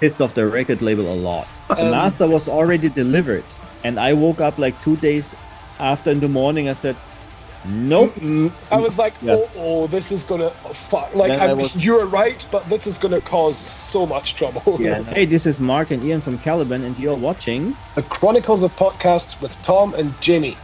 pissed off the record label a lot. The master was already delivered, and I woke up like 2 days after in the morning. I said, nope. I was like, this is gonna fuck. Like, you're right, but this is gonna cause so much trouble. Yeah. Hey, this is Marc and Iain from Caliban, and you're watching the Chronicles of Podcast with Tom and Jamie.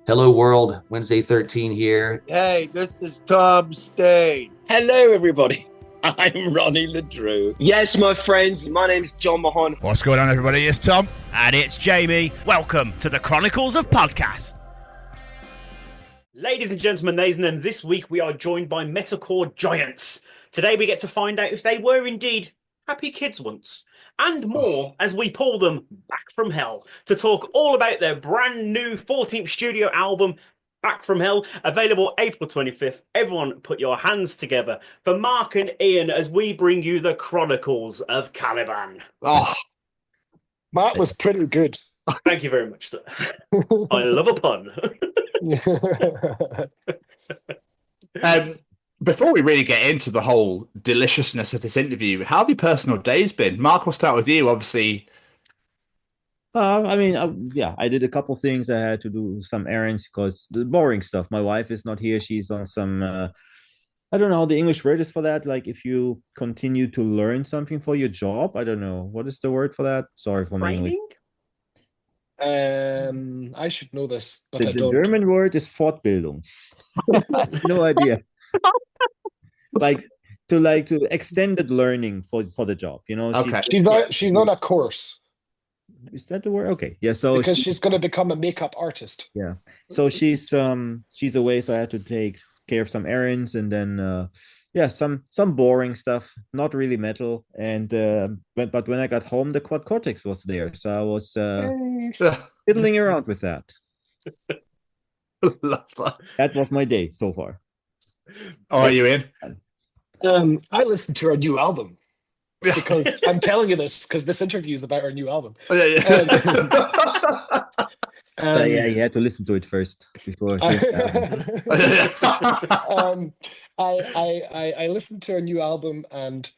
Hello world, Wednesday 13 here. Hey, this is Tom Stain. Hello everybody, I'm Ronnie Ledrew. Yes, my friends, my name's John Mahon. What's going on, everybody? It's Tom. And it's Jamie. Welcome to the Chronicles of Podcast. Ladies and gentlemen, nays and thems, this week we are joined by metalcore giants. Today we get to find out if they were indeed happy kids once. And more as we pull them back from hell to talk all about their brand new 14th studio album, Back from Hell, available April 25th. Everyone put your hands together for Marc and Iain as we bring you the Chronicles of Caliban. Oh, that was pretty good. Thank you very much, sir. I love a pun. Before we really get into the whole deliciousness of this interview, how have your personal days been? Marc, we'll start with you, obviously. I did a couple things. I had to do some errands because the boring stuff. My wife is not here. She's on some, I don't know how the English word is for that. Like if you continue to learn something for your job, I don't know. What is the word for that? Sorry for my English. I should know this, but I don't. The German word is Fortbildung. No idea. like to extended learning for the job, you know. Okay. She's not a course. Is that the word? Okay. Yeah. So because she's going to become a makeup artist. Yeah. So she's away, so I had to take care of some errands and then some boring stuff, not really metal. And but when I got home, the quad cortex was there, so I was fiddling around with that. Love that. That was my day so far. Oh, are you in? I listened to our new album because I'm telling you this because this interview is about our new album. Oh, yeah. So you had to listen to it first before. I listened to our new album, and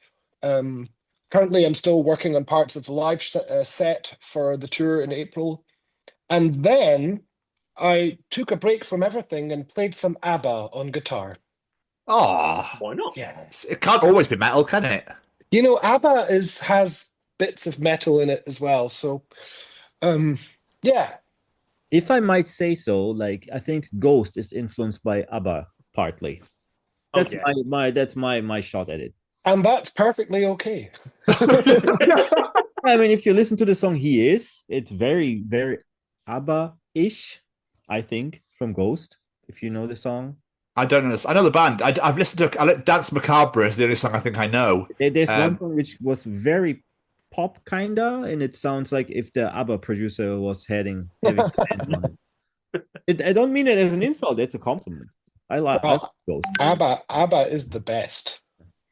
currently I'm still working on parts of the live set for the tour in April, and then I took a break from everything and played some ABBA on guitar. Oh, why not? Yes. It can't always be metal, can it? You know, ABBA has bits of metal in it as well. So, yeah. If I might say so, like I think Ghost is influenced by ABBA partly. That's my shot at it. And that's perfectly okay. I mean, if you listen to the song "He Is," it's very, very ABBA-ish, I think, from Ghost. If you know the song. I don't know this. I know the band. I've listened to Dance Macabre is the only song I think I know. There's one song which was very pop kinda, and it sounds like if the ABBA producer was having hands on it. I don't mean it as an insult. It's a compliment. I like those. ABBA is the best.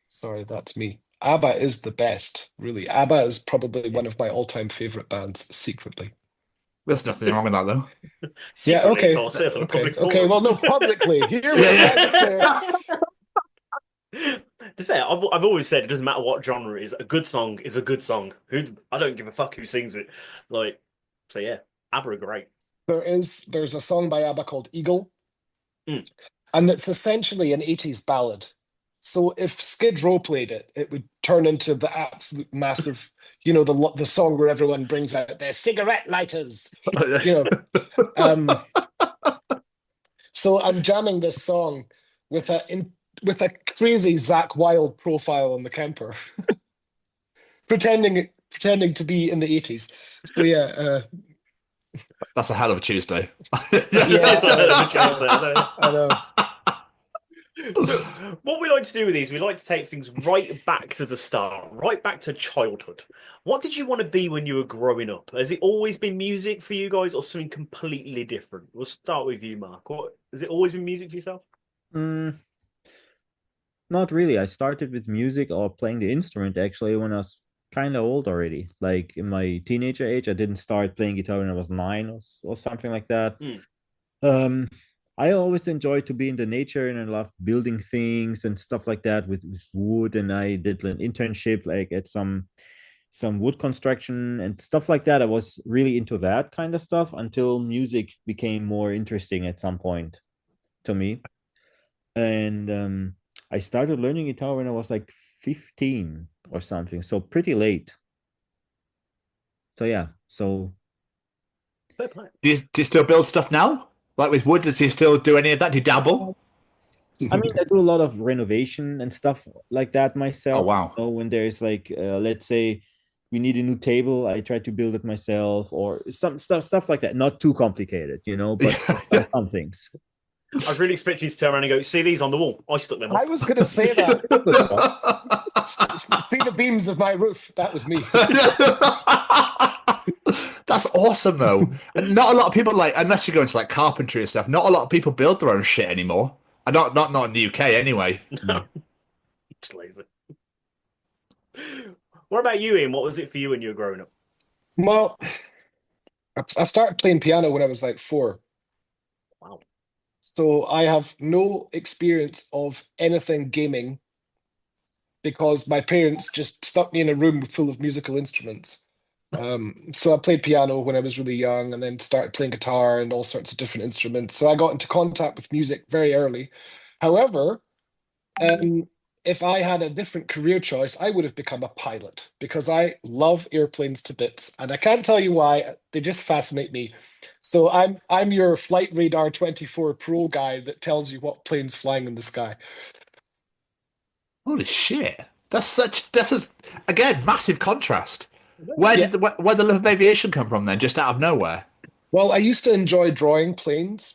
Sorry, that's me. ABBA is the best. Really, ABBA is probably one of my all-time favorite bands. Secretly. There's nothing wrong with that, though. Yeah, okay. Okay, well, no, publicly. Here we go. To be fair, I've always said it doesn't matter what genre it is. A good song is a good song. I don't give a fuck who sings it. So yeah, ABBA are great. There's a song by ABBA called Eagle, and it's essentially an 80s ballad. So if Skid Row played it, it would turn into the absolute massive, you know, the song where everyone brings out their cigarette lighters. You know, so I'm jamming this song with a crazy Zakk Wylde profile on the Kemper, pretending to be in the 80s. So yeah, that's a hell of a Tuesday. I know. So what we like to do with these, we like to take things right back to the start, right back to childhood. What did you want to be when you were growing up? Has it always been music for you guys or something completely different? We'll start with you, Marc. Has it always been music for yourself? Not really. I started with music or playing the instrument actually when I was kind of old already. Like in my teenager age, I didn't start playing guitar when I was 9 or something like that. I always enjoy to be in the nature, and I love building things and stuff like that with wood. And I did an internship like at some wood construction and stuff like that. I was really into that kind of stuff until music became more interesting at some point to me. And I started learning guitar when I was like 15 or something, so pretty late. So yeah, so Do you still build stuff now? Like with wood, does he still do any of that? Do you dabble? I mean, I do a lot of renovation and stuff like that myself. Oh, wow. So when there's like, let's say we need a new table, I try to build it myself or some stuff like that. Not too complicated, but some things. I was really expecting you to turn around and go, see these on the wall? I stuck them up. I was going to say that. See the beams of my roof? That was me. That's awesome, though. And not a lot of people, like, unless you go into like carpentry and stuff, not a lot of people build their own shit anymore. And not in the UK anyway. No. Just lazy. What about you, Ian? What was it for you when you were growing up? Well, I started playing piano when I was like 4. Wow. So I have no experience of anything gaming because my parents just stuck me in a room full of musical instruments. So I played piano when I was really young and then started playing guitar and all sorts of different instruments. So I got into contact with music very early. However, if I had a different career choice, I would have become a pilot because I love airplanes to bits, and I can't tell you why. They just fascinate me. So I'm your Flight Radar 24 Pro guy that tells you what plane's flying in the sky. Holy shit! Again, massive contrast. Where did the love of aviation come from then? Just out of nowhere? Well, I used to enjoy drawing planes.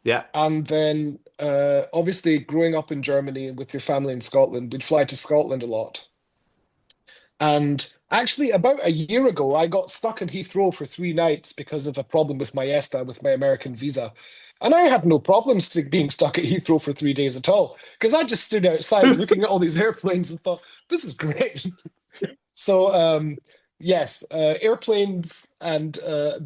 Yeah. And then obviously growing up in Germany with your family in Scotland, we'd fly to Scotland a lot. And actually about a year ago, I got stuck in Heathrow for 3 nights because of a problem with my ESTA, with my American visa. And I had no problems being stuck at Heathrow for 3 days at all, because I just stood outside looking at all these airplanes and thought, this is great. So yes, airplanes and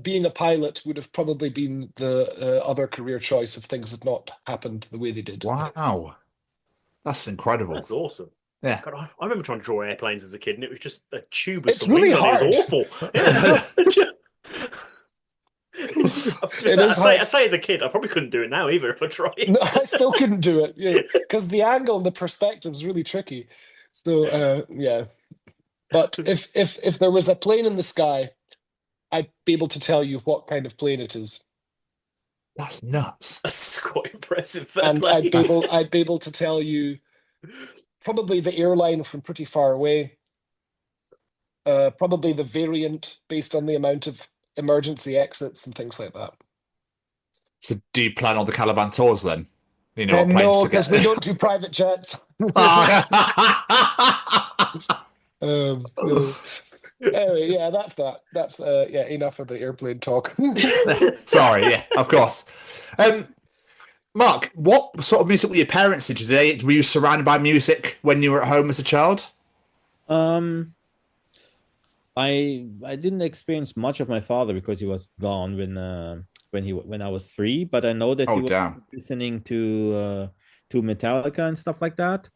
being a pilot would have probably been the other career choice if things had not happened the way they did. Wow. That's incredible. That's awesome. Yeah. God, I remember trying to draw airplanes as a kid, and it was just a tube with It's some really wings on it. It hard. was awful. It is hard. I say as a kid, I probably couldn't do it now either if I tried. No, I still couldn't do it, because the angle and the perspective is really tricky. So yeah. But if there was a plane in the sky, I'd be able to tell you what kind of plane it is. That's nuts. That's quite impressive. And I'd be able to tell you probably the airline from pretty far away, probably the variant based on the amount of emergency exits and things like that. So do you plan on the Caliban tours then? You know, what planes No, to get? because we don't do private jets. No. Anyway, yeah, that's that. That's yeah, enough of the airplane talk. Sorry, yeah, of course. Mark, what sort of music were your parents into? Were you surrounded by music when you were at home as a child? I didn't experience much of my father because he was gone when I was 3, but I know that he was listening to Metallica and stuff like that.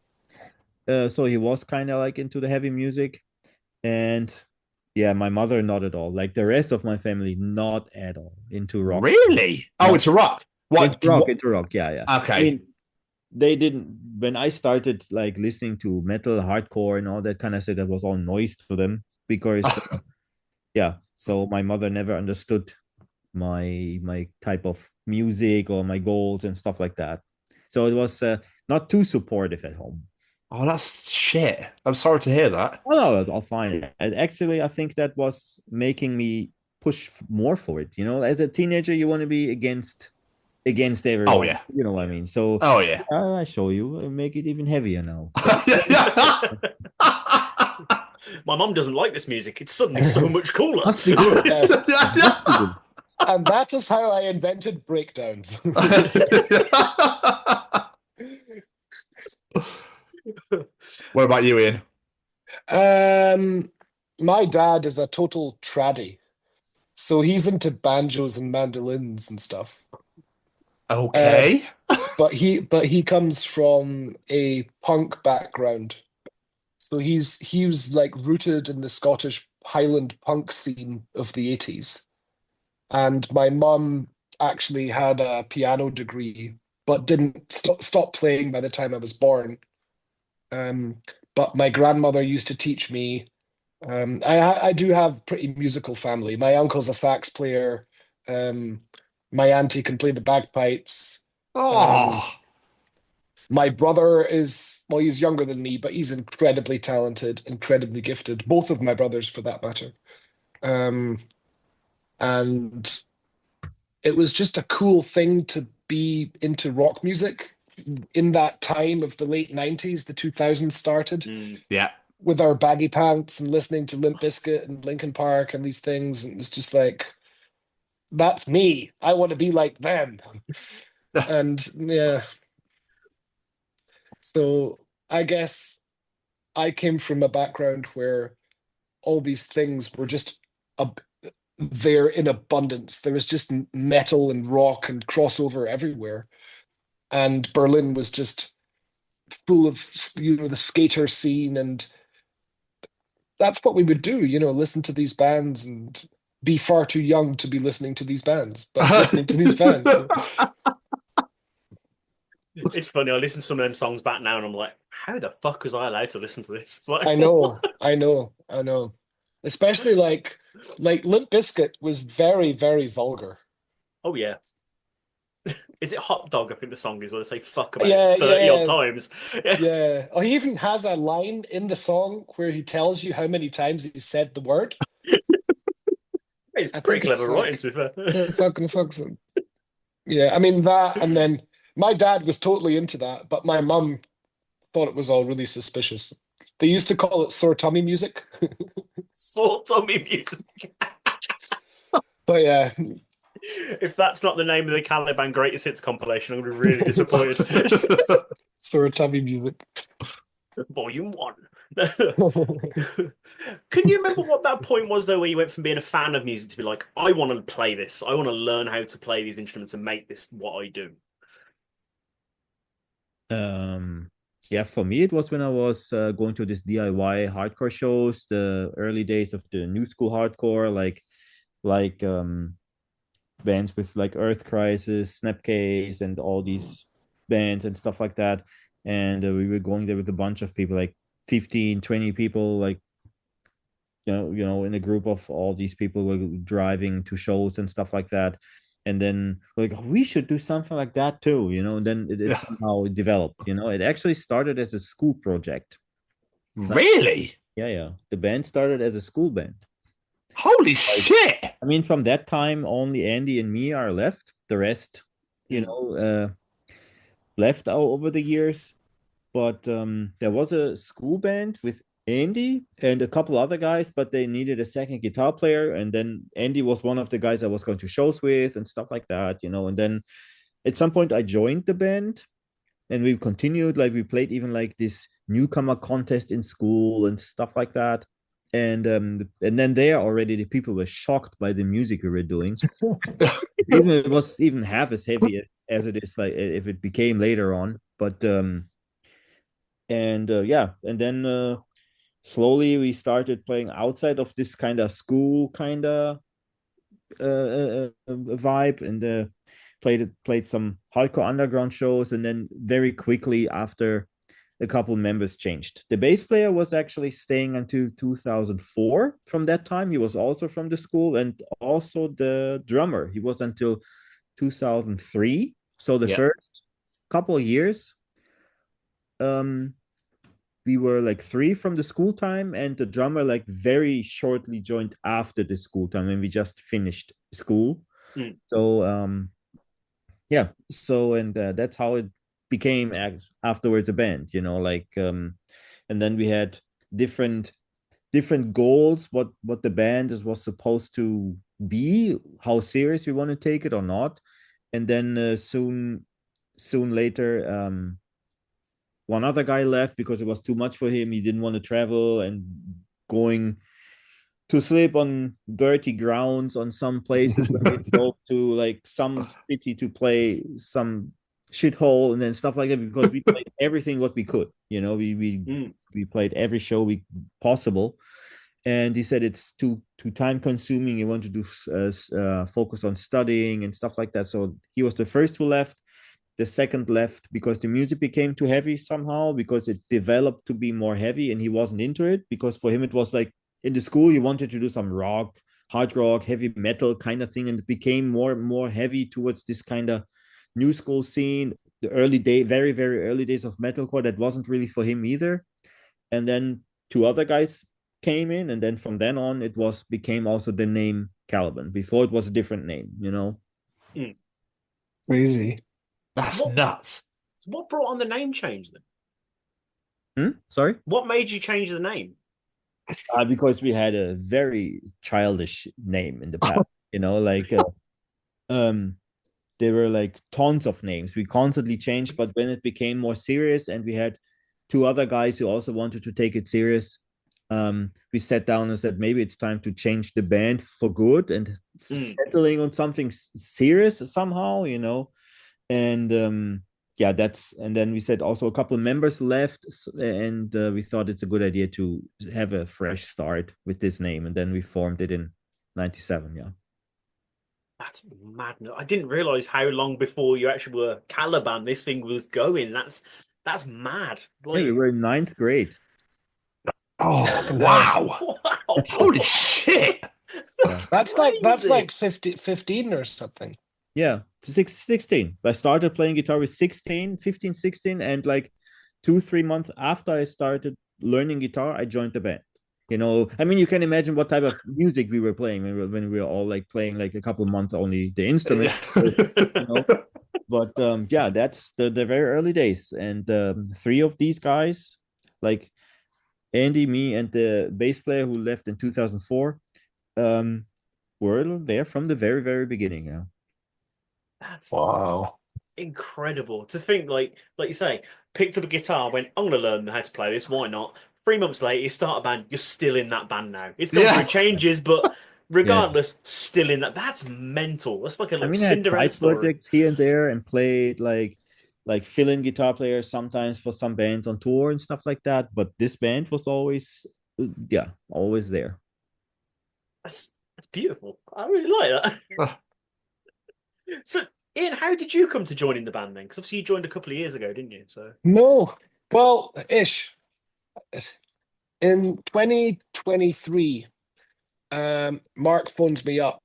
So he was kind of like into the heavy music, and yeah, my mother not at all. Like the rest of my family, not at all into rock. Really? Oh, it's rock. What? Into rock. Yeah. Okay. I mean, they didn't. When I started like listening to metal, hardcore, and all that kind of stuff, that was all noise to them because, yeah. So my mother never understood my type of music or my goals and stuff like that. So it was not too supportive at home. Oh, that's shit. I'm sorry to hear that. Oh, no, I'll find it. And actually, I think that was making me push more for it. You know, as a teenager, you want to be against everyone. Oh, yeah. You know what I mean? So, oh, yeah. I show you. I make it even heavier now. My mom doesn't like this music. It's suddenly so much cooler. Yes. And that is how I invented breakdowns. What about you, Ian? My dad is a total traddy. So he's into banjos and mandolins and stuff. Okay. But he comes from a punk background. So he was like rooted in the Scottish Highland punk scene of the 80s. And my mum actually had a piano degree, but didn't stop playing by the time I was born. But my grandmother used to teach me. I do have pretty musical family. My uncle's a sax player. Um, my auntie can play the bagpipes. Oh, My brother is, well, he's younger than me, but he's incredibly talented, incredibly gifted. Both of my brothers, for that matter. And it was just a cool thing to be into rock music in that time of the late 90s, the 2000s started yeah. with our baggy pants and listening to Limp Bizkit and Linkin Park and these things. And it's just like, that's me. I want to be like them. And yeah. So I guess I came from a background where all these things were just there in abundance. There was just metal and rock and crossover everywhere. And Berlin was just full of, the skater scene. And that's what we would do, listen to these bands and be far too young to be listening to these bands, but listening to these bands. It's funny. I listen to some of them songs back now, and I'm like, how the fuck was I allowed to listen to this? Like, I know. Especially like Limp Bizkit was very, very vulgar. Oh yeah. Is it Hot Dog? I think the song is where they say fuck about Yeah, 30 odd times. Yeah. Oh, he even has a line in the song where he tells you how many times he said the word. It's pretty clever writing, to be fair. Fucking. Yeah, I mean that, and then my dad was totally into that, but my mum thought it was all really suspicious. They used to call it sore tummy music. Sore tummy music. But yeah. If that's not the name of the Caliban Greatest Hits compilation, I'm going to be really disappointed. Sore tummy music. Volume 1. Can you remember what that point was, though, where you went from being a fan of music to be like, I want to play this. I want to learn how to play these instruments and make this what I do? Yeah, for me, it was when I was going to this DIY hardcore shows, the early days of the new school hardcore, like bands with like Earth Crisis, Snapcase, and all these bands and stuff like that. And we were going there with a bunch of people, like 15, 20 people, like in a group of all these people were driving to shows and stuff like that. And then we're like, oh, we should do something like that too, and then it somehow developed. It actually started as a school project. Really? Yeah. The band started as a school band. Holy shit! I mean, from that time, only Andy and me are left. The rest, left over the years. But there was a school band with Andy and a couple other guys, but they needed a second guitar player. And then Andy was one of the guys I was going to shows with and stuff like that, And then at some point I joined the band and we continued, like we played even like this newcomer contest in school and stuff like that. And then there already the people were shocked by the music we were doing. It was even half as heavy as it is like if it became later on. But and then slowly we started playing outside of this kind of school kind of vibe, and played some hardcore underground shows. And then very quickly after, a couple members changed. The bass player was actually staying until 2004. From that time, he was also from the school, and also the drummer. He was until 2003. So the first couple of years, we were like 3 from the school time, and the drummer like very shortly joined after the school time, and we just finished school. So that's how it became afterwards a band, and then we had different goals, what the band was supposed to be, how serious we want to take it or not. And then soon later, one other guy left because it was too much for him. He didn't want to travel and going to sleep on dirty grounds on some places where we drove to like some city to play some shithole and then stuff like that because we played everything what we could. We played every show we possible. And he said it's too time consuming. He wanted to do focus on studying and stuff like that. So he was the first who left. The second left because the music became too heavy somehow because it developed to be more heavy and he wasn't into it because for him it was like in the school he wanted to do some rock, hard rock, heavy metal kind of thing and it became more and more heavy towards this kind of new school scene. The very, very early days of metalcore that wasn't really for him either. And then two other guys came in and then from then on it became also the name Caliban. Before it was a different name, Crazy. That's nuts. What brought on the name change then? Sorry? What made you change the name? Because we had a very childish name in the past, there were like tons of names. We constantly changed, but when it became more serious and we had two other guys who also wanted to take it serious, we sat down and said, maybe it's time to change the band for good and settling on something serious somehow, and and then we said also a couple of members left and we thought it's a good idea to have a fresh start with this name and then we formed it in 97. That's madness. I didn't realize how long before you actually were Caliban this thing was going. That's mad. Like, we were in 9th grade. Oh wow. Holy shit. That's like 15 or something. Yeah, 16. I started playing guitar with 15, 16, and like 2-3 months after I started learning guitar, I joined the band. You can imagine what type of music we were playing when we were all like playing like a couple of months only the instrument. But that's the very early days. And 3 of these guys, like Andy, me, and the bass player who left in 2004, were there from the very, very beginning. Yeah. That's wow, incredible to think. Like you say, picked up a guitar, went, I'm going to learn how to play this. Why not? 3 months later, you start a band. You're still in that band now. It's gone through changes, but regardless, still in that. That's mental. That's like a Cinderella I had story. projects here and there and played like fill-in guitar players sometimes for some bands on tour and stuff like that. But this band was always, always there. That's beautiful. I really like that. So, Iain, how did you come to joining the band then? Because obviously you joined a couple of years ago, didn't you? So no, well, ish. In 2023, Marc phones me up.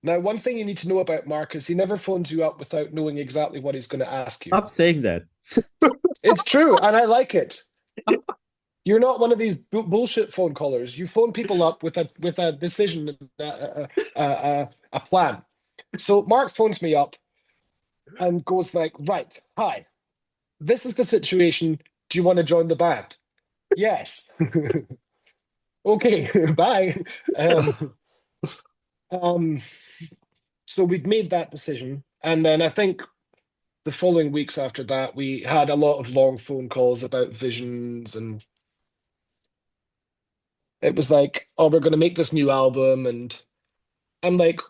Now, one thing you need to know about Marc is he never phones you up without knowing exactly what he's going to ask you. Stop saying that. It's true, and I like it. You're not one of these bullshit phone callers. You phone people up with a decision, a plan. So Marc phones me up and goes like, right, hi, this is the situation. Do you want to join the band? Yes. Okay, bye. So we'd made that decision. And then I think the following weeks after that, we had a lot of long phone calls about visions, and it was like, oh, we're going to make this new album, and I'm like,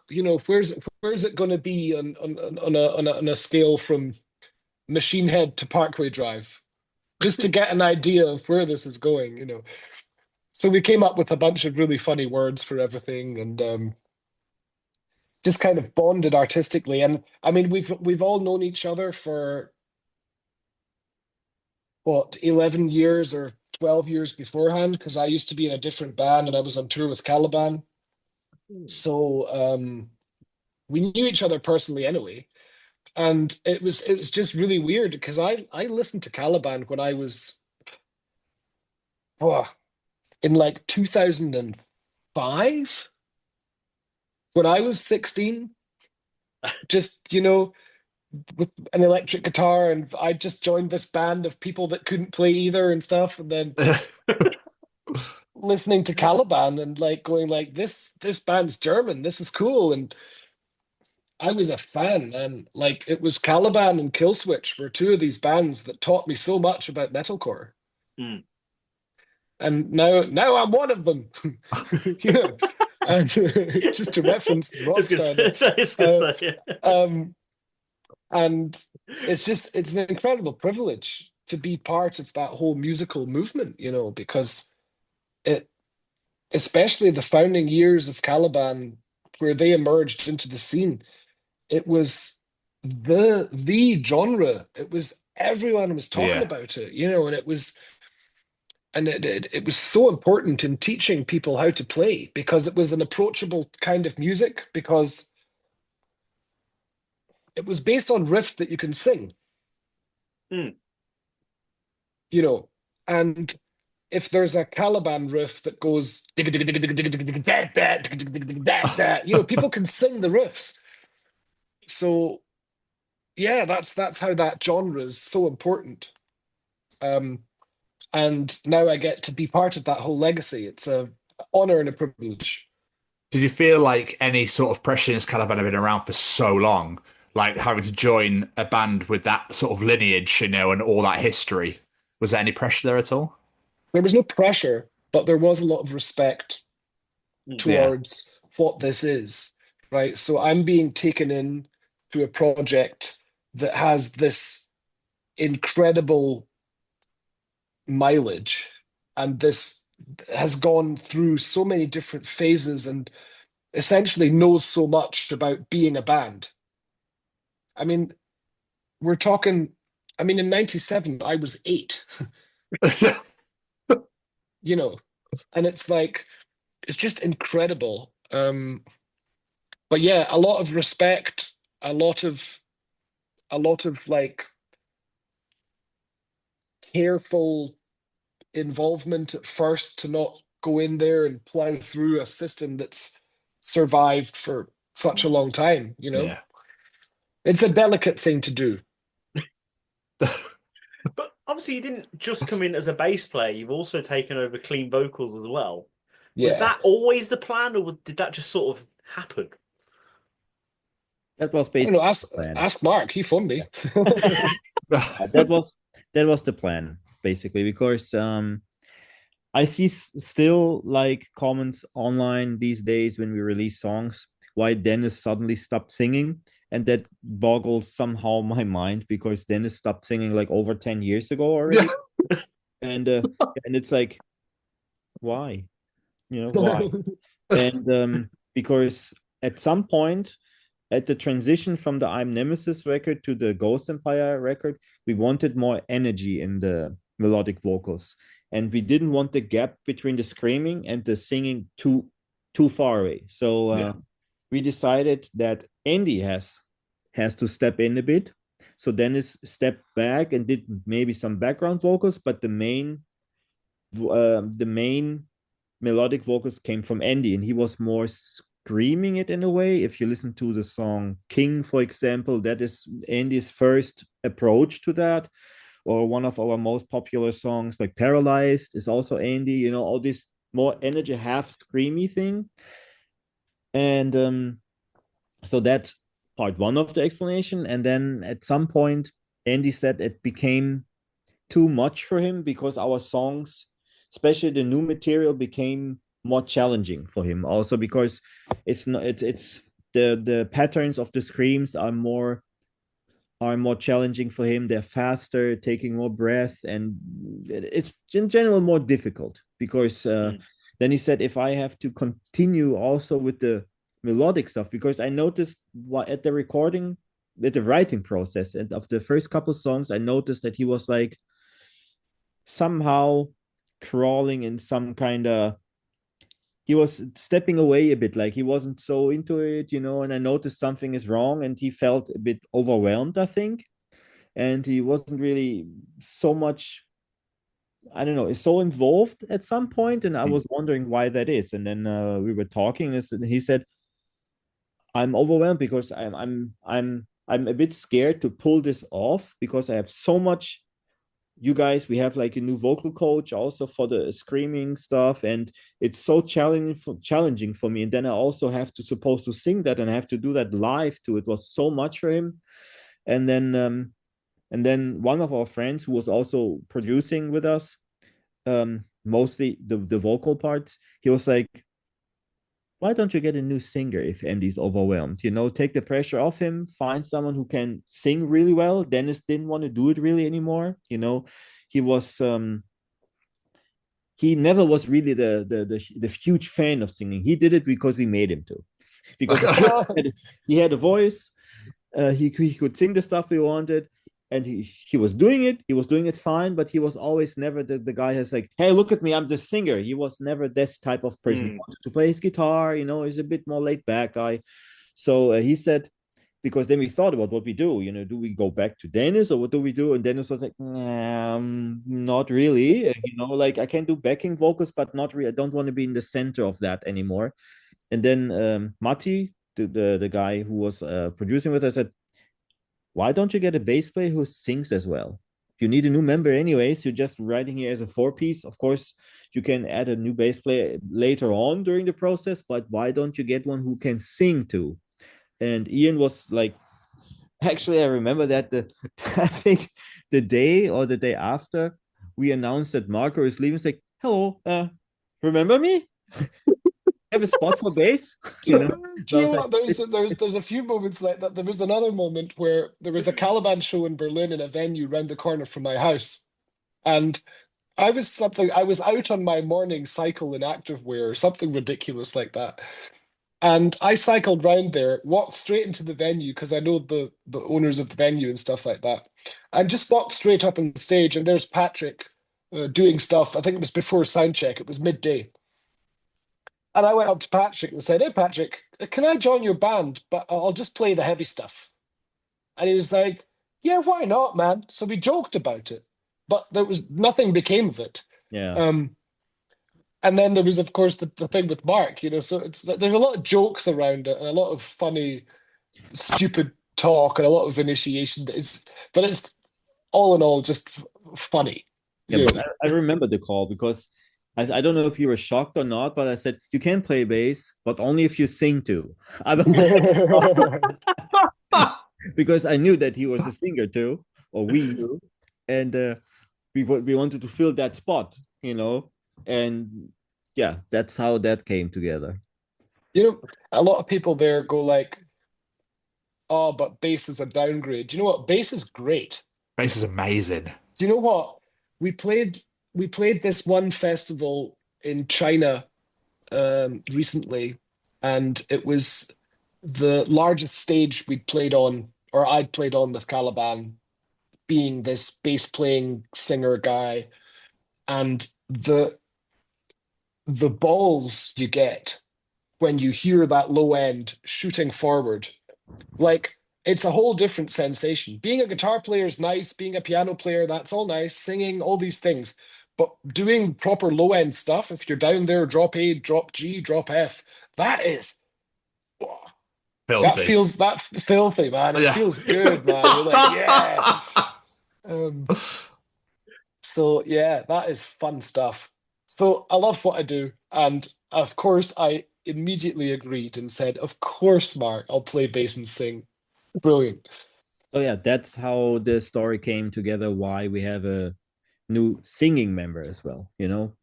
where's it going to be on a scale from Machine Head to Parkway Drive, just to get an idea of where this is going, So we came up with a bunch of really funny words for everything, and just kind of bonded artistically. And I mean, we've all known each other for what, 11 years or 12 years beforehand, because I used to be in a different band and I was on tour with Caliban. So we knew each other personally anyway. And it was just really weird because I listened to Caliban when I was in like 2005, when I was 16, just, with an electric guitar, and I just joined this band of people that couldn't play either and stuff, and then listening to Caliban and like going like, this band's German, this is cool, and I was a fan. And like, it was Caliban and Killswitch were two of these bands that taught me so much about metalcore. and now I'm one of them. You know, and just to reference Rockstar. And it's an incredible privilege to be part of that whole musical movement, you know, because especially the founding years of Caliban, where they emerged into the scene, it was the genre. It was everyone was talking about it, you know, and it was so important in teaching people how to play, because it was an approachable kind of music, because it was based on riffs that you can sing. You know, and if there's a Caliban riff that goes, you know, people can sing the riffs. So yeah, that's how that genre is so important. And now I get to be part of that whole legacy. It's a honor and a privilege. Did you feel like any sort of pressure as Caliban have been around for so long, like having to join a band with that sort of lineage, you know, and all that history? Was there any pressure there at all? There was no pressure, but there was a lot of respect towards what this is, right? So I'm being taken in to a project that has this incredible mileage, and this has gone through so many different phases and essentially knows so much about being a band. I mean, we're talking, I mean, in 97, I was 8. You know, and it's like, it's just incredible. But yeah, a lot of respect, a lot of like careful involvement at first to not go in there and plow through a system that's survived for such a long time, you know. Yeah. It's a delicate thing to do. But obviously you didn't just come in as a bass player, you've also taken over clean vocals as well. Yeah. Was that always the plan, or did that just sort of happen? That was I basically don't know, the plan. ask Mark, he phoned me. That was the plan, basically, because I see still like comments online these days when we release songs why Dennis suddenly stopped singing, and that boggles somehow my mind, because Dennis stopped singing like over 10 years ago already. And it's like, why? You know, why? And because at some point, at the transition from the I'm Nemesis record to the Ghost Empire record, we wanted more energy in the melodic vocals, and we didn't want the gap between the screaming and the singing too far away. So we decided that Andy has to step in a bit. So Dennis stepped back and did maybe some background vocals, but the main melodic vocals came from Andy, and he was more screaming it in a way. If you listen to the song King, for example, that is Andy's first approach to that. Or one of our most popular songs like Paralyzed is also Andy, you know, all this more energy, half screamy thing. And so that's part one of the explanation. And then at some point, Andy said it became too much for him, because our songs, especially the new material, became more challenging for him. Also because it's the patterns of the screams are more challenging for him. They're faster, taking more breath, and it's in general more difficult, because then he said, if I have to continue also with the melodic stuff, because I noticed at the recording, at the writing process and of the first couple of songs, I noticed that he was like somehow crawling in some kind of, he was stepping away a bit, like he wasn't so into it, you know, and I noticed something is wrong, and he felt a bit overwhelmed, I think, and he wasn't really so much, I don't know, is so involved at some point, and I was wondering why that is. And then we were talking, and he said, I'm overwhelmed because I'm a bit scared to pull this off, because I have so much. You guys, we have like a new vocal coach also for the screaming stuff, and it's so challenging for me. And then I also have to supposed to sing that, and I have to do that live too. It was so much for him. And then one of our friends who was also producing with us, mostly the vocal parts, he was like, why don't you get a new singer if Andy's overwhelmed? Take the pressure off him, find someone who can sing really well. Dennis didn't want to do it really anymore. He was he never was really the huge fan of singing. He did it because we made him to. Because he had a voice, he could sing the stuff we wanted, and he was doing it. He was doing it fine, but he was always never the guy who's like, hey, look at me, I'm the singer. He was never this type of person. He wanted to play his guitar, he's a bit more laid back guy. So he said, because then we thought about what we do. Do we go back to Dennis or what do we do? And Dennis was like, not really. Like I can do backing vocals, but not really. I don't want to be in the center of that anymore. And then Matti, the guy who was producing with us, said, why don't you get a bass player who sings as well? You need a new member anyways. You're just writing here as a 4-piece. Of course, you can add a new bass player later on during the process, but why don't you get one who can sing too? And Iain was like, actually, I remember that I think the day or the day after we announced that Marco is leaving, it's like, hello, remember me? Have a spot for bass? Do you know what? There's a few moments like that. There was another moment where there was a Caliban show in Berlin in a venue round the corner from my house. And I was out on my morning cycle in activewear or something ridiculous like that. And I cycled round there, walked straight into the venue because I know the owners of the venue and stuff like that, and just walked straight up on stage. And there's Patrick doing stuff. I think it was before sound check. It was midday. And I went up to Patrick and said, hey, Patrick, can I join your band? But I'll just play the heavy stuff. And he was like, yeah, why not, man? So we joked about it, but nothing became of it. Yeah. And then there was, of course, the thing with Marc, so there's a lot of jokes around it and a lot of funny, stupid talk and a lot of initiation. But it's all in all just funny. Yeah, I remember the call because I don't know if you were shocked or not, but I said, you can play bass, but only if you sing too. Because I knew that he was a singer too, or we knew. And we wanted to fill that spot, and yeah, that's how that came together. A lot of people there go like, oh, but bass is a downgrade. Do you know what? Bass is great. Bass is amazing. Do you know what? We played this one festival in China recently, and it was the largest stage we'd played on, or I'd played on with Caliban, being this bass playing singer guy, and the balls you get when you hear that low end shooting forward, like it's a whole different sensation. Being a guitar player is nice, being a piano player, that's all nice, singing, all these things. But doing proper low end stuff, if you're down there, drop A, drop G, drop F, that is filthy. That's filthy, man. It feels good, man. You're like, yeah. So yeah, that is fun stuff. So I love what I do, and of course I immediately agreed and said, of course, Marc, I'll play bass and sing. Brilliant. So yeah, that's how the story came together, why we have a new singing member as well.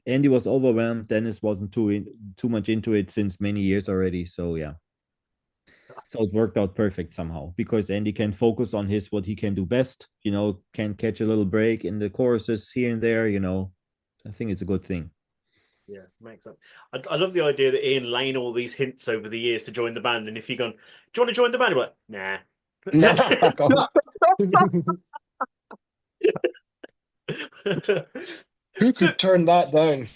Andy was overwhelmed, Dennis wasn't too much into it since many years already, so yeah. So it worked out perfect somehow because Andy can focus on what he can do best, can catch a little break in the choruses here and there, I think it's a good thing. Yeah, makes sense. I love the idea that Iain laying all these hints over the years to join the band, and if you're going, do you want to join the band? I'm like, nah. Who could turn that down?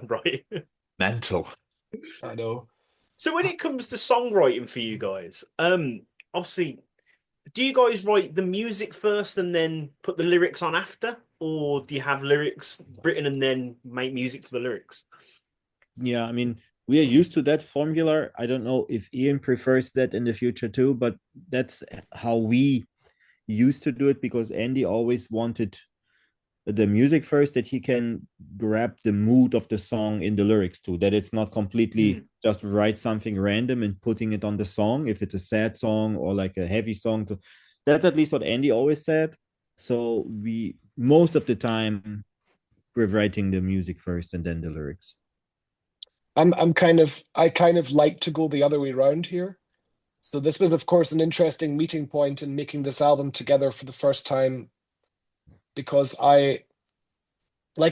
Right. Mental. I know. So when it comes to songwriting for you guys, obviously, do you guys write the music first and then put the lyrics on after? Or do you have lyrics written and then make music for the lyrics? Yeah, I mean, we are used to that formula. I don't know if Iain prefers that in the future too, but that's how we used to do it because Andy always wanted the music first, that he can grab the mood of the song in the lyrics too, that it's not completely just write something random and putting it on the song if it's a sad song or like a heavy song. That's at least what Andy always said. So we most of the time with writing the music first and then the lyrics. I kind of like to go the other way around here. So this was, of course, an interesting meeting point in making this album together for the first time, because like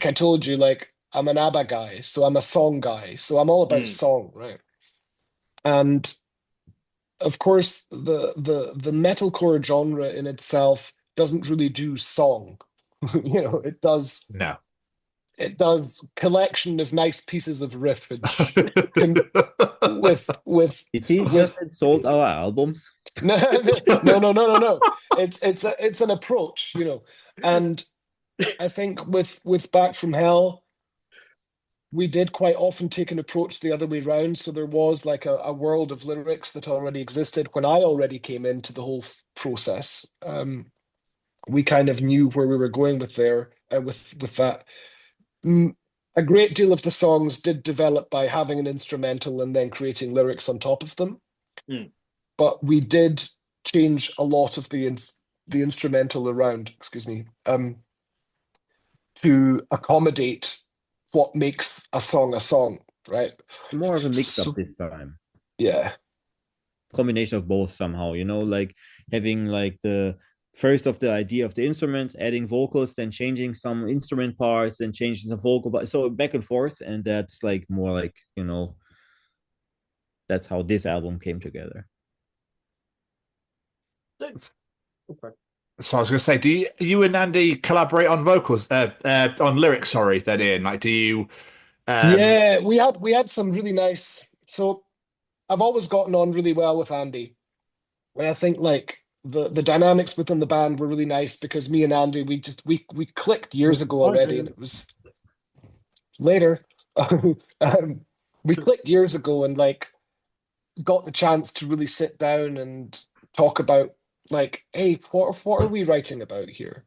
I told you, like I'm an ABBA guy, so I'm a song guy, so I'm all about song, right? And of course, the metalcore genre in itself doesn't really do song. It does. No. It does collection of nice pieces of riffage with. Did he just insult our albums? No. It's an approach, and I think with Back from Hell, we did quite often take an approach the other way around. So there was like a world of lyrics that already existed when I already came into the whole process. We kind of knew where we were going with that. A great deal of the songs did develop by having an instrumental and then creating lyrics on top of them. But we did change a lot of the instrumental around, to accommodate what makes a song, right? More of a mix-up this time. Yeah. Combination of both somehow, like having like the first of the idea of the instrument, adding vocals, then changing some instrument parts, then changing the vocal parts. So back and forth, and that's like more like, that's how this album came together. Okay. So I was going to say, do you and Andy collaborate on vocals, on lyrics? Sorry, then Iain. Like, do you? Yeah, we had some really nice. So I've always gotten on really well with Andy, and I think like the dynamics within the band were really nice because me and Andy we clicked years ago already, and it was later. We clicked years ago and like got the chance to really sit down and talk about like, hey, what are we writing about here?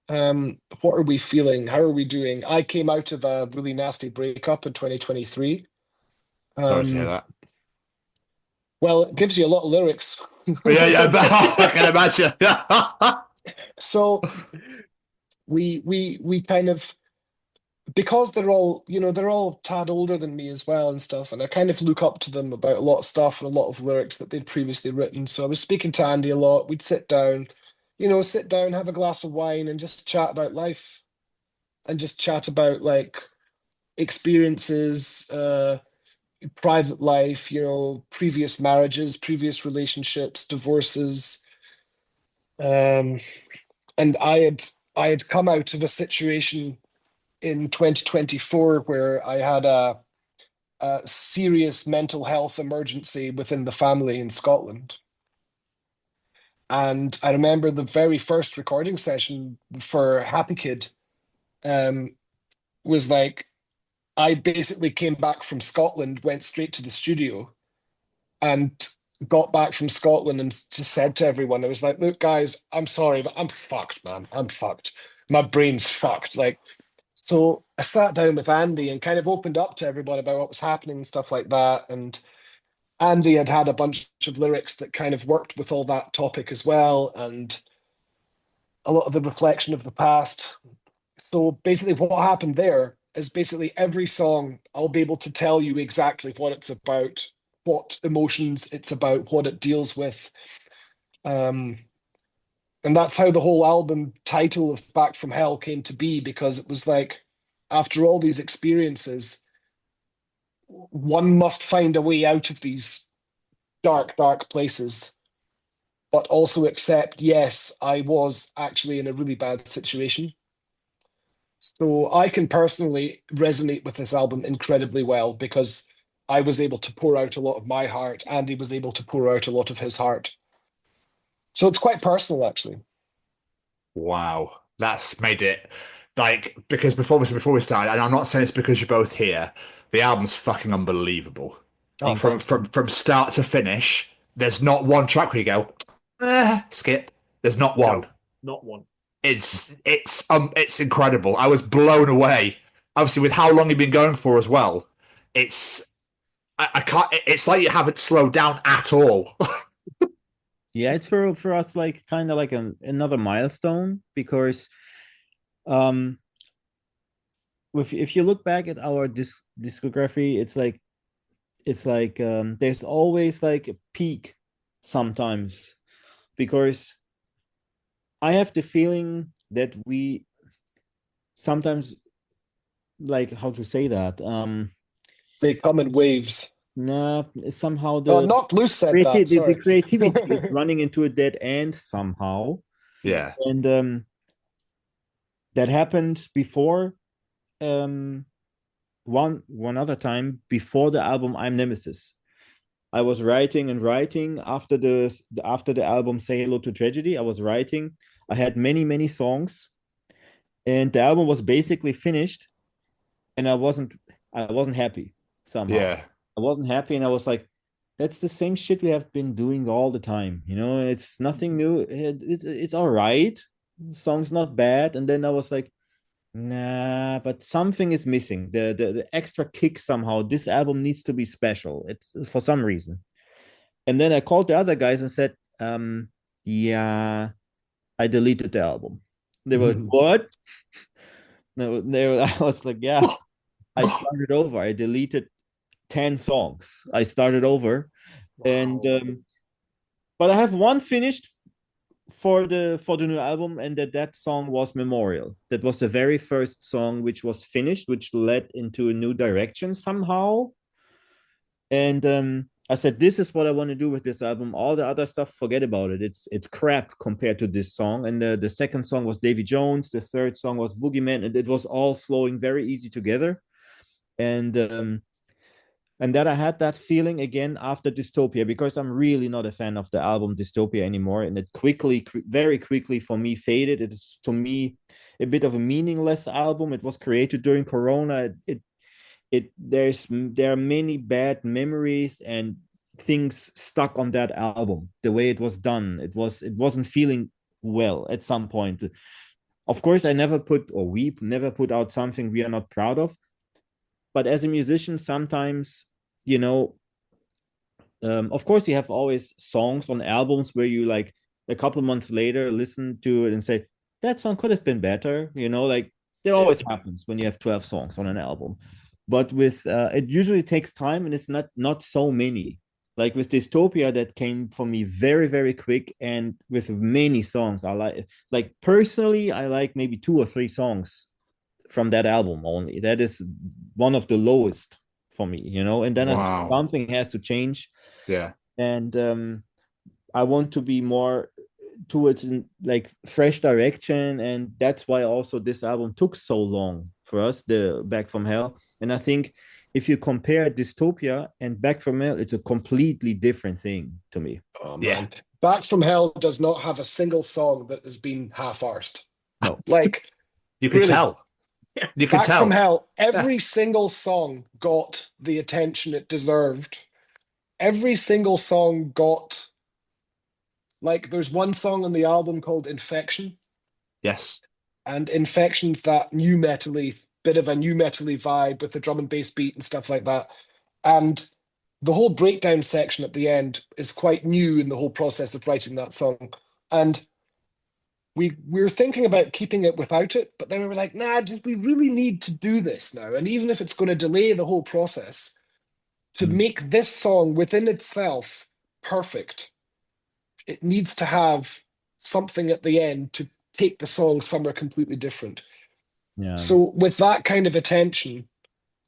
What are we feeling? How are we doing? I came out of a really nasty breakup in 2023. Sorry to hear that. Well, it gives you a lot of lyrics. Yeah, I can imagine. So we kind of, because they're all tad older than me as well and stuff, and I kind of look up to them about a lot of stuff and a lot of lyrics that they'd previously written. So I was speaking to Andy a lot. We'd sit down, have a glass of wine and just chat about life and just chat about like experiences, private life, previous marriages, previous relationships, divorces. And I had come out of a situation in 2024 where I had a serious mental health emergency within the family in Scotland. And I remember the very first recording session for Happy Kid was like, I basically came back from Scotland, went straight to the studio and got back from Scotland and just said to everyone, I was like, look, guys, I'm sorry, but I'm fucked, man. I'm fucked. My brain's fucked. Like, so I sat down with Andy and kind of opened up to everybody about what was happening and stuff like that. And Andy had a bunch of lyrics that kind of worked with all that topic as well, and a lot of the reflection of the past. So basically what happened there is basically every song I'll be able to tell you exactly what it's about, what emotions it's about, what it deals with. And that's how the whole album title of Back from Hell came to be, because it was like, after all these experiences, one must find a way out of these dark, dark places, but also accept, yes, I was actually in a really bad situation. So I can personally resonate with this album incredibly well because I was able to pour out a lot of my heart. Andy was able to pour out a lot of his heart. So it's quite personal, actually. Wow, that's made it like, because before we started, and I'm not saying it's because you're both here, the album's fucking unbelievable. From start to finish, there's not one track where you go, skip. There's not one. No, not one. It's incredible. I was blown away. Obviously, with how long you've been going for as well, I can't. It's like you haven't slowed down at all. Yeah, it's for us like kind of like another milestone, because if you look back at our discography, it's like there's always like a peak sometimes, because I have the feeling that we sometimes, like, how to say that, They come in waves. nah, somehow Not Loose said that. the Sorry. creativity is running into a dead end somehow. Yeah. And that happened before, one other time before the album I'm Nemesis. I was writing and writing after the album Say Hello to Tragedy. I was writing. I had many songs, and the album was basically finished, and I wasn't happy somehow. Yeah. I wasn't happy, and I was like, that's the same shit we have been doing all the time. It's nothing new. It's all right. Song's not bad. And then I was like, nah, but something is missing. The extra kick somehow. This album needs to be special. It's for some reason. And then I called the other guys and said, yeah, I deleted the album. They were like, what? No, I was like, yeah, I started over. I deleted 10 songs. I started over. Wow. And but I have one finished for the new album, and that song was Memorial. That was the very first song which was finished, which led into a new direction somehow. And I said, this is what I want to do with this album. All the other stuff, forget about it. It's crap compared to this song. And the second song was Davy Jones. The third song was Boogeyman, and it was all flowing very easy together. And then I had that feeling again after Dystopia, because I'm really not a fan of the album Dystopia anymore. And it very quickly for me faded. It is, to me, a bit of a meaningless album. It was created during Corona. There are many bad memories and things stuck on that album. The way it was done, it wasn't feeling well at some point. Of course, we never put out something we are not proud of. But as a musician, sometimes, of course, you have always songs on albums where you, like, a couple of months later listen to it and say, that song could have been better. Like, it always happens when you have 12 songs on an album. But with it usually takes time, and it's not so many. Like with Dystopia, that came for me very, very quick, and with many songs. I like personally, I like maybe 2 or 3 songs from that album only. That is one of the lowest for me, and then I said, something has to change. Yeah. And I want to be more towards like fresh direction, and that's why also this album took so long for us, the Back from Hell. And I think if you compare Dystopia and Back from Hell, it's a completely different thing to me. Oh, man. Yeah. Back from Hell does not have a single song that has been half-arsed. No. Like, you can tell. You can Back tell. from Hell, every single song got the attention it deserved. Every single song got, like, there's one song on the album called Infection. Yes. And Infection's that new metal-y, bit of a new metal-y vibe with the drum and bass beat and stuff like that. And the whole breakdown section at the end is quite new in the whole process of writing that song. And we were thinking about keeping it without it, but then we were like, nah, we really need to do this now. And even if it's going to delay the whole process, to make this song within itself perfect, it needs to have something at the end to take the song somewhere completely different. Yeah. So with that kind of attention,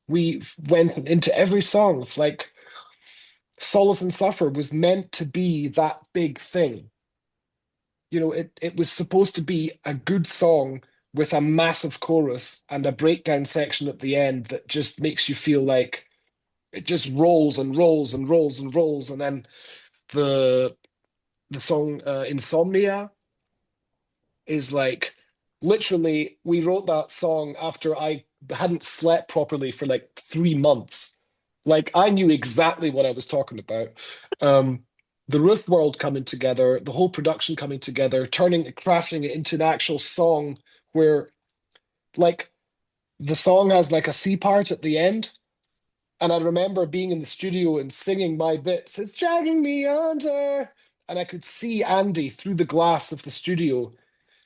we went into every song. Like, Solace and Suffer was meant to be that big thing. It was supposed to be a good song with a massive chorus and a breakdown section at the end that just makes you feel like it just rolls and rolls and rolls and rolls. And then the song Insomnia is like, literally, we wrote that song after I hadn't slept properly for like 3 months. Like, I knew exactly what I was talking about. The Ruth world coming together, the whole production coming together, crafting it into an actual song where, like, the song has like a C part at the end. And I remember being in the studio and singing my bits. It's dragging me under. And I could see Andy through the glass of the studio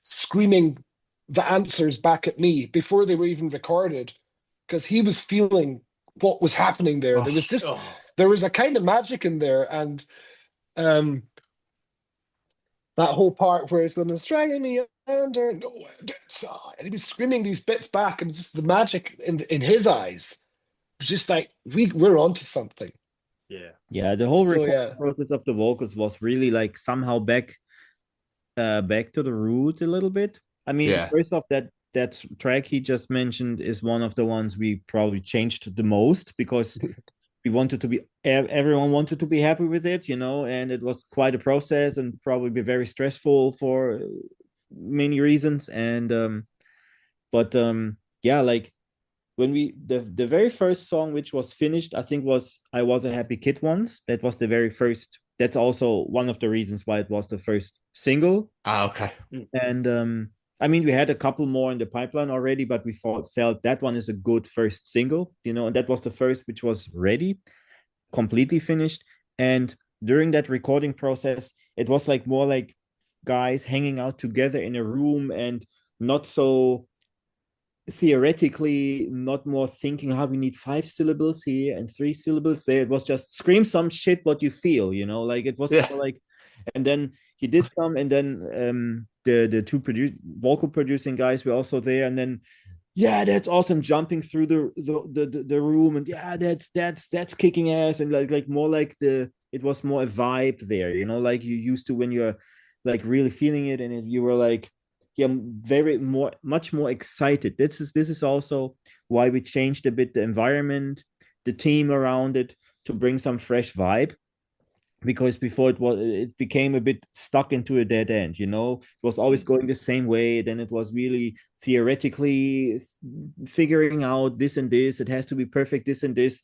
screaming the answers back at me before they were even recorded. because he was feeling what was happening there. There was a kind of magic in there, and that whole part where it's going to strike me under, no, and he was screaming these bits back, and just the magic in his eyes was just like we're onto something. Yeah, the whole recording process of the vocals was really like somehow back to the roots a little bit. I mean, first off, that track he just mentioned is one of the ones we probably changed the most, because we wanted to be, everyone wanted to be happy with it, you know, and it was quite a process and probably be very stressful for many reasons. And yeah, like when the very first song which was finished, I think was I Was a Happy Kid Once. That was the very first. That's also one of the reasons why it was the first single. Okay. And I mean, we had a couple more in the pipeline already, but we felt that one is a good first single, you know, and that was the first which was ready, completely finished. And during that recording process, it was like more like guys hanging out together in a room, and not so theoretically, not more thinking how we need 5 syllables here and 3 syllables there. It was just scream some shit what you feel, you know, like it was like, and then he did some, and then the two vocal producing guys were also there, and then that's awesome, jumping through the room, and that's kicking ass, and like more like it was more a vibe there, you know, like you used to when you're like really feeling it, and you were like much more excited. This is also why we changed a bit the environment, the team around it, to bring some fresh vibe, because before it became a bit stuck into a dead end, you know. It was always going the same way. Then it was really theoretically figuring out this and this, it has to be perfect, this and this.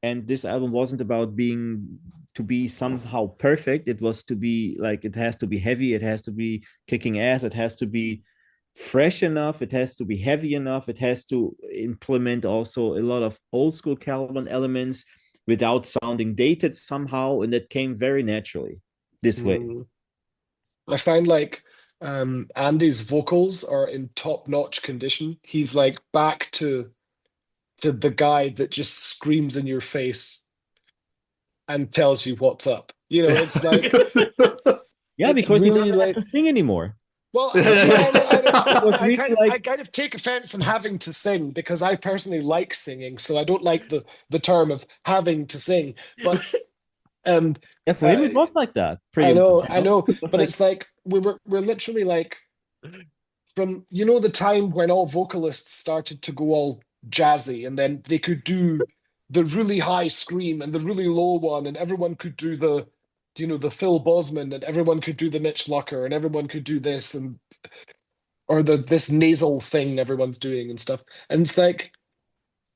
And this album wasn't about to be somehow perfect. It was to be like, it has to be heavy, it has to be kicking ass, it has to be fresh enough, it has to be heavy enough, it has to implement also a lot of old school Caliban elements without sounding dated somehow, and that came very naturally this way. I find like Andy's vocals are in top-notch condition. He's like back to the guy that just screams in your face and tells you what's up. You know, it's like because really he doesn't have to sing anymore. Well, I kind of take offense in having to sing, because I personally like singing, so I don't like the term of having to sing. But for him it was like that. I know, but like, it's like we're literally like, from, you know, the time when all vocalists started to go all jazzy, and then they could do the really high scream and the really low one, and everyone could do the, you know, the Phil Bosman, and everyone could do the Mitch Lucker, and everyone could do this, and or this nasal thing everyone's doing and stuff. And it's like,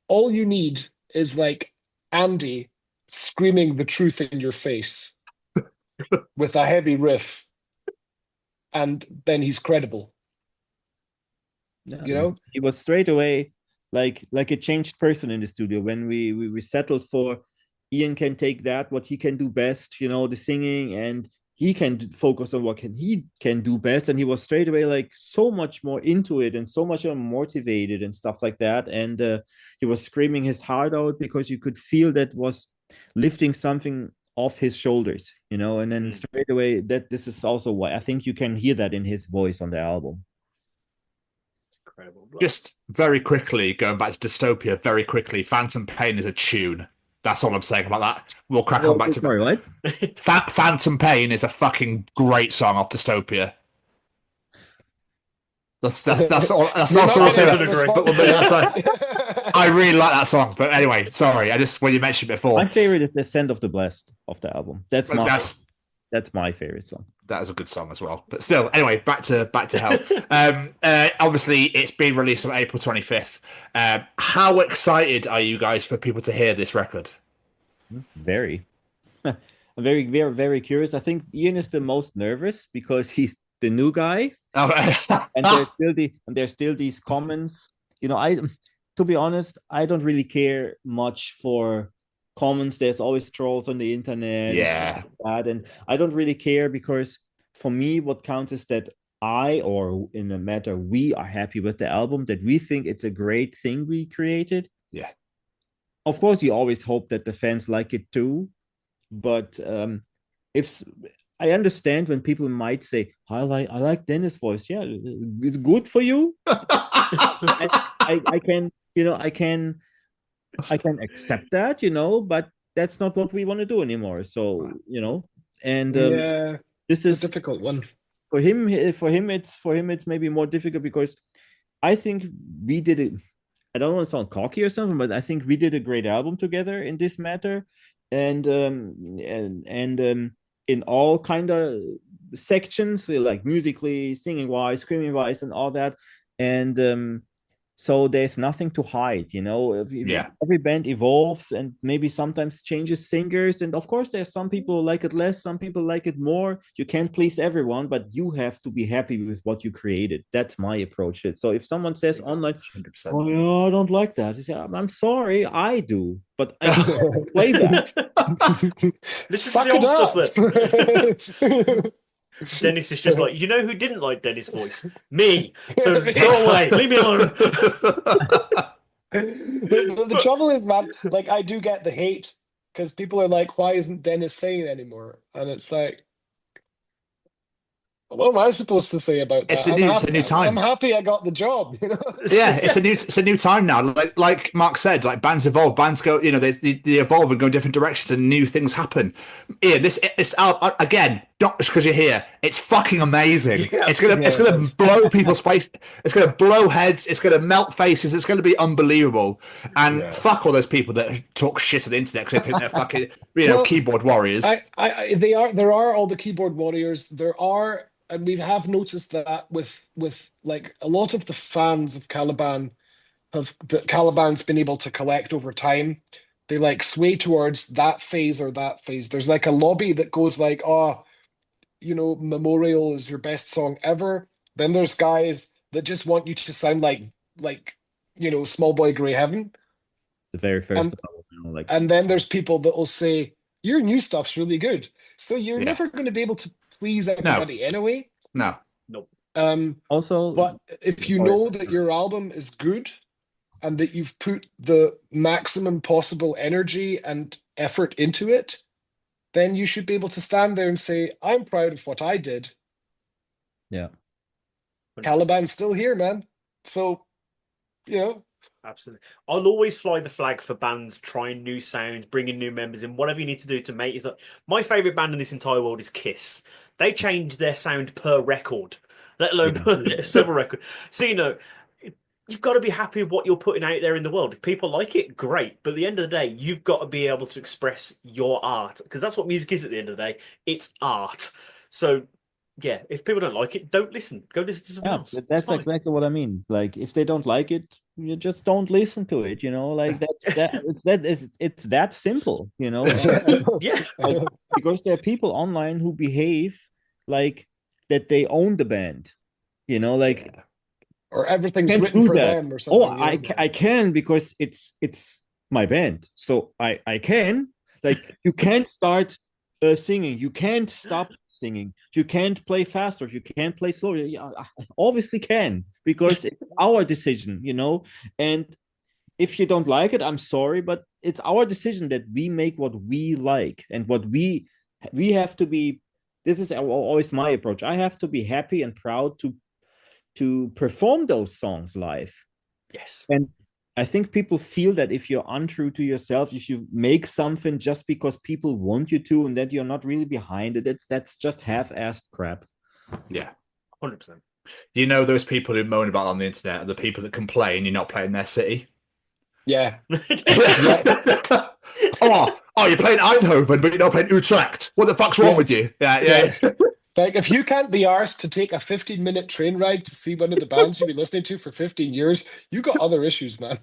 all you need is like Andy screaming the truth in your face with a heavy riff, and then he's credible. You know, he was straight away like a changed person in the studio. When we settled for Iain can take that, what he can do best, you know, the singing, and he can focus on what he can do best. And he was straight away like so much more into it and so much more motivated and stuff like that. And he was screaming his heart out, because you could feel that was lifting something off his shoulders, you know. And then straight away, that this is also why I think you can hear that in his voice on the album. It's incredible. Just very quickly, going back to Dystopia, very quickly, Phantom Pain is a tune. That's all I'm saying about that. We'll crack on back to what? Phantom Pain is a fucking great song off Dystopia. That's all. That's all I'm saying. I really like that song. But anyway, sorry. When you mentioned it before, my favorite is Descent of the Blessed of the album. That's my favorite song. That is a good song as well. But still, anyway, back to Hell. Obviously, it's been released on April 25th. How excited are you guys for people to hear this record? Very. I'm very, very, very curious. I think Iain is the most nervous, because he's the new guy. And there's still these comments. You know, to be honest, I don't really care much for comments. There's always trolls on the internet. And I don't really care, because for me, what counts is that we are happy with the album, that we think it's a great thing we created. Yeah. Of course, you always hope that the fans like it too, but if I understand when people might say, I like Dennis' voice. Yeah, it's good for you. I can, I can accept that, but that's not what we want to do anymore. So, and Yeah, this it's is a difficult one. for him. It's maybe more difficult because I think we did it. I don't want to sound cocky or something, but I think we did a great album together in this matter, and in all kind of sections, like musically, singing wise, screaming wise, and all that, and so there's nothing to hide. Yeah. Every band evolves and maybe sometimes changes singers, and of course there's some people like it less, some people like it more. You can't please everyone, but you have to be happy with what you created. That's my approach. So if someone says online, 100%. oh yeah, I don't like that, I say, I'm sorry, I do, but I can't play that. Listen Suck to the old it stuff up. then. Dennis is just like, who didn't like Dennis' voice? Me. So go away. Leave me alone. The trouble is, man, like I do get the hate because people are like, why isn't Dennis saying anymore? And it's like, what am I supposed to say about that? It's a new time. I'm happy I got the job. Yeah, it's a new time now. Like Mark said, like bands evolve, bands go, they evolve and go in different directions, and new things happen. Yeah, this again, not just because you're here. It's fucking amazing. Yeah, it's gonna blow people's face. It's gonna blow heads. It's gonna melt faces. It's gonna be unbelievable. And fuck all those people that talk shit on the internet because they think they're fucking keyboard warriors. There are all the keyboard warriors. There are. And we have noticed that with like a lot of the fans of Caliban that Caliban's been able to collect over time, they like sway towards that phase or that phase. There's like a lobby that goes like, Memorial is your best song ever. Then there's guys that just want you to sound like Small Boy Grey Heaven. The very first and then there's people that will say, your new stuff's really good. So you're never going to be able to please everybody anyway. No. Also, but if you know that your album is good and that you've put the maximum possible energy and effort into it, then you should be able to stand there and say, I'm proud of what I did. Yeah. Caliban's still here, man. So, Absolutely. I'll always fly the flag for bands trying new sound, bringing new members in, whatever you need to do to make it. My favourite band in this entire world is Kiss. They change their sound per record, let alone per several records. So, you've got to be happy with what you're putting out there in the world. If people like it, great. But at the end of the day, you've got to be able to express your art, because that's what music is at the end of the day. It's art. So, yeah, if people don't like it, don't listen. Go listen to someone else. That's exactly what I mean. Like, if they don't like it, you just don't listen to it. Like it's that simple. Yeah. Because there are people online who behave like that they own the band. Or everything's written for them or something. I can because it's my band, so I can. Like, you can't start singing, you can't stop singing, you can't play faster, you can't play slower. Yeah, I obviously can, because it's our decision, and if you don't like it, I'm sorry, but it's our decision that we make what we like, and what we have to be. This is always my approach. I have to be happy and proud to perform those songs live. Yes. And I think people feel that if you're untrue to yourself, if you make something just because people want you to, and that you're not really behind it, that's just half-assed crap. Yeah. 100%. Those people who moan about it on the internet are the people that complain you're not playing their city. Yeah. Oh, you're playing Eindhoven, but you're not playing Utrecht. What the fuck's wrong with you? Yeah. Like, if you can't be arsed to take a 15-minute train ride to see one of the bands you've been listening to for 15 years, you got other issues, man.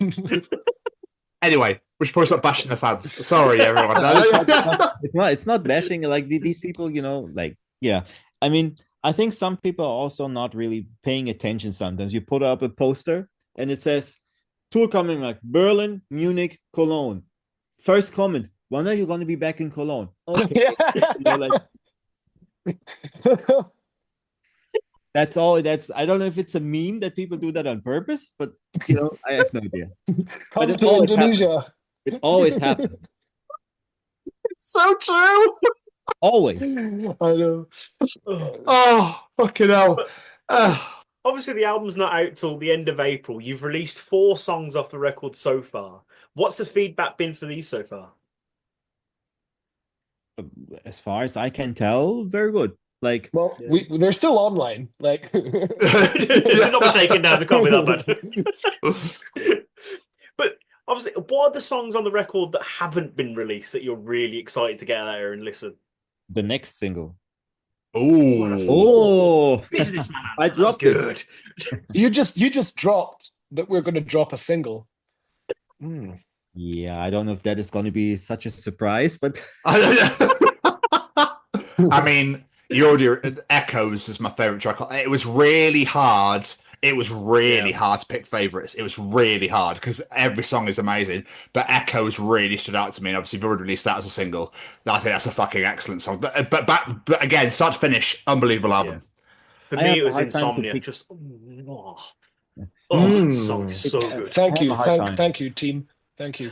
Anyway, we should probably stop bashing the fans. Sorry, everyone. It's not bashing. Like, these people, I mean, I think some people are also not really paying attention sometimes. You put up a poster and it says, tour coming like Berlin, Munich, Cologne. First comment, when are you going to be back in Cologne? Okay. That's all. I don't know if it's a meme that people do that on purpose, but I have no idea. Come it to always Indonesia. It always happens. It's so true. Always. I know. Oh, fucking hell. Obviously, the album's not out till the end of April. You've released 4 songs off the record so far. What's the feedback been for these so far? As far as I can tell, very good. Like, well, they're still online. Like, they're not taking down the copy that bad. But obviously, what are the songs on the record that haven't been released that you're really excited to get out there and listen? The next single. Oh, businessman! I dropped it. You just dropped that we're going to drop a single. Yeah, I don't know if that is going to be such a surprise, but I mean, you already Echoes is my favorite track. It was really hard. It was really hard to pick favorites. It was really hard because every song is amazing, but Echoes really stood out to me. And obviously, you've already released that as a single. I think that's a fucking excellent song. But again, start to finish, unbelievable album. For me, it was Insomnia. Just that song is so good. Thank you, team. Thank you.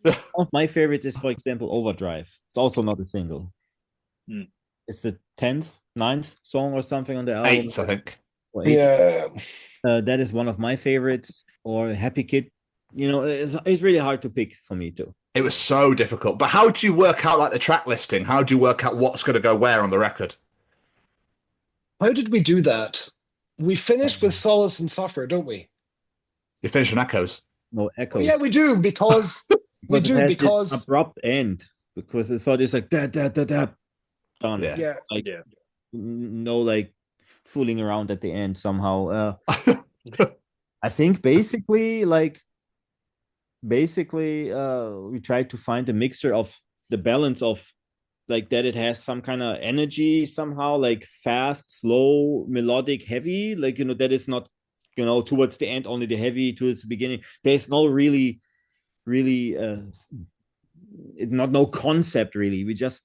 One of my favorites is, for example, Overdrive. It's also not a single. It's the 10th, 9th song or something on the album. 8th, I think. Yeah. That is one of my favorites. Or Happy Kid. It's really hard to pick for me too. It was so difficult. But how do you work out like the track listing? How do you work out what's going to go where on the record? How did we do that? We finish with Solace and Suffer, don't we? You finish on Echoes. No, Echoes. Oh, yeah, we do because because abrupt end, because I thought it's like da da da da done. Yeah. No, like fooling around at the end somehow. I think basically we tried to find a mixture of the balance of like that it has some kind of energy somehow, like fast, slow, melodic, heavy, like that is not towards the end only the heavy, towards the beginning there's no really no concept really. I just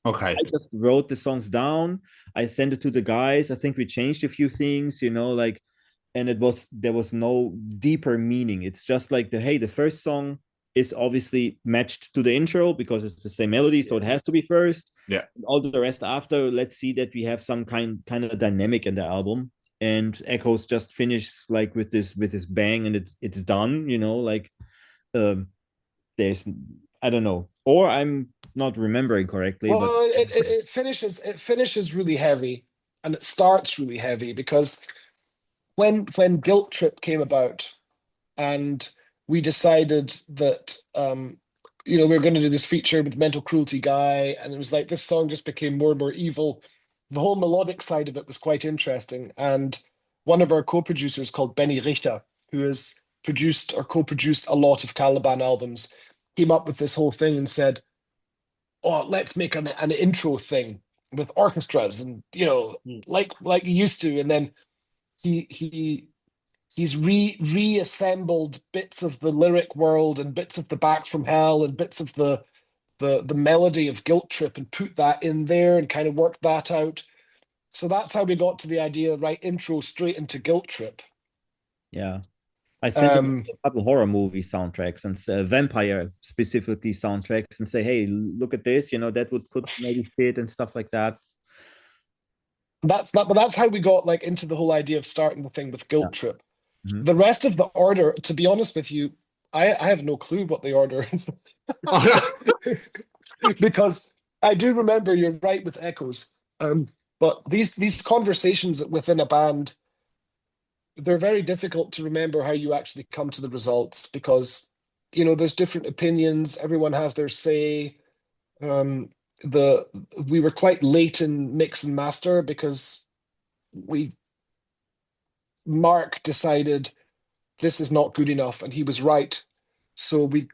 wrote the songs down, I sent it to the guys, I think we changed a few things, and there was no deeper meaning. It's just like the first song is obviously matched to the intro because it's the same melody, so it has to be first. Yeah. All the rest after, let's see that we have some kind of dynamic in the album. And Echoes just finishes like with this bang, and it's done. There's I don't know, or I'm not remembering correctly. Well, but it finishes really heavy, and it starts really heavy because when Guilt Trip came about, and we decided that we're going to do this feature with Mental Cruelty Guy, and it was like this song just became more and more evil. The whole melodic side of it was quite interesting, and one of our co-producers called Benny Richter, who has produced or co-produced a lot of Caliban albums, came up with this whole thing and said, "Oh, let's make an intro thing with orchestras and like you used to." And then he's reassembled bits of the lyric world and bits of the Back from Hell and bits of the melody of Guilt Trip and put that in there and kind of worked that out. So that's how we got to the idea, right? Intro straight into Guilt Trip. Yeah. I sent them a couple horror movie soundtracks and vampire specifically soundtracks and say, hey, look at this, that could maybe fit and stuff like that. But that's how we got like into the whole idea of starting the thing with Guilt Trip. Mm-hmm. The rest of the order, to be honest with you, I have no clue what the order is. Because I do remember you're right with Echoes. But these conversations within a band, they're very difficult to remember how you actually come to the results because, there's different opinions. Everyone has their say. We were quite late in mix and master because Marc decided this is not good enough, and he was right. So we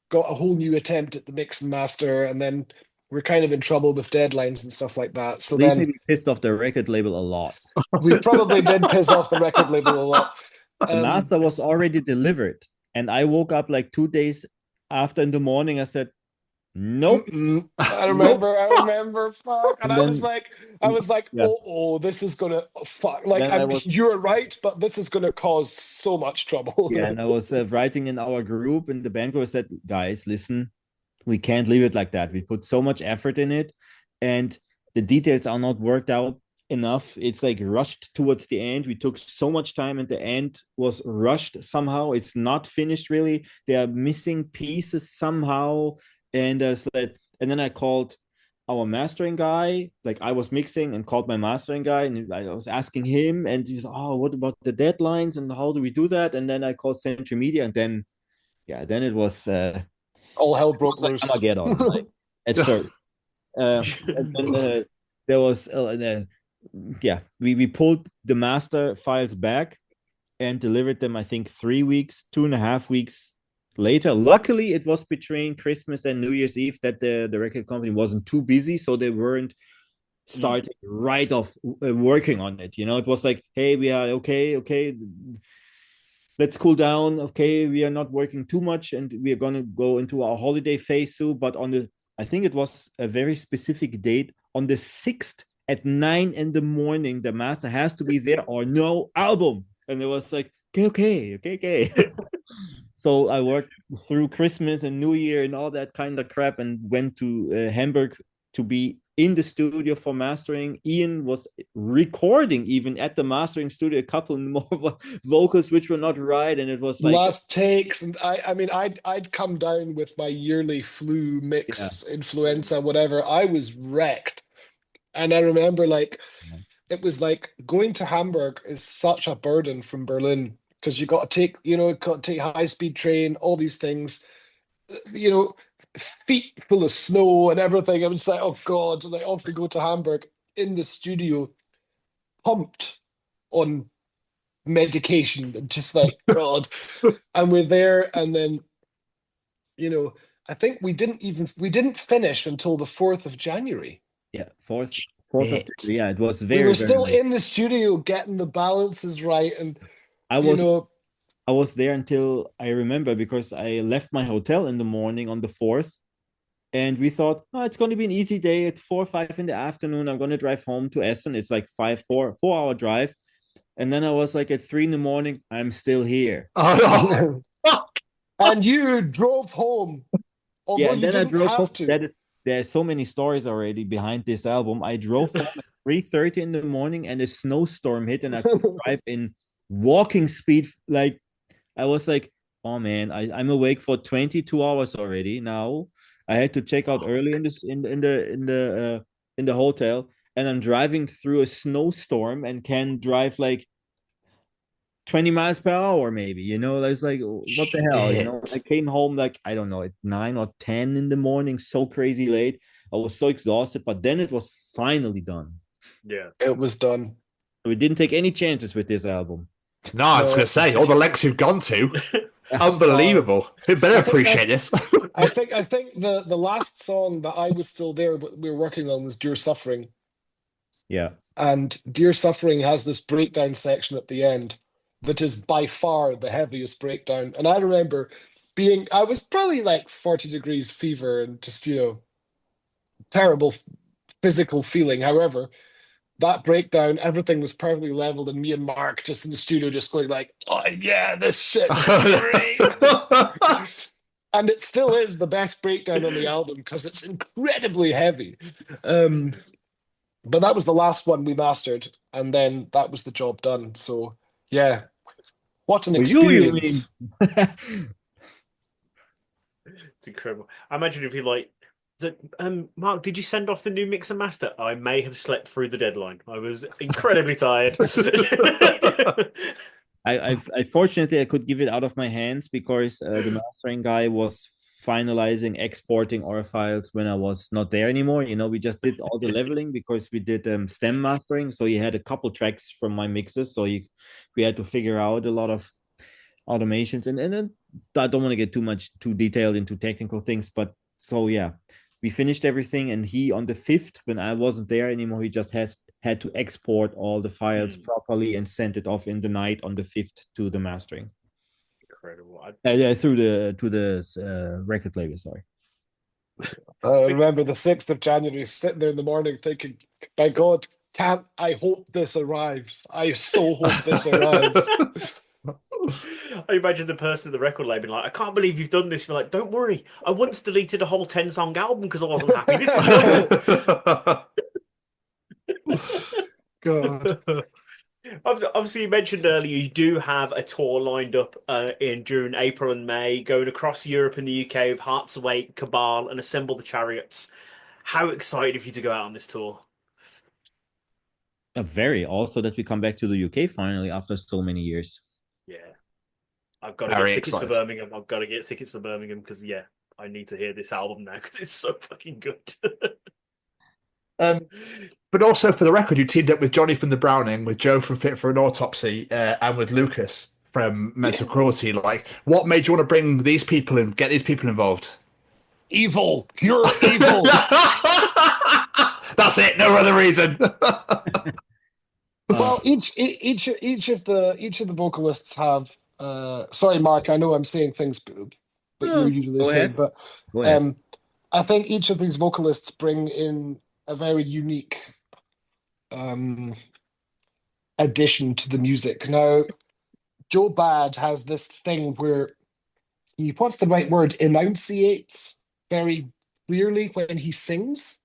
got a whole new attempt at the mix and master, and then we're kind of in trouble with deadlines and stuff like that. So then we pissed off the record label a lot. We probably did piss off the record label a lot. The master was already delivered, and I woke up like 2 days after in the morning. I said, Nope. I remember, fuck. And And I was then, like, yeah. oh, this is gonna fuck. Like, Then I was, you're right, but this is gonna cause so much trouble. yeah, and I was writing in our group, and the band group said, guys, listen, we can't leave it like that. We put so much effort in it, and the details are not worked out enough. It's like rushed towards the end. We took so much time, and the end was rushed somehow. It's not finished really. They are missing pieces somehow, and and then I called our mastering guy. Like I was mixing and called my mastering guy, and I was asking him, and he was, oh, what about the deadlines and how do we do that? And then I called Century Media, and then then it was All hell broke like loose. Armageddon, like at first. And then there was we pulled the master files back and delivered them, I think 3 weeks, 2.5 weeks later. Luckily it was between Christmas and New Year's Eve that the record company wasn't too busy, so they weren't starting right off working on it. It was like, hey, we are okay, let's cool down. Okay, we are not working too much, and we are gonna go into our holiday phase soon. But I think it was a very specific date on the 6th at 9 in the morning. The master has to be there or no album, and it was like, okay. So I worked through Christmas and New Year and all that kind of crap, and went to Hamburg to be in the studio for mastering. Iain was recording even at the mastering studio a couple more vocals which were not right, and it was like last takes. And I mean, I'd come down with my yearly flu mix, influenza, whatever. I was wrecked, and I remember like it was like going to Hamburg is such a burden from Berlin, because you got to take high-speed train, all these things, feet full of snow and everything. I was like, oh God, like off we go to Hamburg in the studio, pumped on medication, and just like, God. And we're there, and then, I think we didn't finish until the 4th of January. Yeah, 4th of January. Yeah, it was very, we were very still late. in the studio getting the balances right, and I was there until, I remember, because I left my hotel in the morning on the 4th, and we thought, oh, it's going to be an easy day at 4 or 5 in the afternoon. I'm going to drive home to Essen. It's like 4-hour drive. And then I was like at 3 in the morning, I'm still here. Oh, and you drove home. Yeah, and you then I didn't drove have home. to. There's so many stories already behind this album. I drove home at 3:30 in the morning, and a snowstorm hit, and I could drive in walking speed. Like I was like, oh man, I'm awake for 22 hours already now. I had to check out early in the hotel, and I'm driving through a snowstorm and can drive like 20 miles per hour, maybe. It's like, what the hell? I came home like, I don't know, at 9 or 10 in the morning, so crazy late. I was so exhausted, but then it was finally done. Yeah, it was done. We didn't take any chances with this album. no, I was going to say, all the lengths you've gone to, unbelievable. Who better appreciate this? I think the last song that I was still there, but we were working on, was Dear Suffering. Yeah. And Dear Suffering has this breakdown section at the end that is by far the heaviest breakdown. And I remember I was probably like 40 degrees fever and just, terrible physical feeling. However, that breakdown, everything was perfectly leveled, and me and Marc just in the studio just going like, oh yeah, this shit's great. And it still is the best breakdown on the album because it's incredibly heavy. But that was the last one we mastered, and then that was the job done. So yeah, what an experience. It's incredible. I imagine if you like, Marc, did you send off the new mix and master? I may have slept through the deadline. I was incredibly tired. I fortunately I could give it out of my hands because the mastering guy was finalizing exporting our files when I was not there anymore. We just did all the leveling because we did stem mastering, so he had a couple tracks from my mixes, so we had to figure out a lot of automations, and then I don't want to get too detailed into technical things, but so yeah, we finished everything, and he on the 5th, when I wasn't there anymore, he just had to export all the files properly and sent it off in the night on the 5th to the mastering. Incredible. To the record label, sorry. I remember the 6th of January, sitting there in the morning thinking, my God, I hope this arrives. I so hope this arrives. I imagine the person at the record label like, I can't believe you've done this. You're like, don't worry. I once deleted a whole 10-song album because I wasn't happy. This is normal. God. Obviously, you mentioned earlier you do have a tour lined up during April and May, going across Europe and the UK with Hearts Awake, Cabal, and Assemble the Chariots. How excited of you to go out on this tour? Very. Also that we come back to the UK finally after so many years. Yeah. I've got to get tickets for Birmingham. I've got to get tickets for Birmingham because, yeah, I need to hear this album now because it's so fucking good. But also, for the record, you teamed up with Johnny from the Browning, with Joe from Fit for an Autopsy, and with Lucas from Mental Cruelty. Like, what made you want to bring these people in, get these people involved? Evil, pure evil. That's it. No other reason. Well, each of the vocalists have. Sorry, Mark. I know I'm saying things, but you're usually saying. But I think each of these vocalists bring in a very unique addition to the music. Now, Joe Bad has this thing where he, what's the right word, enunciates very clearly when he sings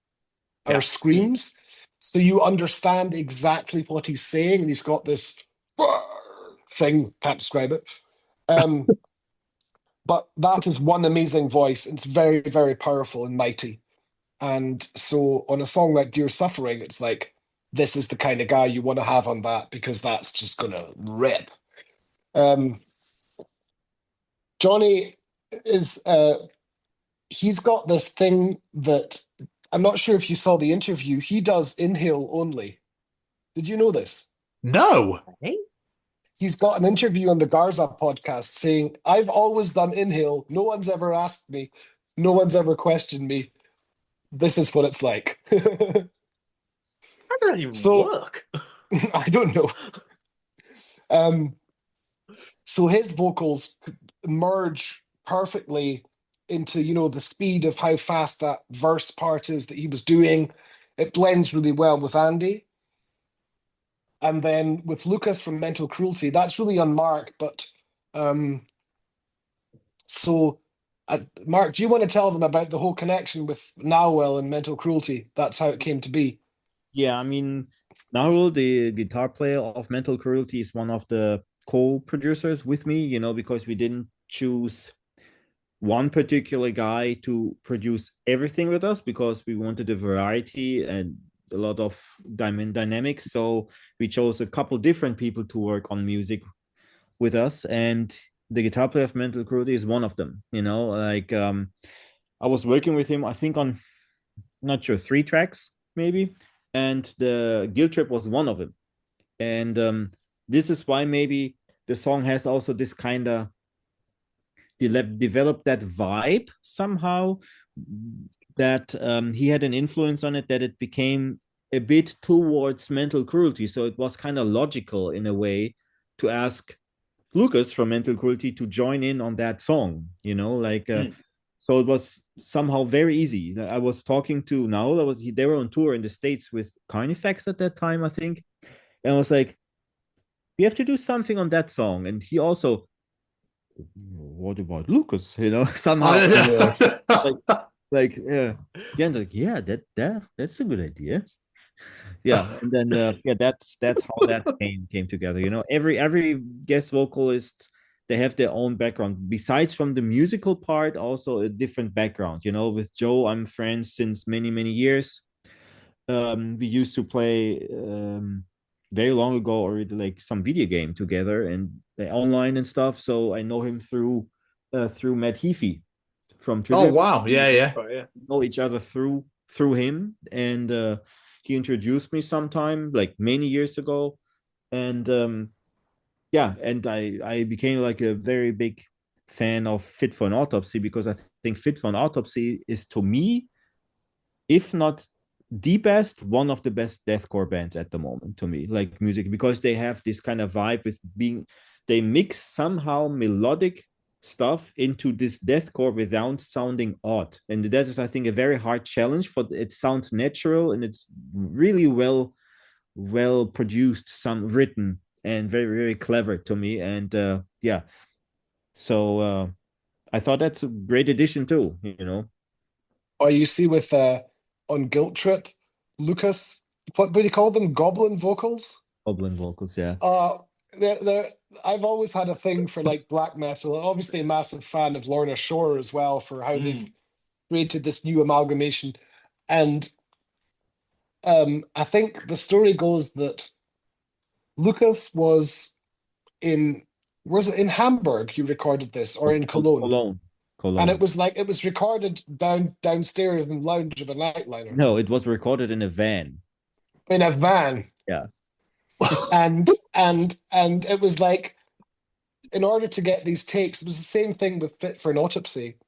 or screams. So you understand exactly what he's saying, and he's got this thing, can't describe it. But that is one amazing voice. It's very, very powerful and mighty. And so on a song like Dear Suffering, it's like, this is the kind of guy you want to have on that because that's just going to rip. Johnny is, he's got this thing that, I'm not sure if you saw the interview, he does inhale only. Did you know this? No. He's got an interview on the Garza podcast saying, I've always done inhale. No one's ever asked me. No one's ever questioned me. This is what it's like. How does that even work? I don't know. So his vocals merge perfectly into, the speed of how fast that verse part is that he was doing. It blends really well with Andy. And then with Lucas from Mental Cruelty, that's really on Marc. But Marc, do you want to tell them about the whole connection with Nowell and Mental Cruelty? That's how it came to be. Yeah, I mean, Nowell, the guitar player of Mental Cruelty, is one of the co-producers with me, because we didn't choose one particular guy to produce everything with us because we wanted a variety and a lot of dynamics. So we chose a couple different people to work on music with us, and the guitar player of Mental Cruelty is one of them. I was working with him, I think on, not sure, 3 tracks maybe, and the Guilt Trip was one of them. And this is why maybe the song has also this kind of developed that vibe somehow, that he had an influence on it, that it became a bit towards Mental Cruelty. So it was kind of logical in a way to ask Lucas from Mental Cruelty to join in on that song, so it was somehow very easy. I was talking to Nowell, they were on tour in the States with Carnifex at that time, I think. And I was like, we have to do something on that song. And he also, what about Lucas? Somehow. That's a good idea. Yeah, and then that's how that came together. Every guest vocalist, they have their own background besides from the musical part, also a different background. With Joe, I'm friends since many years. We used to play very long ago already, like some video game together and online and stuff. So I know him through Matt Heafy from Trivia. Oh wow, yeah. We know each other through him, and he introduced me sometime like many years ago, and and I became like a very big fan of Fit for an Autopsy, because I think Fit for an Autopsy is, to me, if not the best, one of the best deathcore bands at the moment, to me, like music, because they have this kind of vibe with they mix somehow melodic stuff into this deathcore without sounding odd. And that is, I think, a very hard challenge. For it sounds natural and it's really well produced, some written, and very, very clever to me. And yeah, so I thought that's a great addition too, you know. Or you see with on Guilt Trip, Lucas, what do you call them? Goblin vocals? Goblin vocals, yeah. I've always had a thing for like black metal. Obviously, a massive fan of Lorna Shore as well for how they've created this new amalgamation. And I think the story goes that Lucas was in Hamburg you recorded this, or in Cologne? Cologne. And it was recorded downstairs in the lounge of a nightliner. No, it was recorded in a van. In a van. Yeah. and it was like, in order to get these takes, it was the same thing with Fit for an Autopsy,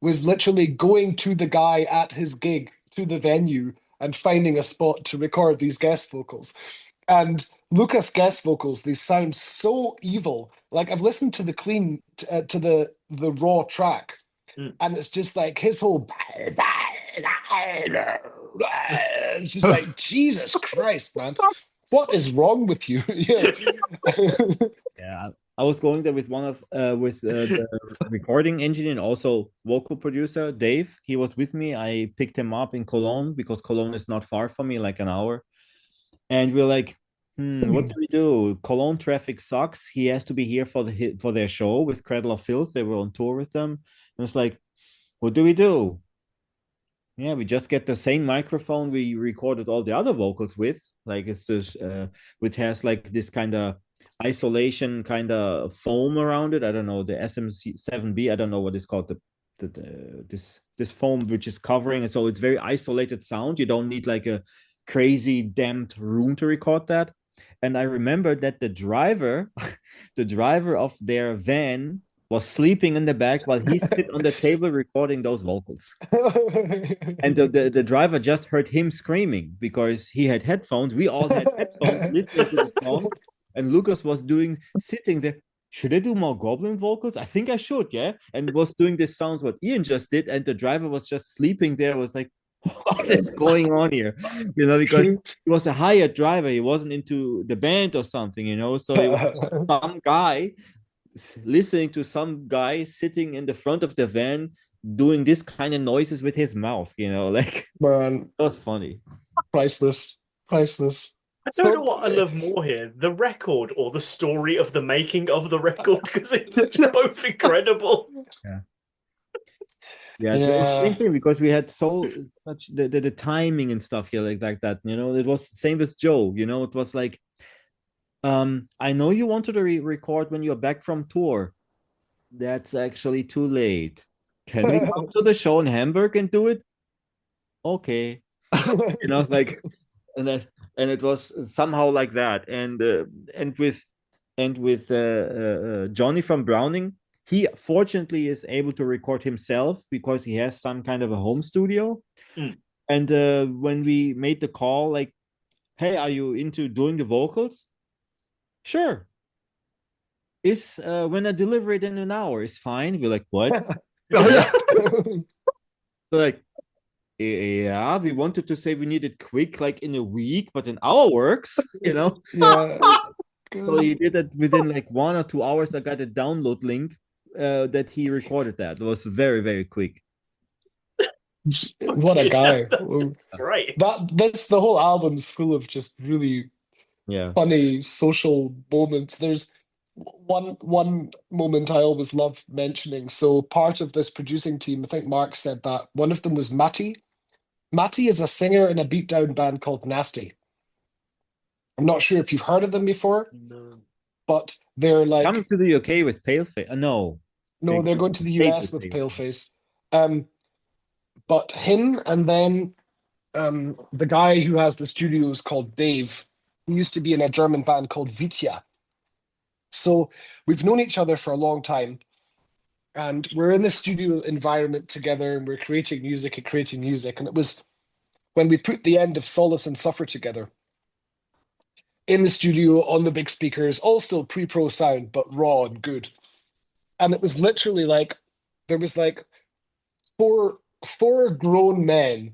was literally going to the guy at his gig, to the venue, and finding a spot to record these guest vocals. And Lucas guest vocals, they sound so evil. Like, I've listened to the clean, to the raw track, and it's just like his whole, it's just like, Jesus Christ, man. What is wrong with you? Yeah, I was going there with one of the recording engineer and also vocal producer Dave. He was with me. I picked him up in Cologne because Cologne is not far from me, like an hour. And we're like, what do we do? Cologne traffic sucks. He has to be here for their show with Cradle of Filth. They were on tour with them. And it's like, what do we do? Yeah, we just get the same microphone we recorded all the other vocals with. Like, it's just which has like this kind of isolation kind of foam around it. I don't know, the SM7B. I don't know what it's called. This foam which is covering it, so it's very isolated sound. You don't need like a crazy damped room to record that. And I remember that the driver of their van was sleeping in the back while he sit on the table recording those vocals. And the driver just heard him screaming because he had headphones. We all had headphones listening to the song. And Lucas was sitting there. Should I do more Goblin vocals? I think I should, yeah. And was doing this sounds what Iain just did. And the driver was just sleeping there, was like, what is going on here? You know, because he was a hired driver. He wasn't into the band or something, you know. So it was some guy listening to some guy sitting in the front of the van doing this kind of noises with his mouth, you know, like, man, that was funny. Priceless. I don't know what I love more here, the record or the story of the making of the record, because it's both incredible. Yeah, it's same thing, because we had such the timing and stuff here like that, you know. It was the same with Joe, you know. It was like, I know you wanted to record when you're back from tour. That's actually too late. Can we come to the show in Hamburg and do it? Okay. You know, like, and it was somehow like that. And with Johnny from Browning, he fortunately is able to record himself because he has some kind of a home studio. And when we made the call, like, hey, are you into doing the vocals? Sure. Is when I deliver it in an hour is fine. We're like, what? Like, yeah, we wanted to say we need it quick, like in a week, but an hour works, you know. So he did it within like 1 or 2 hours. I got a download link that he recorded that. It was very, very quick. What a guy. Right. That's the whole album's full of just really funny social moments. There's one moment I always love mentioning. So part of this producing team, I think Marc said that one of them was Matty. Matty is a singer in a beatdown band called Nasty. I'm not sure if you've heard of them before. No. But they're like coming to the UK with Paleface. No, they're going to the US with Paleface. But him and then the guy who has the studio is called Dave. He used to be in a German band called Vitya. So we've known each other for a long time, and we're in the studio environment together, and we're creating music. And it was when we put the end of Solace and Suffer together in the studio on the big speakers, all still pre-pro sound, but raw and good. And it was literally like there was like four grown men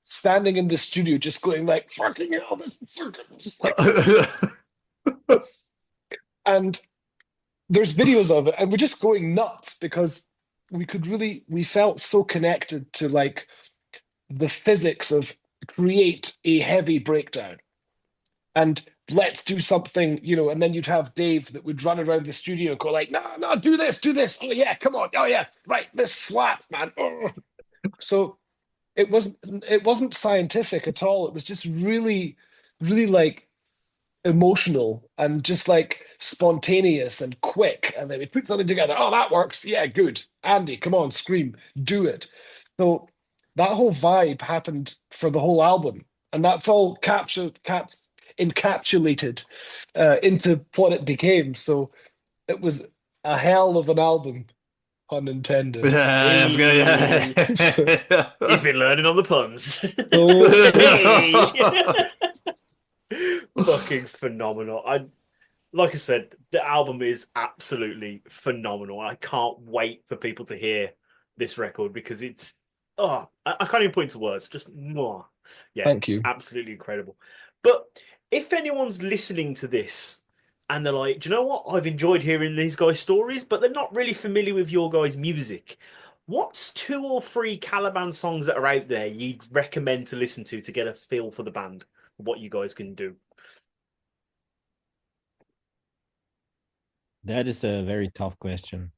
standing in the studio just going like fucking hell, this is fucking just like, and there's videos of it, and we're just going nuts because we felt so connected to like the physics of create a heavy breakdown and let's do something, and then you'd have Dave that would run around the studio and go like, no, do this. Oh yeah, come on. Oh yeah, right, this slap, man. Oh. So it wasn't scientific at all. It was just really, really like emotional and just like spontaneous and quick. And then we put something together. Oh, that works. Yeah, good. Andy, come on, scream, do it. So that whole vibe happened for the whole album. And that's all encapsulated into what it became. So it was a hell of an album, pun intended. Yeah, He's been learning on the puns. Fucking phenomenal. Like I said, the album is absolutely phenomenal. I can't wait for people to hear this record because it's I can't even put into words. Just yeah, thank you. Absolutely incredible. But if anyone's listening to this and they're like, do you know what? I've enjoyed hearing these guys' stories, but they're not really familiar with your guys' music. What's 2 or 3 Caliban songs that are out there you'd recommend to listen to get a feel for the band, what you guys can do? That is a very tough question.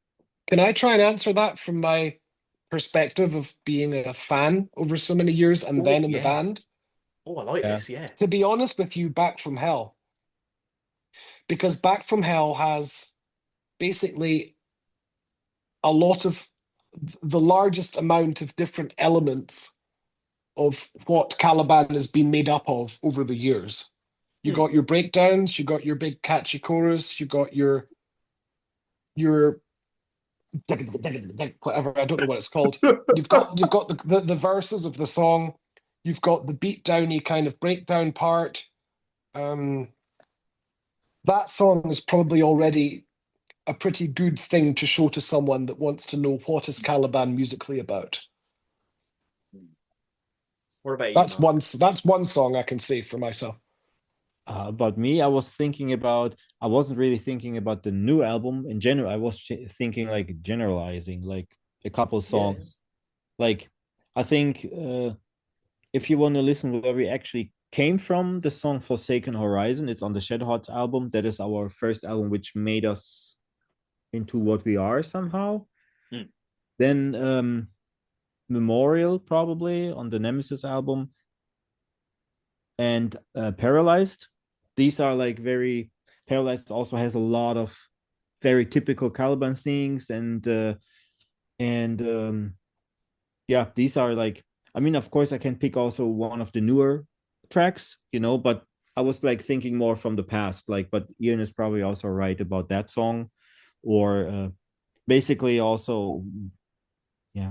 Can I try and answer that from my perspective of being a fan over so many years and then in the band? Oh, I like this, yeah. To be honest with you, Back from Hell. Because Back from Hell has basically a lot of the largest amount of different elements of what Caliban has been made up of over the years. You got your breakdowns, you got your big catchy chorus, you got your whatever, I don't know what it's called. You've got the verses of the song. You've got the beat downy kind of breakdown part. That song is probably already a pretty good thing to show to someone that wants to know what is Caliban musically about. What about you? That's one song I can say for myself. About me, I wasn't really thinking about the new album in general. I was thinking like generalizing, like a couple songs. Yeah. Like, I think if you want to listen where we actually came from, the song Forsaken Horizon, it's on the Shedhearts album. That is our first album, which made us into what we are somehow. Then Memorial, probably, on the Nemesis album. And Paralyzed. These are like very... Paralyzed also has a lot of very typical Caliban things. And these are like... I mean, of course, I can pick also one of the newer tracks, but I was like thinking more from the past, like, but Iain is probably also right about that song, or basically also,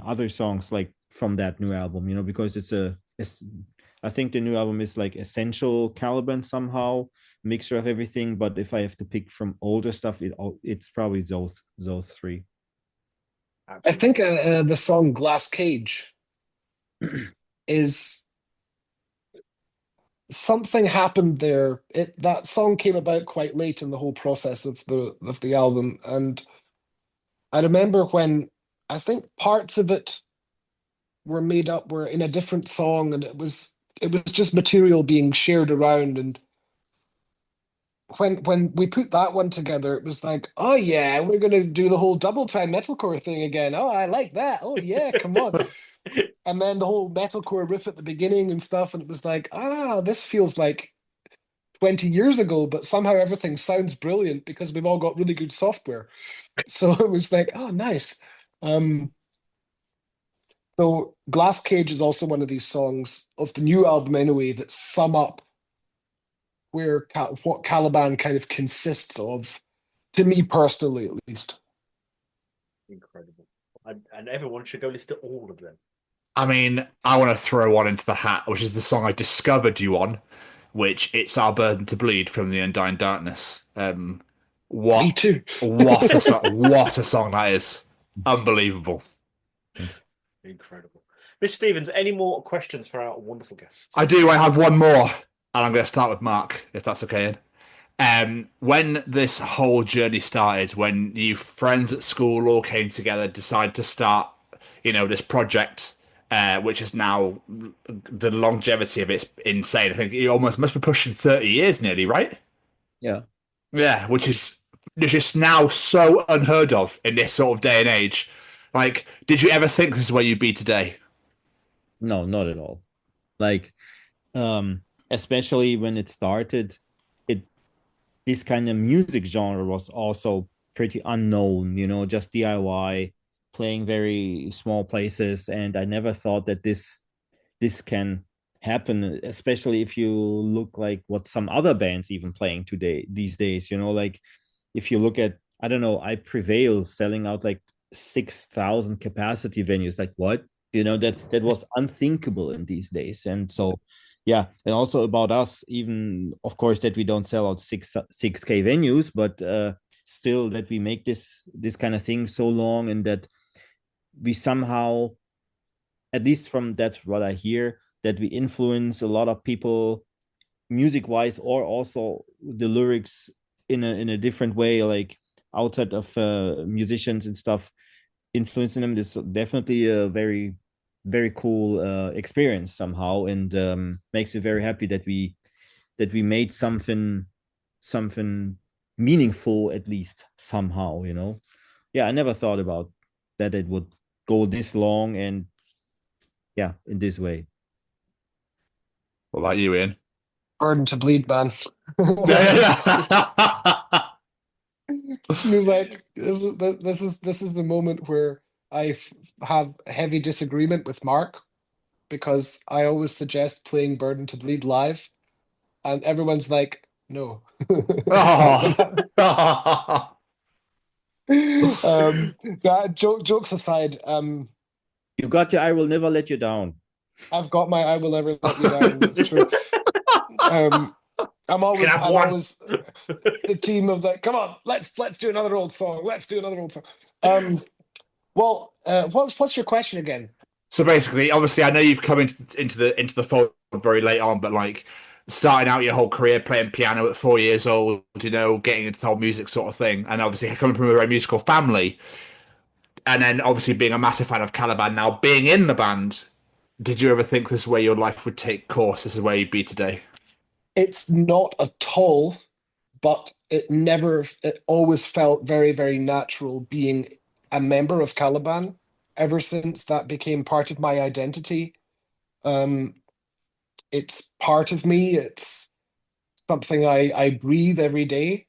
other songs like from that new album, because I think the new album is like essential Caliban somehow, mixture of everything. But if I have to pick from older stuff, it's probably those 3. I think the song Glass Cage is something happened there. That song came about quite late in the whole process of the album, and I remember when I think parts of it were in a different song, and it was just material being shared around. And when we put that one together, it was like, oh yeah, we're gonna do the whole double time metalcore thing again. Oh, I like that. Oh yeah, come on. And then the whole metalcore riff at the beginning and stuff, and it was like, this feels like 20 years ago, but somehow everything sounds brilliant because we've all got really good software. So it was like, oh, nice. So Glass Cage is also one of these songs of the new album anyway that sum up what Caliban kind of consists of, to me personally at least. Incredible. And everyone should go listen to all of them. I mean, I want to throw one into the hat, which is the song I discovered you on, which It's Our Burden to Bleed from the Undying Darkness. What? Me too. What a song! What a song that is! Unbelievable. Incredible. Miss Stevens, any more questions for our wonderful guests? I do. I have one more, and I'm going to start with Marc, if that's okay. When this whole journey started, when you friends at school all came together, decided to start, this project, which is now the longevity of it's insane. I think you almost must be pushing 30 years nearly, right? Yeah. Yeah, which is just now so unheard of in this sort of day and age. Like, did you ever think this is where you'd be today? No, not at all. Like, especially when it started, this kind of music genre was also pretty unknown, just DIY, playing very small places. And I never thought that this can happen, especially if you look like what some other bands even playing these days, like if you look at, I don't know, I Prevail selling out like 6,000 capacity venues, like what? That was unthinkable in these days. And so yeah, and also about us, even of course that we don't sell out 6K venues, but still that we make this kind of thing so long, and that we somehow, at least from that's what I hear, that we influence a lot of people music wise, or also the lyrics in a different way, like outside of musicians and stuff, influencing them. This is definitely a very, very cool experience somehow, and makes me very happy that we made something meaningful, at least somehow. Yeah, I never thought about that it would go this long, and yeah, in this way. What about you, Iain? Burden to Bleed, man. He was like, this is the moment where I have a heavy disagreement with Marc, because I always suggest playing Burden to Bleed live, and everyone's like, no. Jokes aside, you got your I Will Never Let You Down. I've got my I Will Never Let You Down. That's true. I'm always the team of the, come on, let's do another old song. Let's do another old song. What's your question again? So basically, obviously, I know you've come into the fold very late on, but like starting out your whole career playing piano at 4 years old, getting into the whole music sort of thing, and obviously coming from a very musical family, and then obviously being a massive fan of Caliban, now being in the band, did you ever think this is where your life would take course? This is where you'd be today? It's not at all, but it always felt very, very natural being a member of Caliban. Ever since that became part of my identity, it's part of me. It's something I breathe every day.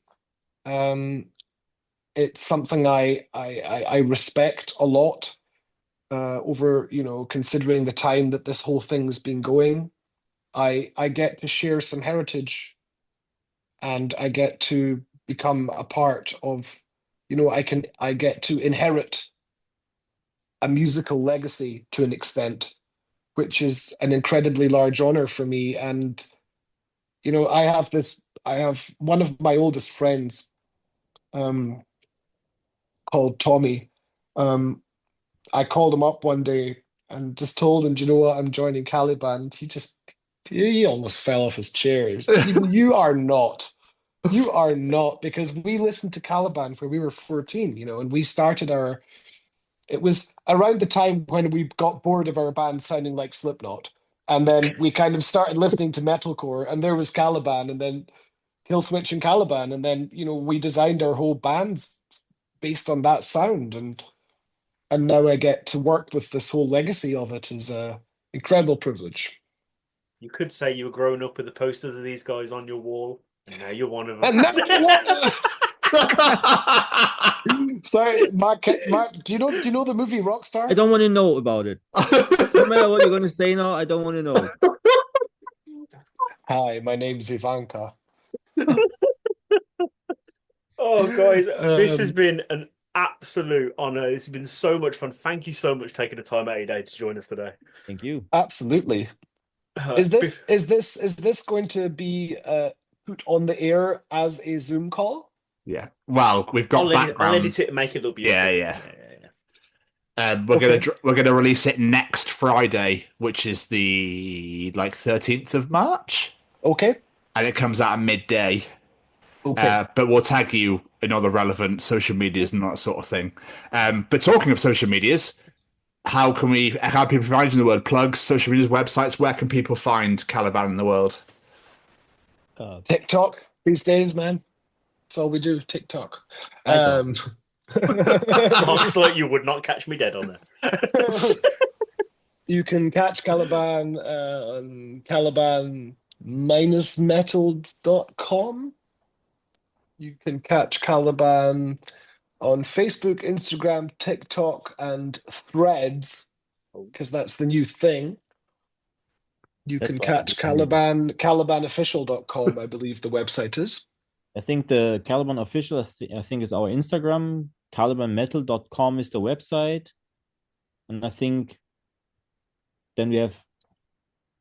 It's something I respect a lot. Over, considering the time that this whole thing's been going, I get to share some heritage, and I get to become a part of, I get to inherit a musical legacy to an extent, which is an incredibly large honor for me. And, I have one of my oldest friends, called Tommy. I called him up one day and just told him, do you know what, I'm joining Caliban. He almost fell off his chair. You are not, because we listened to Caliban when we were 14, and we started it was around the time when we got bored of our band sounding like Slipknot. And then we kind of started listening to metalcore, and there was Caliban, and then Killswitch and Caliban. And then, we designed our whole bands based on that sound. And now I get to work with this whole legacy of it. Is an incredible privilege. You could say you were growing up with the posters of these guys on your wall, and now you're one of them. Sorry, Marc, do you know the movie Rockstar? I don't want to know about it. No matter what you're going to say now, I don't want to know. Hi, my name's Ivanka. Oh, guys, this has been an absolute honor. It's been so much fun. Thank you so much for taking the time out of your day to join us today. Thank you. Absolutely. Is this going to be put on the air as a Zoom call? Yeah. Well, we've got I'll background. edit it and make it look beautiful. Yeah. We're gonna release it next Friday, which is the 13th of March. Okay. And it comes out at midday. Okay. But we'll tag you in all the relevant social medias and that sort of thing. But talking of social medias, how can people find you in the world? Plugs, social medias, websites, where can people find Caliban in the world? TikTok these days, man. That's all we do, TikTok. Mark's like, you would not catch me dead on that. You can catch Caliban on caliban-metal.com. You can catch Caliban on Facebook, Instagram, TikTok, and Threads, because that's the new thing. You can catch Caliban, calibanofficial.com, I believe the website is. I think the Caliban official, I think is our Instagram. Calibanmetal.com is the website. And I think then we have,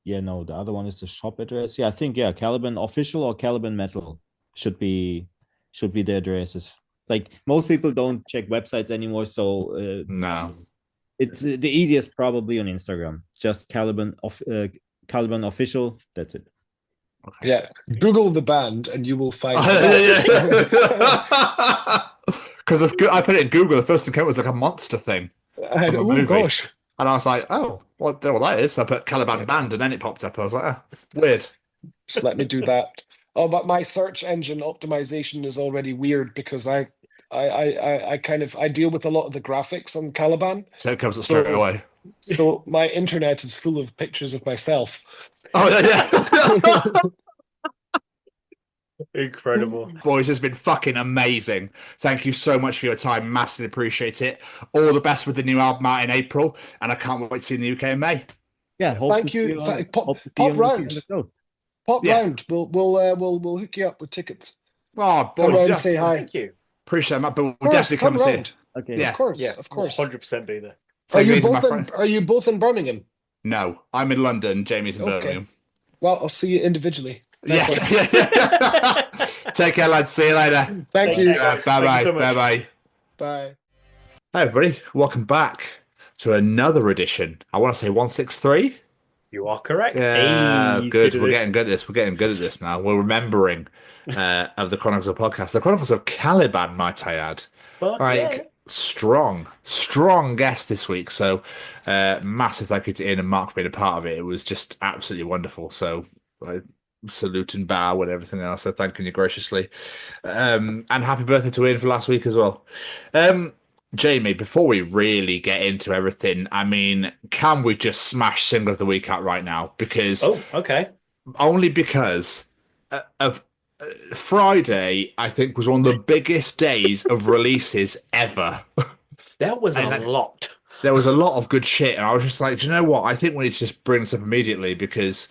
the other one is the shop address. Yeah, I think, Caliban official or Caliban metal should be the addresses. Like, most people don't check websites anymore, so no. It's the easiest probably on Instagram. Just Caliban official, that's it. Okay. Yeah, Google the band and you will find because I put it in Google, the first thing came was like a monster thing. Oh gosh. And I was like, oh, what that is? I put Caliban band and then it popped up. I was like, weird. Just let me do that. Oh, but my search engine optimization is already weird because I deal with a lot of the graphics on Caliban. So it comes straight away. So my internet is full of pictures of myself. Oh yeah. Incredible. Boys, it's been fucking amazing. Thank you so much for your time. Massively appreciate it. All the best with the new album out in April, and I can't wait to see you in the UK in May. Yeah, thank you. Pop round. Pop round. We'll hook you up with tickets. Oh, boys, come round, say hi. Thank you. Appreciate that, but we'll definitely come and see it. Okay. Yeah. Of course. Yeah, of course. 100% be there. Are you both in Birmingham? No, I'm in London. Jamie's in Birmingham. Well, I'll see you individually. Yes. Take care, lads. See you later. Thank you. Bye-bye. So Bye-bye. Bye. Hi, everybody. Welcome back to another edition. I want to say 163. You are correct. Yeah, hey, good. We're getting good at this. We're getting good at this now. We're remembering of the Chronicles of Podcast. The Chronicles of Caliban, might I add. Strong guest this week. So massive thank you to Iain and Marc for being a part of it. It was just absolutely wonderful. So I salute and bow and everything else. So thanking you graciously. And happy birthday to Iain for last week as well. Jamie, before we really get into everything, I mean, can we just smash Single of the Week out right now? Because only because of Friday, I think, was one of the biggest days of releases ever. There was a lot. There was a lot of good shit, and I was just like, do you know what? I think we need to just bring this up immediately because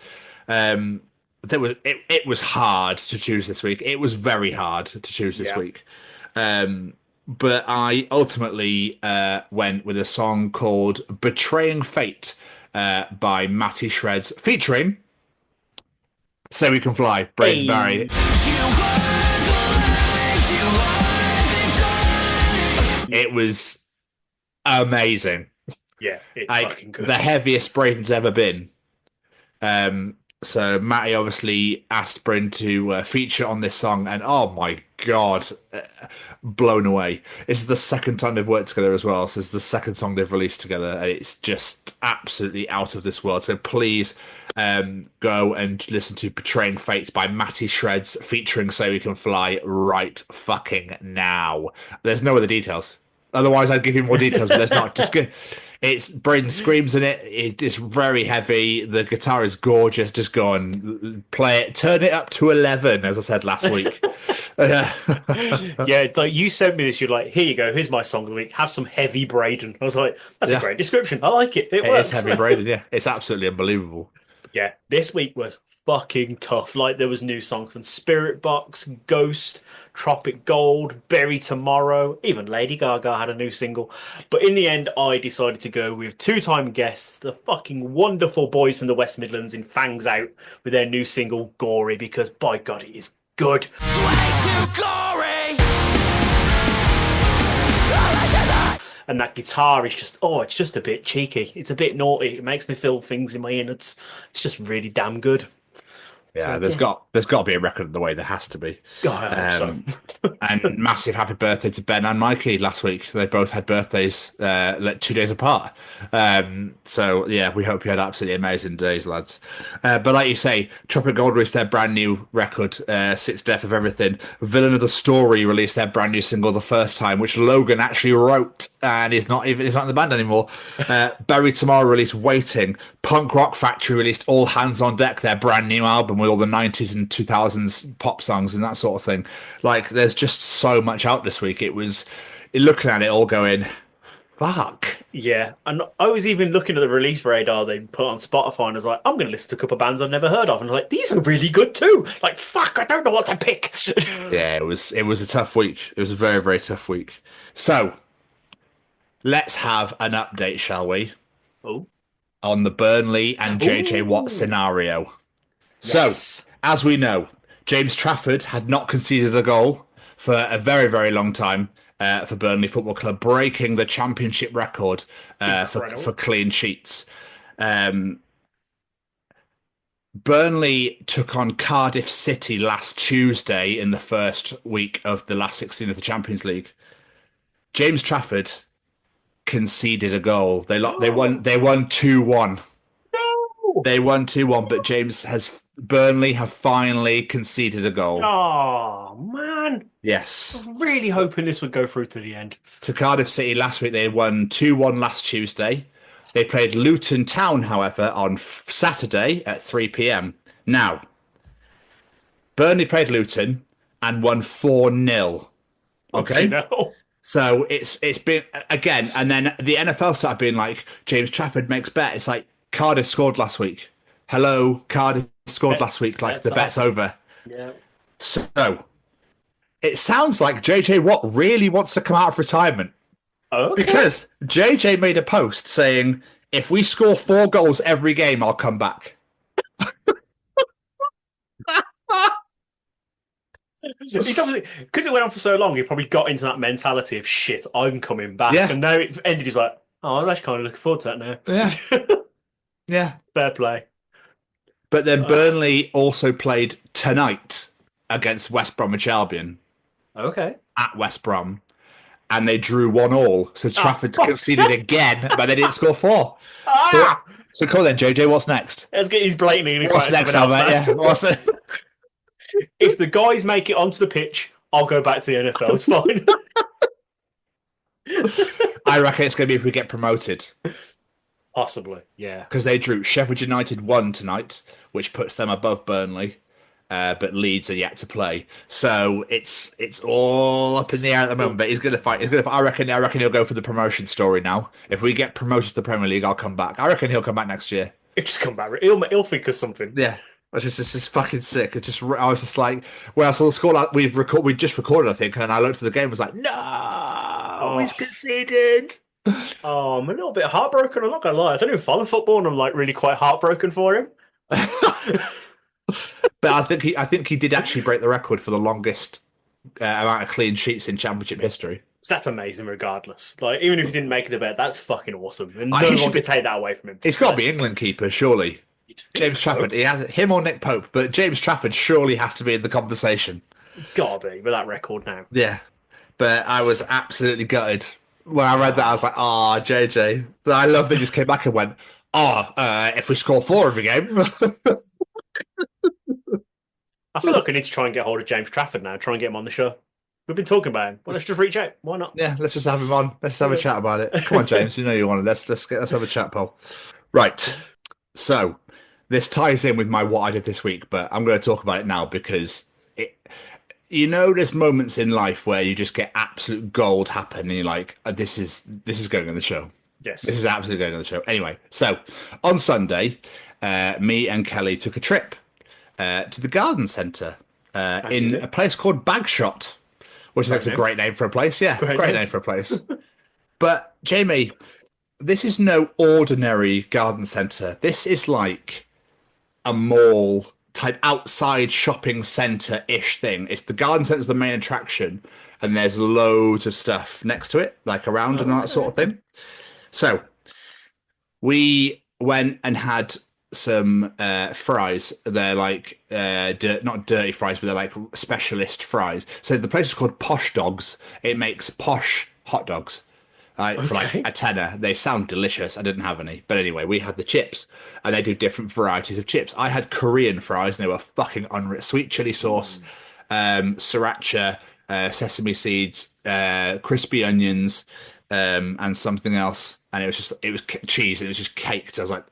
it was hard to choose this week. It was very hard to choose this week. But I ultimately went with a song called Betraying Fate by Matty Shreds, featuring So We Can Fly, Braden Barry. It was amazing. Yeah, it's like, fucking good. The heaviest Braden's ever been. So Matty obviously asked Bryn to feature on this song, and oh my god, blown away. It's the second time they've worked together as well, so it's the second song they've released together, and it's just absolutely out of this world. So please go and listen to Betraying Fates by Matty Shreds featuring So We Can Fly right fucking now. There's no other details. Otherwise, I'd give you more details, but there's not. Just good. It's Braden screams in it. It's very heavy. The guitar is gorgeous. Just go and play it. Turn it up to 11, as I said last week. Yeah, like you sent me this. You're like, here you go. Here's my song of the week. Have some heavy Braden. I was like, that's a great description. I like it. It works. It's heavy Braden. Yeah, it's absolutely unbelievable. Yeah, this week was fucking tough. Like, there was new songs from Spirit Box, Ghost, Tropic Gold, Bury Tomorrow, even Lady Gaga had a new single. But in the end, I decided to go with two-time guests, the fucking wonderful boys from the West Midlands in Fangs Out, with their new single, Gory, because by God, it is good. It's way too gory. and that guitar is just it's just a bit cheeky. It's a bit naughty. It makes me feel things in my innards. It's just really damn good. Yeah, there's got to be a record of the way. There has to be. Oh, I hope so. And massive happy birthday to Ben and Mikey last week. They both had birthdays 2 days apart. So yeah, we hope you had absolutely amazing days, lads. But like you say, Tropic Gold released their brand new record, Six Death of Everything. Villain of the Story released their brand new single the first time, which Logan actually wrote, and he's not in the band anymore. Bury Tomorrow released Waiting. Punk Rock Factory released All Hands on Deck, their brand new album with all the 90s and 2000s pop songs and that sort of thing. Like, there's just so much out this week. It was looking at it all going, fuck. Yeah, and I was even looking at the release radar they put on Spotify, and I was like, I'm going to list a couple of bands I've never heard of, and I was like, these are really good too. Like, fuck, I don't know what to pick. Yeah, it was a tough week. It was a very, very tough week. So, let's have an update, shall we? Oh. On the Burnley and JJ Watt scenario. Yes. So, as we know, James Trafford had not conceded a goal for a very, very long time for Burnley Football Club, breaking the championship record for clean sheets. Burnley took on Cardiff City last Tuesday in the first week of the last 16 of the Champions League. James Trafford conceded a goal. They won 2-1. No! They won 2-1, but Burnley have finally conceded a goal. Oh, man. Yes. I was really hoping this would go through to the end. To Cardiff City last week, they won 2-1 last Tuesday. They played Luton Town, however, on Saturday at 3 p.m. Now, Burnley played Luton and won 4-0. Okay? No. So it's been, again, and then the NFL started being like, James Trafford makes bet. It's like, Cardiff scored last week. Hello, Cardiff scored last week. Like, the bet's over. Yeah. So, it sounds like JJ Watt really wants to come out of retirement. Okay. Because JJ made a post saying, if we score 4 goals every game, I'll come back. He's obviously, because it went on for so long, he probably got into that mentality of shit, I'm coming back. Yeah. And now it ended, he's like, oh, I was actually kind of looking forward to that now. Yeah. Yeah. Fair play. But then Burnley also played tonight against West Bromwich Albion Okay. at West Brom. And they drew 1-1. So Trafford conceded again, but they didn't score 4. So cool then, JJ, what's next? Let's get his blatantly. What's next, mate? Yeah. What's it? If the guys make it onto the pitch, I'll go back to the NFL. It's fine. I reckon it's going to be if we get promoted. Possibly, yeah. Because they drew Sheffield United 1 tonight, which puts them above Burnley. But Leeds are yet to play, so it's all up in the air at the moment. But he's going to fight. I reckon he'll go for the promotion story now. If we get promoted to the Premier League, I'll come back. I reckon he'll come back next year. He'll just come back. He'll think of something. Yeah, it's just fucking sick. I was just like, well, I saw the score. Like, we just recorded, I think, and I looked at the game and was like, no, he's conceded. Oh, I'm a little bit heartbroken. I'm not gonna lie. I don't even follow football, and I'm like really quite heartbroken for him. But I think he did actually break the record for the longest amount of clean sheets in Championship history. So that's amazing, regardless. Like, even if he didn't make the bet, that's fucking awesome, and no one could take that away from him. It's got to be England keeper, surely. James Trafford. He has him or Nick Pope, but James Trafford surely has to be in the conversation. It's gotta be with that record now. Yeah, but I was absolutely gutted when I read that. I was like, "Oh, JJ." I love that he just came back and went, if we score 4 every game." I feel like I need to try and get hold of James Trafford now. Try and get him on the show. We've been talking about him. Well, let's just reach out. Why not? Yeah, let's just have him on. Let's have a chat about it. Come on, James. You know you want it. Let's have a chat, Paul. Right. So this ties in with my what I did this week, but I'm going to talk about it now because there's moments in life where you just get absolute gold happen, and you're like, this is going on the show. Yes, this is absolutely going on the show. Anyway, so on Sunday, me and Kelly took a trip to the garden centre in a place called Bagshot, which is a great name for a place. Yeah, great name for a place. But Jamie, this is no ordinary garden centre. This is like a mall type outside shopping centre-ish thing. It's the garden centre's the main attraction, and there's loads of stuff next to it, like around and that sort of thing. So we went and had some fries. They're like not dirty fries, but they're like specialist fries. So the place is called Posh Dogs. It makes posh hot dogs. For like a tenner. They sound delicious. I didn't have any. But anyway, we had the chips, and they do different varieties of chips. I had Korean fries, and they were fucking unreal. Sweet chili sauce, sriracha, sesame seeds, crispy onions, and something else. And it was cheese, and it was just caked. I was like,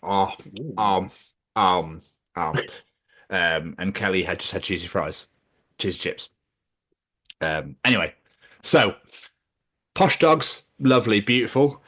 and Kelly had cheesy fries, cheesy chips. Anyway, so Posh Dogs, lovely, beautiful.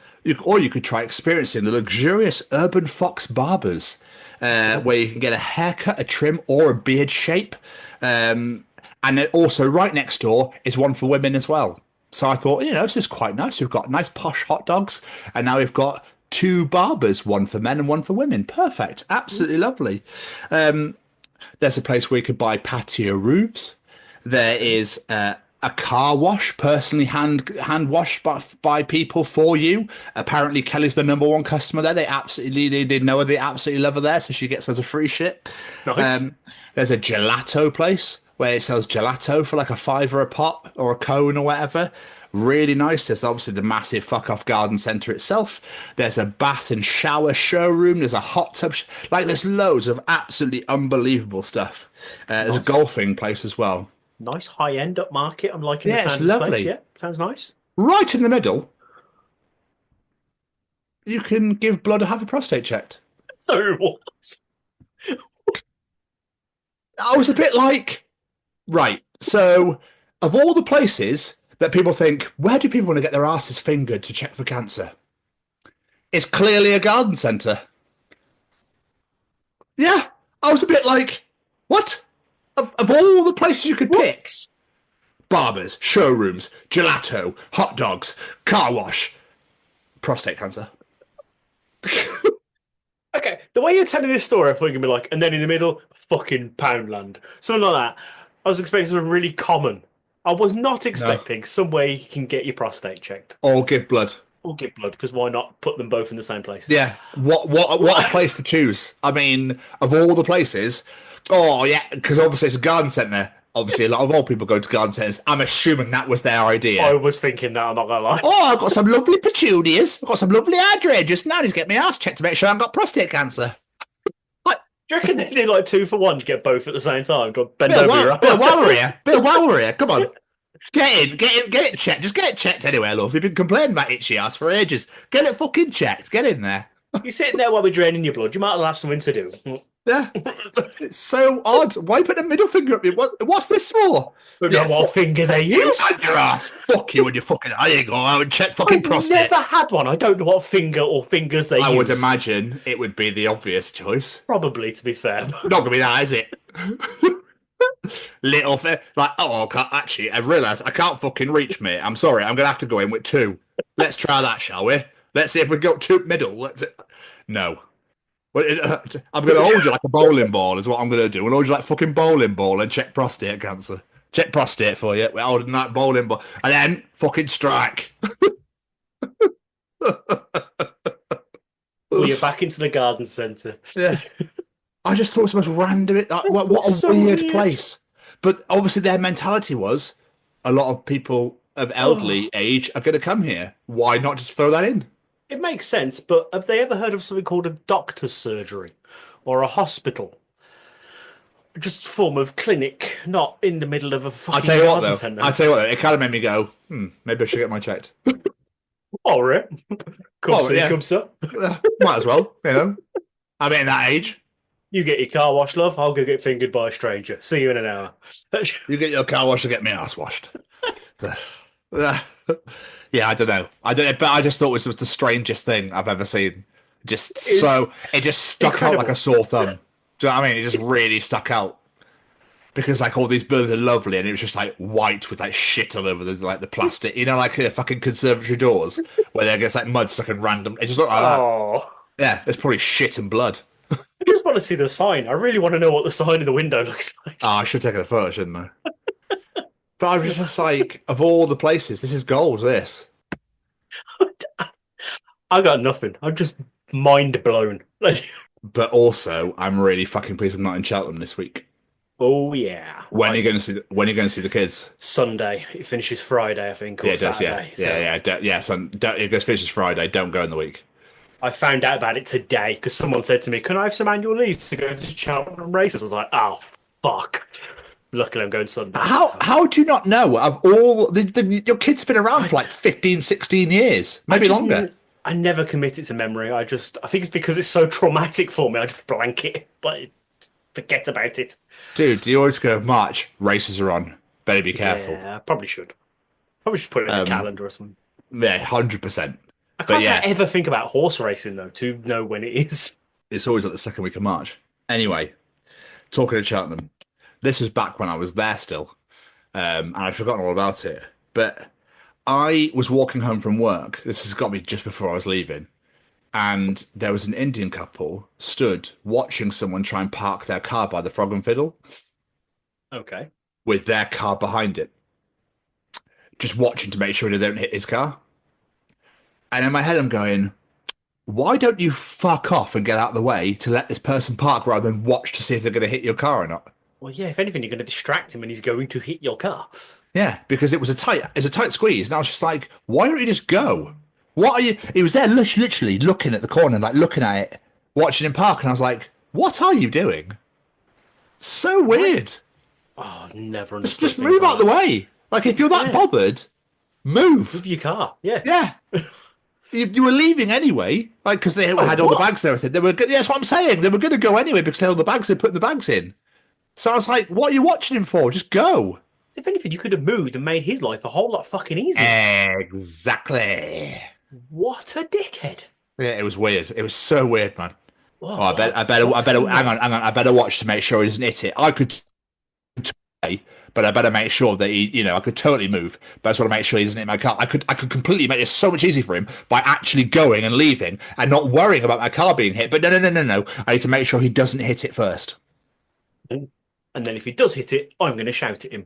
Or you could try experiencing the luxurious Urban Fox Barbers, where you can get a haircut, a trim, or a beard shape. And then also right next door is one for women as well. So I thought, this is quite nice. We've got nice posh hot dogs, and now we've got 2 barbers, one for men and one for women. Perfect. Absolutely lovely. There's a place where you could buy patio roofs. There is a car wash, personally hand washed by people for you. Apparently, Kelly's the #1 customer there. They did know her. They absolutely love her there, so she gets loads of free shit. Nice. There's a gelato place where it sells gelato for like a $5 a pot or a cone or whatever. Really nice. There's obviously the massive fuck off garden centre itself. There's a bath and shower showroom. There's a hot tub. There's loads of absolutely unbelievable stuff. There's a golfing place as well. Nice high end upmarket. I'm liking the sound it's of this lovely. place. Yeah, sounds nice. Right in the middle, you can give blood or have a prostate checked. So what? I was a bit like, right, so of all the places that people think, where do people want to get their asses fingered to check for cancer? It's clearly a garden centre. Yeah, I was a bit like, what? Of all the places you could pick, barbers, showrooms, gelato, hot dogs, car wash, prostate cancer. Okay, the way you're telling this story, I thought you're going to be like, and then in the middle, fucking Poundland. Something like that. I was expecting something really common. I was not expecting somewhere you can get your prostate checked. Or give blood. Or give blood, because why not put them both in the same place? Yeah, what a place to choose. I mean, of all the places, because obviously it's a garden centre. Obviously, a lot of old people go to garden centres. I'm assuming that was their idea. I was thinking that, I'm not going to lie. Oh, I've got some lovely petunias. I've got some lovely hydrangeas. Now I need to get my ass checked to make sure I haven't got prostate cancer. Do you reckon they did like 2 for 1 to get both at the same time? Got bend over your Bill Waller here. Come on. Get it checked. Just get it checked anyway, love. You've been complaining about itchy ass for ages. Get it fucking checked. Get in there. You're sitting there while we're draining your blood. You might as well have something to do. Yeah. It's so odd. Why put a middle finger up me? What's this for? I don't know what finger they use. And your ass. Fuck you and your fucking... There you go. I would check fucking prostate. I've never had one. I don't know what finger or fingers they use. I would imagine it would be the obvious choice. Probably, to be fair. Not going to be that, is it? Little actually, I realised I can't fucking reach, mate. I'm sorry. I'm going to have to go in with 2. Let's try that, shall we? Let's see if we go to middle. No. I'm going to hold you like a bowling ball is what I'm going to do. I'll hold you like fucking bowling ball and check prostate cancer. Check prostate for you. We're holding that bowling ball. And then fucking strike. Well, you're back into the garden centre. Yeah. I just thought it was the most random... what a so weird weird place. But obviously their mentality was a lot of people of elderly age are going to come here. Why not just throw that in? It makes sense, but have they ever heard of something called a doctor's surgery or a hospital? Just a form of clinic, not in the middle of a fucking garden centre. I'll tell you what, though. It kind of made me go, maybe I should get mine checked. All right. Come sir. Might as well, I'm in that age. You get your car washed, love. I'll go get fingered by a stranger. See you in an hour. You get your car washed, I'll get my ass washed. Yeah, I don't know. But I just thought it was the strangest thing I've ever seen. It just stuck out like a sore thumb. Do you know what I mean? It just really stuck out. Because like all these buildings are lovely and it was just like white with like shit all over the plastic. Like fucking conservatory doors where there gets like mud stuck in random. It just looked like that. Yeah, there's probably shit and blood. I just want to see the sign. I really want to know what the sign in the window looks like. Oh, I should take a photo, shouldn't I? But I was just like, of all the places, this is gold, this. I got nothing. I'm just mind blown. But also, I'm really fucking pleased I'm not in Cheltenham this week. Oh yeah. When are you going to see? When are you going to see the kids? Sunday. It finishes Friday, I think, or Yeah, it does. Yeah, Saturday. yeah. So it goes finishes Friday. Don't go in the week. I found out about it today because someone said to me, "Can I have some annual leave to go to Cheltenham races?" I was like, "Oh fuck!" Luckily, I'm going Sunday. How do you not know? Of all your kids have been around for like 15, 16 years, maybe longer. I never commit it to memory. I think it's because it's so traumatic for me. I just blank it, but forget about it. Dude, you always go, March, races are on. Better be careful. Yeah, I probably should. Probably should put it in the calendar or something. Yeah, 100%. I can't say I ever think about horse racing, though, to know when it is. It's always like the second week of March. Anyway, talking of Cheltenham, this was back when I was there still, and I'd forgotten all about it. But I was walking home from work. This has got me just before I was leaving. And there was an Indian couple stood watching someone try and park their car by the Frog and Fiddle. Okay. With their car behind it. Just watching to make sure they don't hit his car. And in my head, I'm going, why don't you fuck off and get out of the way to let this person park rather than watch to see if they're going to hit your car or not? Well, yeah, if anything, you're going to distract him and he's going to hit your car. Yeah, because it was a tight squeeze. And I was just like, why don't you just go? What are you? He was there literally looking at the corner, like looking at it, watching him park. And I was like, what are you doing? So weird. Oh, never understood. Just move out the way. Like, if you're that bothered, move. Move your car. Yeah. Yeah. You were leaving anyway, like, because they had all the bags and everything. They were. Yeah, that's what I'm saying. They were going to go anyway because they had all the bags. They put the bags in. So I was like, what are you watching him for? Just go. If anything, you could have moved and made his life a whole lot fucking easier. Exactly. What a dickhead. Yeah, it was weird. It was so weird, man. Whoa, I better hang on. I better watch to make sure he doesn't hit it. I could, but I better make sure that he, I could totally move, but I just want to make sure he doesn't hit my car. I could completely make it so much easier for him by actually going and leaving and not worrying about my car being hit. But no. I need to make sure he doesn't hit it first. And then if he does hit it, I'm going to shout at him.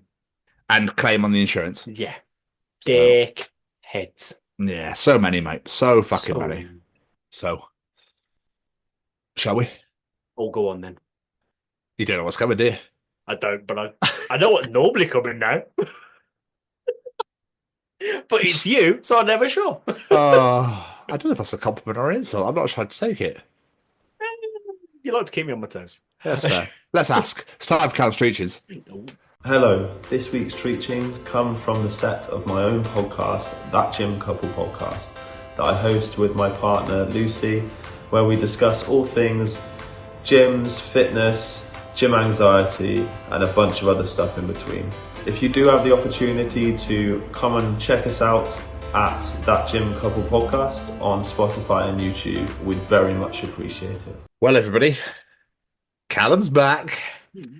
And claim on the insurance. Yeah. Dick heads. Yeah, so many, mate. So fucking many. So, shall we? Oh, go on then. You don't know what's coming, do you? I don't, but I know what's normally coming now. But it's you, so I'm never sure. I don't know if that's a compliment or an insult. I'm not sure how to take it. You like to keep me on my toes. That's fair. Let's ask. It's time for Callum's Treaches. Hello, this week's Treachings come from the set of my own podcast, That Gym Couple Podcast, that I host with my partner Lucy, where we discuss all things gyms, fitness, gym anxiety, and a bunch of other stuff in between. If you do have the opportunity to come and check us out at That Gym Couple Podcast on Spotify and YouTube, we'd very much appreciate it. Well, everybody, Callum's back.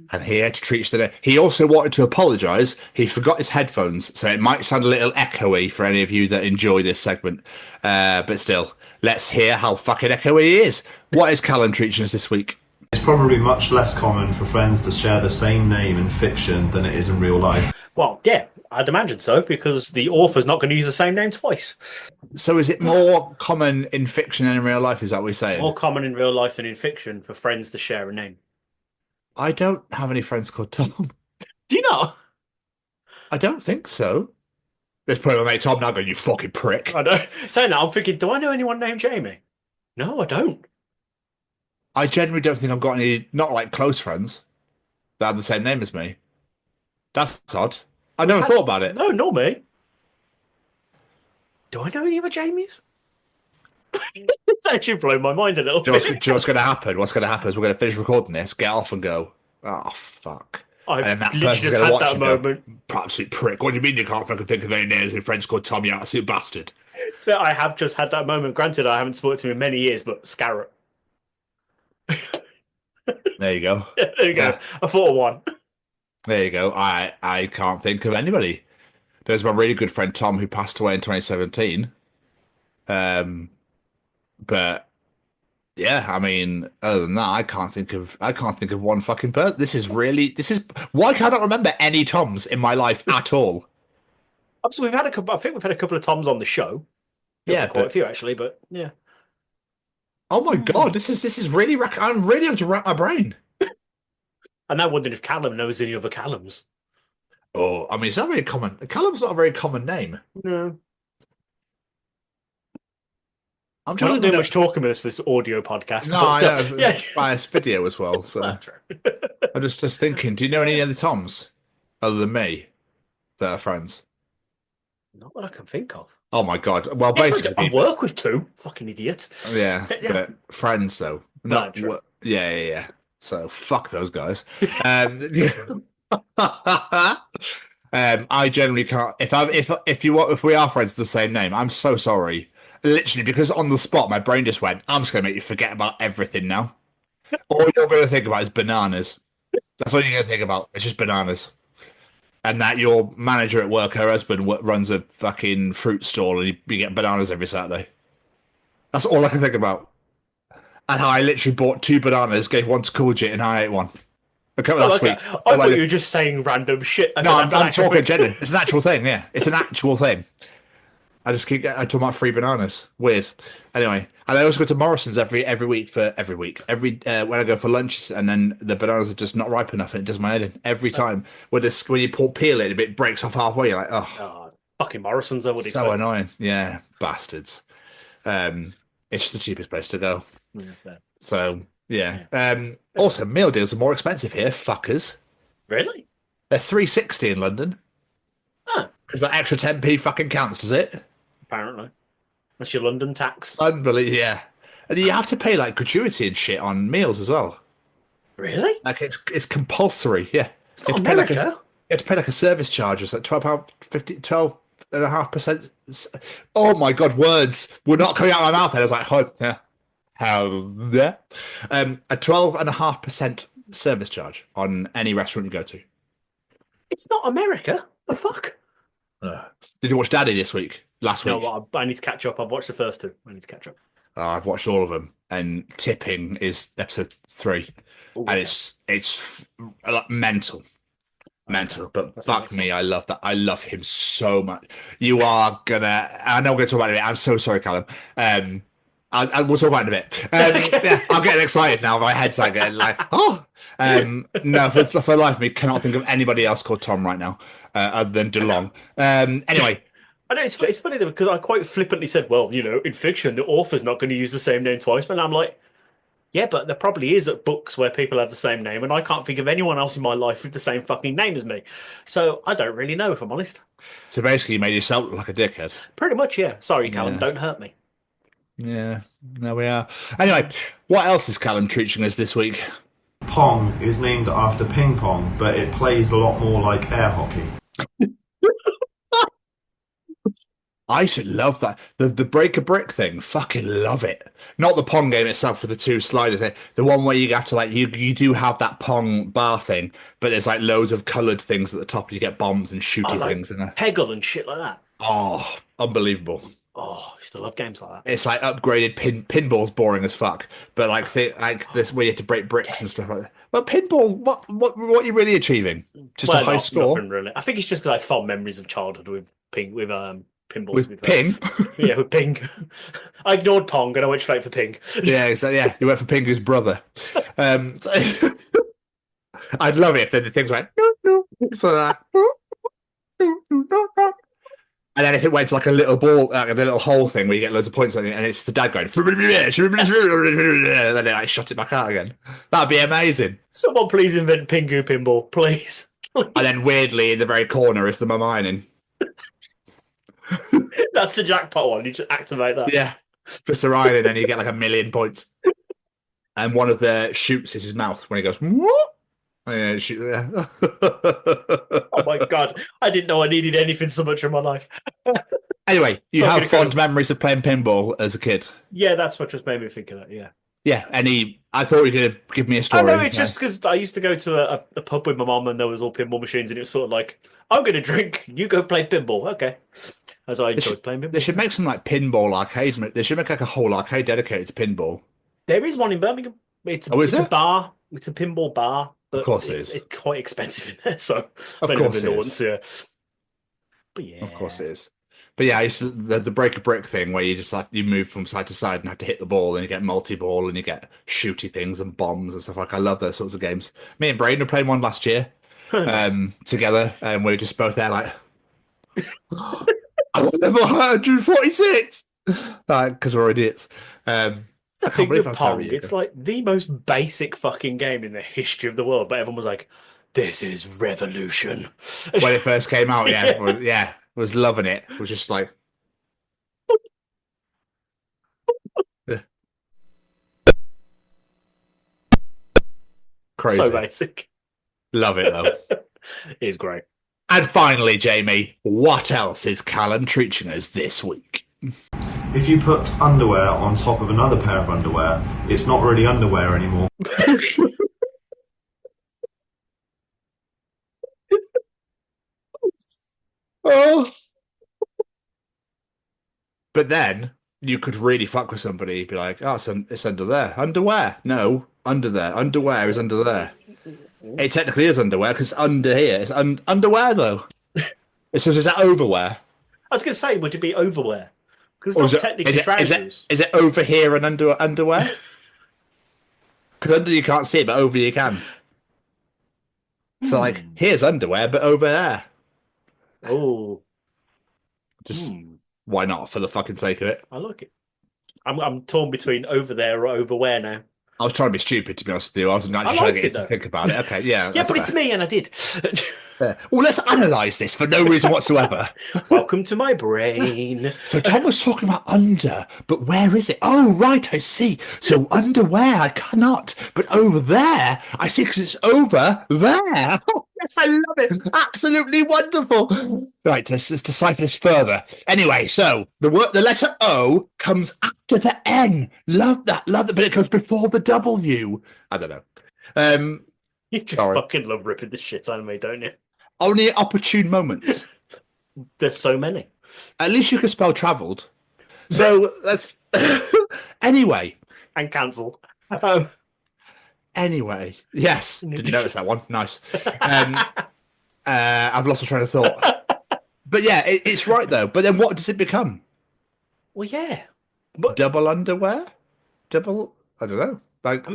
And here to treat the. He also wanted to apologise. He forgot his headphones, so it might sound a little echoey for any of you that enjoy this segment. But still, let's hear how fucking echoey he is. What is Callum treating us this week? It's probably much less common for friends to share the same name in fiction than it is in real life. Well, yeah, I'd imagine so, because the author's not going to use the same name twice. So is it more common in fiction than in real life? Is that what we're saying? More common in real life than in fiction for friends to share a name. I don't have any friends called Tom. Do you not? I don't think so. Let's put my mate Tom now going, you fucking prick. I know. Saying that, I'm thinking, do I know anyone named Jamie? No, I don't. I generally don't think I've got any, not like close friends, that have the same name as me. That's odd. I never thought about it. No, not me. Do I know any other Jamies? It's actually blown my mind a little bit. Do you know what's going to happen? What's going to happen is we're going to finish recording this, get off and go, oh, fuck. I and then that literally person's just going to had watch that and moment. go, absolute prick. What do you mean you can't fucking think of any names and friends called Tom, you absolute bastard? I have just had that moment. Granted, I haven't spoken to him in many years, but Scarrett. There you go. There you go. Yeah. I thought of one. There you go. I can't think of anybody. There's my really good friend Tom who passed away in 2017. But Yeah, I mean, other than that, I can't think of one fucking person. This is why can't I remember any Toms in my life at all? Obviously, we've had a couple. I think we've had a couple of Toms on the show. Yeah, quite a few actually, but yeah. Oh my god, this is really. I'm really able to wrap my brain. I'm now wondering if Callum knows any other Callums. Oh, I mean, it's not very common. Callum's not a very common name. No. I'm We're trying not to doing much talking with this audio podcast. No, I know. Yeah, By this video as well. So I'm just thinking. Do you know any other Toms other than me that are friends? Not that I can think of. Oh my god! Well, Yes, basically, I work with two. Fucking idiot. Yeah, but friends though. Not true. Yeah. So fuck those guys. I generally can't. If we are friends with the same name, I'm so sorry. Literally, because on the spot, my brain just went. I'm just going to make you forget about everything now. All you're going to think about is bananas. That's all you're going to think about. It's just bananas. And that your manager at work, her husband, runs a fucking fruit stall, and you get bananas every Saturday. That's all I can think about. And how I literally bought 2 bananas, gave one to Coolgit, and I ate one. Last week. I thought you were just saying random shit. No, I'm talking genuine. It's an actual thing, yeah. It's an actual thing. I talk about free bananas. Weird. Anyway, and I also go to Morrison's every week when I go for lunch, and then the bananas are just not ripe enough, and it does my head in every time. When you peel it, it breaks off halfway. You're like, oh fucking Morrison's. I would expect. So annoying. Yeah, bastards. It's the cheapest place to go. Yeah. So yeah. Also, meal deals are more expensive here, fuckers. Really? They're $3.60 in London. Huh. Because that extra 10p fucking counts, does it? Apparently. That's your London tax. Unbelievable, yeah. And you have to pay like gratuity and shit on meals as well. Really? Like it's compulsory, yeah. It's not America. You have to pay like a service charge. It's like £12.50, 12.5%. Oh my god, words were not coming out of my mouth. And I was like, how there? A 12.5% service charge on any restaurant you go to. It's not America. The fuck? Did you watch Daddy last week? No, I need to catch up. I've watched the first 2. I need to catch up. I've watched all of them, and Tipping is episode 3, and it's mental. But fuck me, I love that. I love him so much. I know we're going to talk about it in a bit. I'm so sorry, Callum. We'll talk about it in a bit. Yeah, I'm getting excited now. My head's like getting like, no, for life of me, cannot think of anybody else called Tom right now, other than DeLong. Anyway. I know it's funny though, because I quite flippantly said, well, in fiction, the author's not going to use the same name twice. But I'm like, yeah, but there probably is at books where people have the same name, and I can't think of anyone else in my life with the same fucking name as me. So I don't really know, if I'm honest. So basically, you made yourself look like a dickhead. Pretty much, yeah. Sorry, Callum, don't hurt me. Yeah, there we are. Anyway, what else is Callum teaching us this week? Pong is named after ping pong, but it plays a lot more like air hockey. I should love that. The break a brick thing, fucking love it. Not the Pong game itself for the 2 sliders. The one where you have to you do have that Pong bar thing, but there's like loads of coloured things at the top. You get bombs and shooty things in there. Peggle and shit like that. Oh, unbelievable. Oh, I used to love games like that. It's like upgraded pinball's boring as fuck, but like this where you have to break bricks and stuff like that. Well, pinball, what are you really achieving? Just a high score? Nothing really. I think it's just because I have fond memories of childhood with pinballs. With ping? Yeah, with ping. I ignored Pong and I went straight for ping. Yeah, exactly. Yeah, you went for Pingu's brother. I'd love it if the things went no, so that. And then if it went to like a little ball, like a little hole thing where you get loads of points on it, and it's the dad going, and then it shot it back out again. That'd be amazing. Someone please invent Pingu pinball, please. And then weirdly in the very corner is the mum ironing. That's the jackpot one. You just activate that. Yeah, just a ironing, and you get like 1 million points. And one of the shoots is his mouth when he goes, what? Yeah, shoot there. Oh my god, I didn't know I needed anything so much in my life. Anyway, you have fond memories of playing pinball as a kid. Yeah, that's what just made me think of that. Yeah. Yeah, I thought you could give me a story. I know, it's just because I used to go to a pub with my mum and there was all pinball machines, and it was sort of like, I'm going to drink, you go play pinball. Okay. As I enjoyed playing pinball. They should make some like pinball arcade. They should make like a whole arcade dedicated to pinball. There is one in Birmingham. It's is a it? bar. It's a pinball bar. But Of course it is. It's quite expensive in there, so Of I've course never it been is. once. Yeah. But yeah. Of course it is. But yeah, I used to, the break a brick thing where you just like you move from side to side and have to hit the ball, and you get multi-ball and you get shooty things and bombs and stuff like. I love those sorts of games. Me and Braden were playing one last year together, and we were just both there like, I'm on level 146 because we're idiots. It's the I can't thing believe with how Pong. sorry It's like the most basic fucking game in the history of the world, but everyone was like, "This is revolution." When it first came out, Yeah. yeah, was loving it. Was just like, crazy. So basic. Love it though. It is great. And finally, Jamie, what else is Callum teaching us this week? If you put underwear on top of another pair of underwear, it's not really underwear anymore. Oh. But then you could really fuck with somebody, be like, "Oh, it's under there. Underwear? No, under there. Underwear is under there. It technically is underwear because it's under here. It's underwear though. It says, is that overwear? I was going to say, would it be overwear? Because Or it's not technically trousers. is it over here and underwear? Because under you can't see it, but over you can. So like, here's underwear, but over there. Oh, Just why not? For the fucking sake of it. I like it. I'm torn between over there or overwear now. I was trying to be stupid, to be honest with you. I wasn't actually I trying to liked get it, you to though. think about it. Okay, yeah. Yeah, but it's me, and I did. Well, let's analyse this for no reason whatsoever. Welcome to my brain. So Tom was talking about under, but where is it? Oh, right, I see. So underwear, I cannot. But over there, I see because it's over there. Oh, yes, I love it. Absolutely wonderful. Right, let's decipher this further. Anyway, so the letter O comes after the N. Love that, but it comes before the W. I don't know. You just Sorry. fucking love ripping the shit out of me, don't you? Only at opportune moments. There's so many. At least you can spell travelled. So that's anyway. And cancelled. Anyway, yes, didn't notice that one. Nice. I've lost my train of thought. But yeah, it's right though. But then what does it become? Well, yeah. Double underwear? Double? I don't know. Like,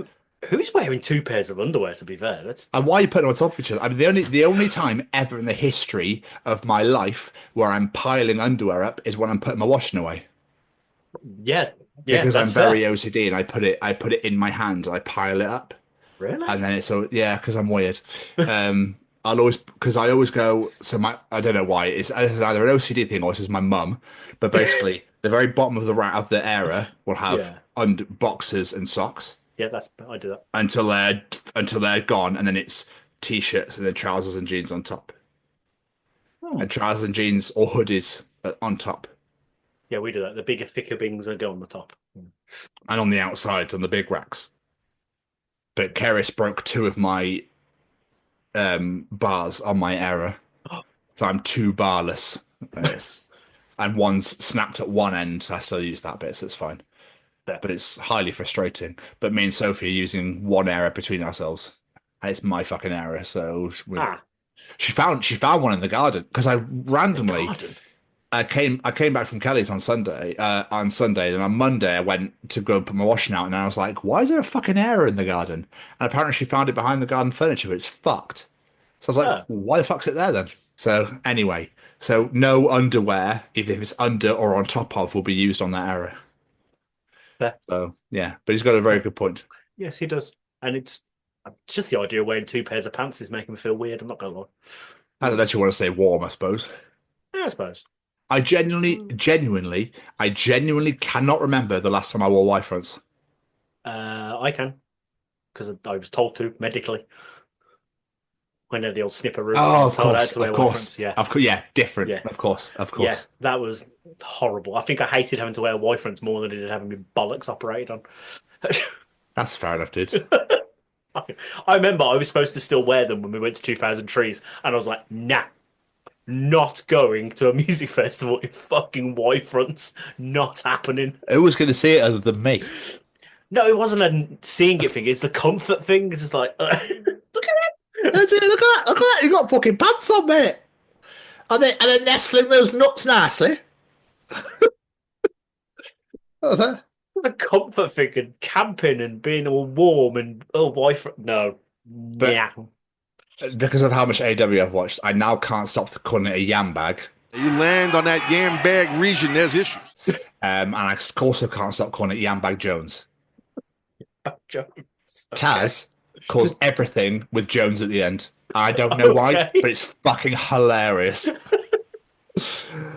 who's wearing two pairs of underwear? To be fair, and why are you putting them on top of each other? I mean, the only time ever in the history of my life where I'm piling underwear up is when I'm putting my washing away. Yeah, because I'm that's very fair. OCD and I put it in my hand. I pile it up. Really? And then because I'm weird. I always go. So I don't know why it's either an OCD thing or it's just my mum. But basically, the very bottom of the area will have boxers and socks. Yeah, I do that until they're gone, and then it's t-shirts and then trousers and jeans on top, and trousers and jeans or hoodies on top. Yeah, we do that. The bigger, thicker bings that go on the top, and on the outside on the big racks. But Keris broke two of my bars on my error, so I'm two barless, and one's snapped at one end. I still use that bit, so it's fine. But it's highly frustrating. But me and Sophie are using one error between ourselves, and it's my fucking error. So she found one in the garden because I randomly I came back from Kelly's on Sunday, and on Monday I went to go and put my washing out, and I was like, "Why is there a fucking error in the garden?" And apparently she found it behind the garden furniture, but it's fucked. So I was like, "Why the fuck's it there then?" So anyway, no underwear, even if it's under or on top of, will be used on that error. So yeah, but he's got a very good point. Yes, he does, and it's just the idea of wearing two pairs of pants is making me feel weird. I'm not gonna lie. Unless you want to stay warm, I suppose. Yeah, I suppose. I genuinely cannot remember the last time I wore Y fronts. I can, because I was told to medically. When the old snipper room. Oh, of course. Yeah, different. Yeah. Of course. Yeah, that was horrible. I think I hated having to wear Y fronts more than I did having my bollocks operated on. That's fair enough, dude. I remember I was supposed to still wear them when we went to 2000 Trees, and I was like, nah, not going to a music festival in fucking Y fronts. Not happening. Who was going to see it other than me? No, it wasn't a seeing it thing. It's the comfort thing. It's just like, look at it. Look at that. You got fucking pants on, mate. And they're nestling those nuts nicely. The comfort thing and camping and being all warm and boyfriend. No. Yeah. Because of how much AW I've watched, I now can't stop calling it a yam bag. You land on that yam bag region, there's issues. And I also can't stop calling it Yam Bag Jones. Jones. Taz calls everything with Jones at the end. I don't know why, but it's fucking hilarious.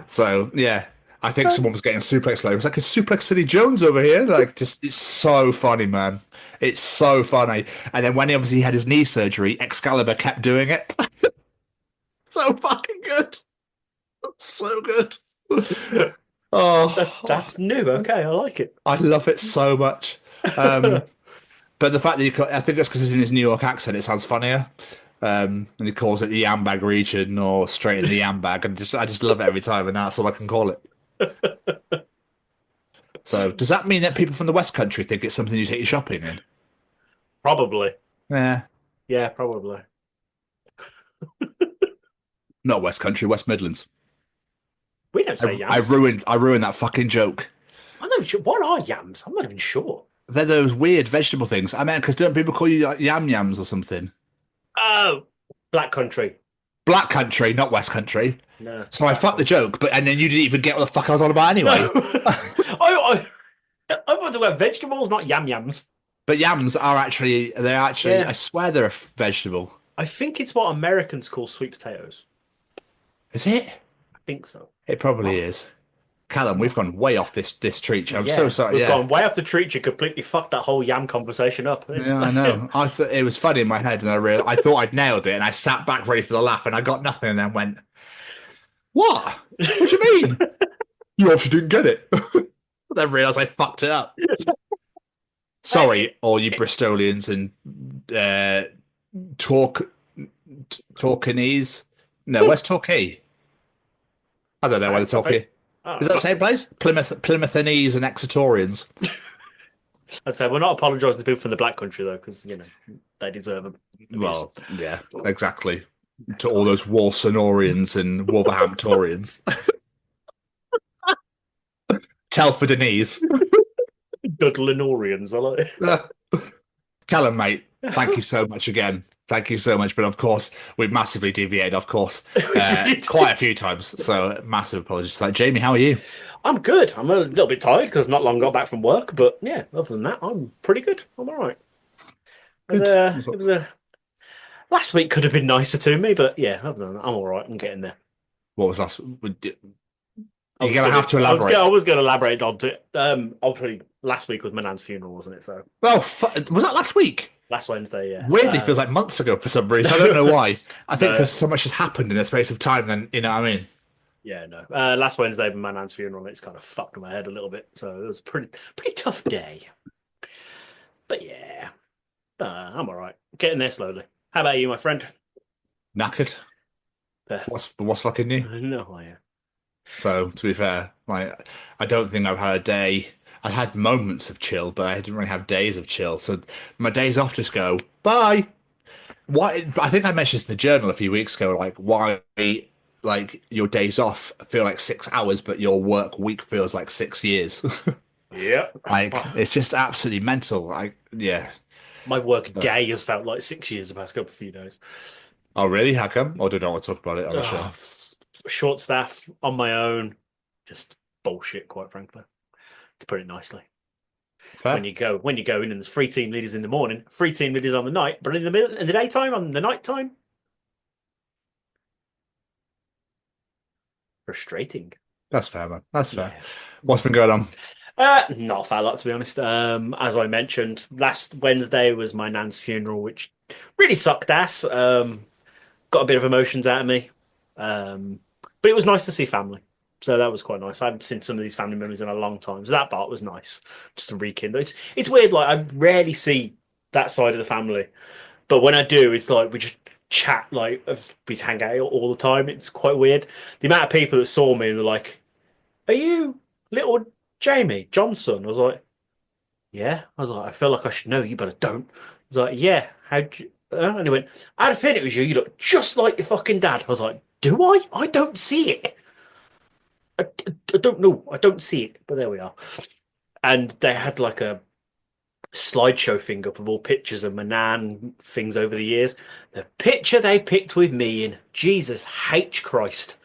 So, yeah. I think someone was getting suplex low. It was like a Suplex City Jones over here. Like, just, it's so funny, man. It's so funny. And then when he obviously had his knee surgery, Excalibur kept doing it. So fucking good. So good. That's new. Okay, I like it. I love it so much. But the fact that I think that's because it's in his New York accent, it sounds funnier. And he calls it the Yam Bag region or straight in the Yam Bag, and I just love it every time, and that's all I can call it. So, does that mean that people from the West Country think it's something you take your shopping in? Probably. Yeah. Yeah, probably. Not West Country, West Midlands. We don't say yams. I ruined that fucking joke. I'm not even sure. What are yams? I'm not even sure. They're those weird vegetable things. I mean, because don't people call you like yam yams or something? Oh, Black Country. Black Country, not West Country. No. So I fucked the joke, and then you didn't even get what the fuck I was on about anyway. No. I thought they were vegetables, not yam yams. But yams are actually, I swear they're a vegetable. I think it's what Americans call sweet potatoes. Is it? I think so. It probably is. Callum, we've gone way off this treat. I'm so sorry. We've gone way off the treat. You completely fucked that whole yam conversation up. I know. I thought it was funny in my head, and I thought I'd nailed it, and I sat back ready for the laugh, and I got nothing, and then went, "What? What do you mean? You obviously didn't get it." Then realised I fucked it up. Sorry, all you Bristolians and Torquenese. No, where's Torquay? I don't know where the Torquay. Is that the same place? Plymouthanese and Exeterians. I'd say we're not apologising to people from the Black Country though, because they deserve them. Well, yeah, exactly. To all those Walsonorians and Wolverhamptonians. Telfordinese. Dudlinorians, I like it. Callum, mate, thank you so much again. Thank you so much. But of course, we massively deviated, of course, quite a few times. So massive apologies. Like, Jamie, how are you? I'm good. I'm a little bit tired because I've not long got back from work. But yeah, other than that, I'm pretty good. I'm all right. It was a last week could have been nicer to me, but yeah, other than that, I'm all right. I'm getting there. What was last? You're going to have to elaborate. I was going to elaborate on it. Obviously, last week was my nan's funeral, wasn't it? So. Oh, was that last week? Last Wednesday, yeah. Weirdly, feels like months ago for some reason. I don't know why. I think because so much has happened in the space of time. Then you know what I mean. Yeah, no. Last Wednesday, my nan's funeral, it's kind of fucked my head a little bit. So it was a pretty tough day. But yeah, I'm all right. Getting there slowly. How about you, my friend? Knackered. What's fucking new? No, I am. So to be fair, like I don't think I've had a day. I had moments of chill, but I didn't really have days of chill. So my days off just go bye. Why? I think I mentioned this in the journal a few weeks ago. Like why? Like your days off feel like 6 hours, but your work week feels like 6 years. Yeah. Like it's just absolutely mental. Yeah. My work day has felt like 6 years the past couple of few days. Oh really? How come? Or do not want to talk about it on the show? Short staff on my own, just bullshit. Quite frankly, to put it nicely. Fair. When you go in and there's 3 team leaders in the morning, 3 team leaders on the night, but in the daytime, on the night time, frustrating. That's fair, man. That's fair. Yeah. What's been going on? Not a fat lot, to be honest. As I mentioned, last Wednesday was my nan's funeral, which really sucked ass. Got a bit of emotions out of me. But it was nice to see family. So that was quite nice. I haven't seen some of these family members in a long time. So that part was nice. Just to rekindle. It's weird, like I rarely see that side of the family. But when I do, it's like we just chat, like we hang out all the time. It's quite weird. The amount of people that saw me and were like, "Are you little Jamie Johnson?" I was like, yeah. I was like, I feel like I should know you, but I don't. I was like, yeah, how'd you... and he went, I had a feeling it was you. You look just like your fucking dad. I was like, do I? I don't see it. I don't know. I don't see it, but there we are. And they had like a slideshow thing up of all pictures of my nan things over the years. The picture they picked with me in, Jesus H. Christ.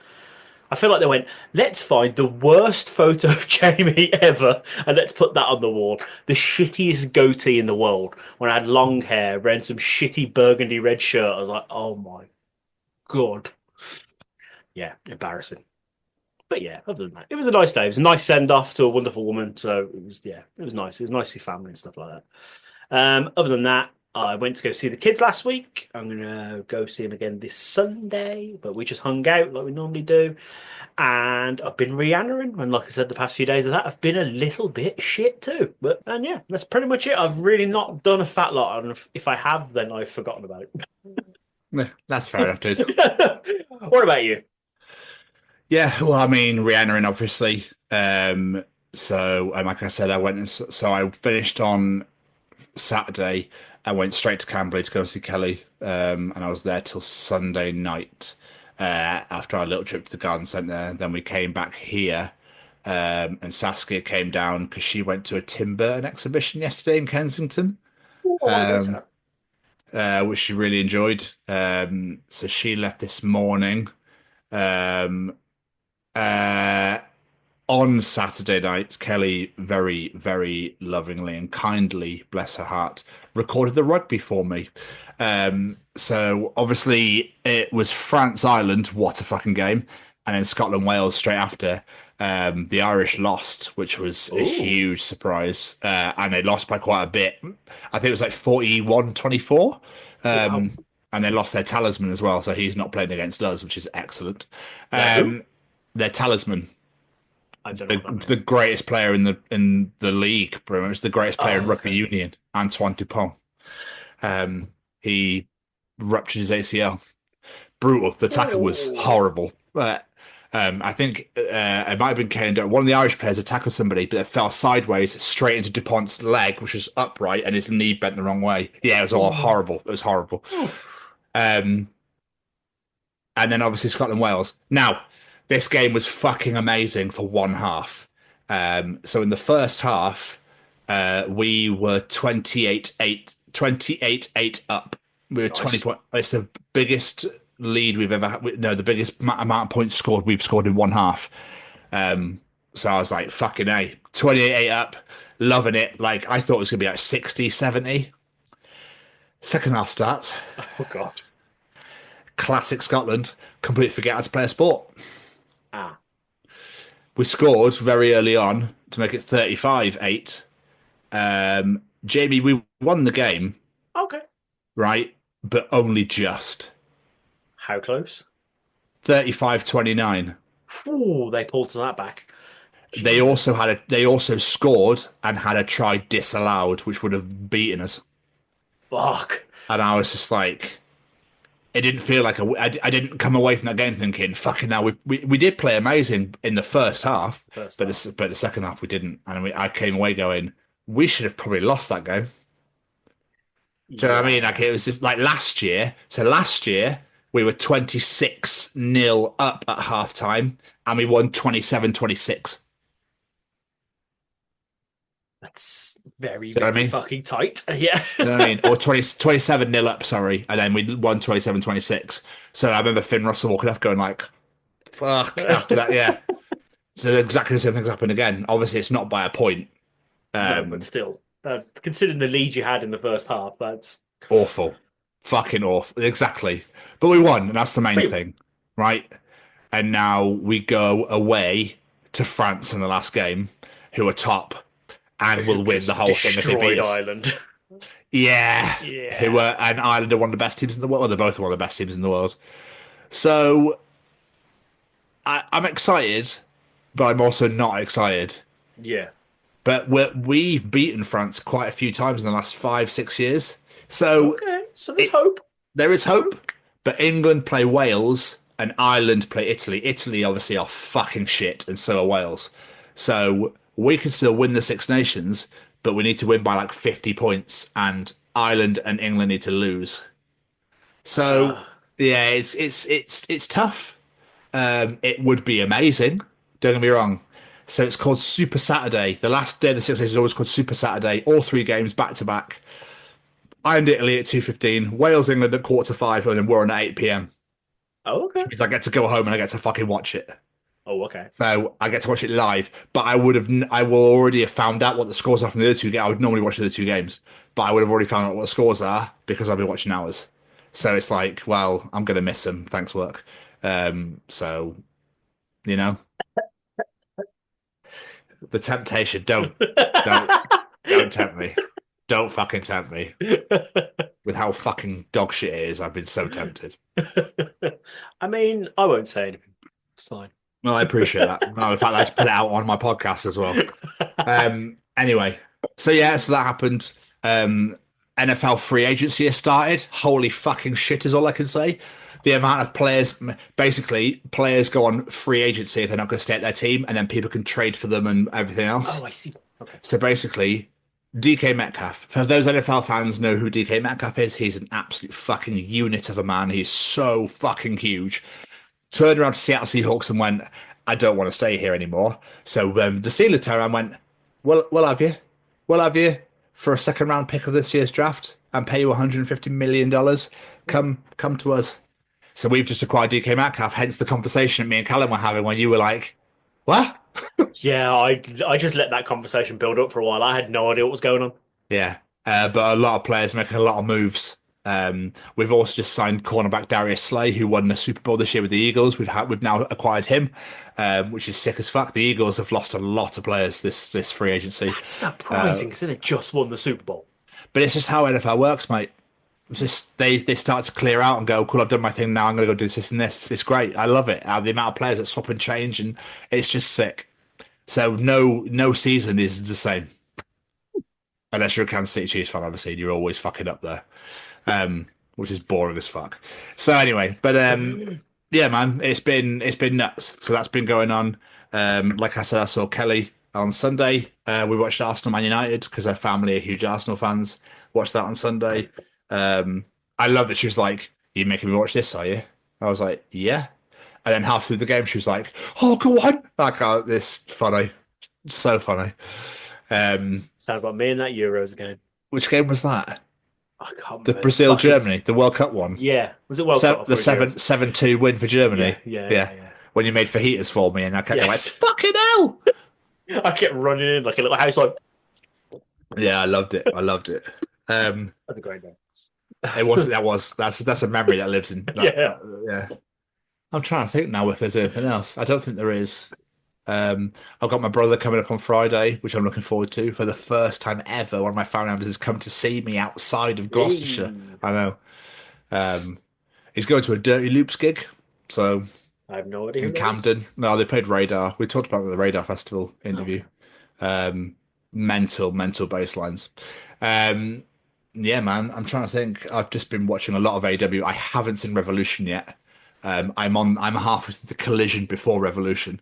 I feel like they went, let's find the worst photo of Jamie ever and let's put that on the wall. The shittiest goatee in the world. When I had long hair, wearing some shitty burgundy red shirt, I was like, oh my God. Yeah, embarrassing. But yeah, other than that, it was a nice day. It was a nice send off to a wonderful woman. So it was, yeah, it was nice. It was nice to see family and stuff like that. Other than that, I went to go see the kids last week. I'm going to go see them again this Sunday, but we just hung out like we normally do. And I've been Rhiannering. And like I said, the past few days of that, I've been a little bit shit too. And yeah, that's pretty much it. I've really not done a fat lot. And if I have, then I've forgotten about it. Yeah, that's fair enough, dude. What about you? Yeah, well, I mean, Rhiannering, obviously. So, and like I said, I finished on Saturday. I went straight to Camberley to go see Kelly, and I was there till Sunday night after our little trip to the garden centre. Then we came back here, and Saskia came down because she went to a Tim Burton exhibition yesterday in Kensington, which she really enjoyed. So she left this morning. On Saturday night, Kelly very, very lovingly and kindly, bless her heart, recorded the rugby for me. So obviously it was France-Ireland, what a fucking game, and then Scotland-Wales straight after. The Irish lost, which was a huge surprise, and they lost by quite a bit. I think it was like 41-24. Wow. And they lost their talisman as well, so he's not playing against us, which is excellent. Their talisman. I don't know the greatest player in the league, pretty much the greatest player in rugby union, Antoine Dupont. He ruptured his ACL. Brutal. The tackle was horrible. But I think it might have been Kane. One of the Irish players had tackled somebody, but it fell sideways straight into Dupont's leg, which was upright, and his knee bent the wrong way. Yeah, it was all horrible. It was horrible. And then obviously Scotland-Wales. Now, this game was fucking amazing for one half. So in the first half, we were 28-8 up. We were 20 points. It's the biggest lead we've ever had. No, the biggest amount of points scored we've scored in one half. So I was like, fucking A. 28-8 up. Loving it. Like, I thought it was going to be like 60, 70. Second half starts. Oh, God. Classic Scotland. Completely forget how to play a sport. We scored very early on to make it 35-8. Jamie, we won the game. Okay. Right? But only just. How close? 35-29. Ooh, they pulled that back. Jesus. They also scored and had a try disallowed, which would have beaten us. Fuck. And I was just like, it didn't feel like I didn't come away from that game thinking, fucking hell, we did play amazing in the first half, but the second half we didn't. And I came away going, we should have probably lost that game. Do you know what I mean? Like, it was just like last year. So last year, we were 26-0 up at half time, and we won 27-26. That's very fucking tight. Yeah. You know what I mean? Or 27-0 up, sorry. And then we won 27-26. So I remember Finn Russell walking off going like, fuck, after that, yeah. So exactly the same thing's happened again. Obviously, it's not by a point. No, but still, considering the lead you had in the first half, that's... Awful. Fucking awful. Exactly. But we won, and that's the main thing, right? And now we go away to France in the last game, who are top, and will win the whole thing if they beat us. Ireland. Yeah. Who were, and Ireland are one of the best teams in the world. Well, they're both one of the best teams in the world. So I'm excited, but I'm also not excited. Yeah. But we've beaten France quite a few times in the last 5-6 years. So there's hope. There is hope. But England play Wales and Ireland play Italy. Italy obviously are fucking shit, and so are Wales. So we can still win the Six Nations, but we need to win by like 50 points, and Ireland and England need to lose. So yeah, it's tough. It would be amazing. Don't get me wrong. So it's called Super Saturday. The last day of the Six Nations is always called Super Saturday. All 3 games back to back. Ireland Italy at 2:15, Wales England at 4:45, and then we're on at 8 p.m. Oh, okay. Which means I get to go home and I get to fucking watch it. Oh, okay. So I get to watch it live, but I will already have found out what the scores are from the other 2 games. I would normally watch the other 2 games, but I would have already found out what the scores are because I've been watching hours. So it's like, well, I'm gonna miss them. Thanks, work. So you know, the temptation. Don't tempt me. Don't fucking tempt me. With how fucking dog shit it is, I've been so tempted. I mean, I won't say anything. It's fine. No, I appreciate that. No, in fact, I just put it out on my podcast as well. Anyway, so that happened. NFL free agency has started. Holy fucking shit is all I can say. The amount of players, basically, players go on free agency if they're not going to stay at their team, and then people can trade for them and everything else. Oh, I see. Okay. So basically, DK Metcalf. For those NFL fans know who DK Metcalf is, he's an absolute fucking unit of a man. He's so fucking huge. Turned around to Seattle Seahawks and went, I don't want to stay here anymore. So the Steelers turned around and went, we'll have you. We'll have you for a second round pick of this year's draft and pay you $150 million. Come to us. So we've just acquired DK Metcalf, hence the conversation me and Callum were having when you were like, what? Yeah, I just let that conversation build up for a while. I had no idea what was going on. Yeah, but a lot of players making a lot of moves. We've also just signed cornerback Darius Slay, who won the Super Bowl this year with the Eagles. We've now acquired him, which is sick as fuck. The Eagles have lost a lot of players this free agency. That's surprising because they just won the Super Bowl. But it's just how NFL works, mate. It's just they start to clear out and go, cool, I've done my thing now. I'm going to go do this and this. It's great. I love it. The amount of players that swap and change, and it's just sick. So no season is the same. Unless you're a Kansas City Chiefs fan, obviously, you're always fucking up there. Which is boring as fuck. So anyway, but yeah, man, it's been nuts. So that's been going on. Like I said, I saw Kelly on Sunday. We watched Arsenal Man United because her family are huge Arsenal fans. Watched that on Sunday. I love that she was like, "You making me watch this, are you?" I was like, "Yeah." And then half through the game, she was like, "Oh, go on!" Like, oh, this funny, so funny. Sounds like me in that Euros game. Which game was that? I can't The remember. Brazil-Germany, the World Cup one. Yeah, was it World Cup? The 7-2 win for Germany. Yeah. When you made fajitas for me, and I kept going, Yes. "Fucking hell!" I kept running in like a little house. Like, Yeah, I loved it. that's a great game. That's a memory that lives in. Yeah. I'm trying to think now if there's anything else. I don't think there is. I've got my brother coming up on Friday, which I'm looking forward to. For the first time ever, one of my family members has come to see me outside of Gloucestershire. I know. He's going to a Dirty Loops gig, so I have no idea. in Camden. No, they played Radar. We talked about it at the Radar Festival interview. Mental bass lines. Yeah, man. I'm trying to think. I've just been watching a lot of AW. I haven't seen Revolution yet. I'm halfway through the Collision before Revolution.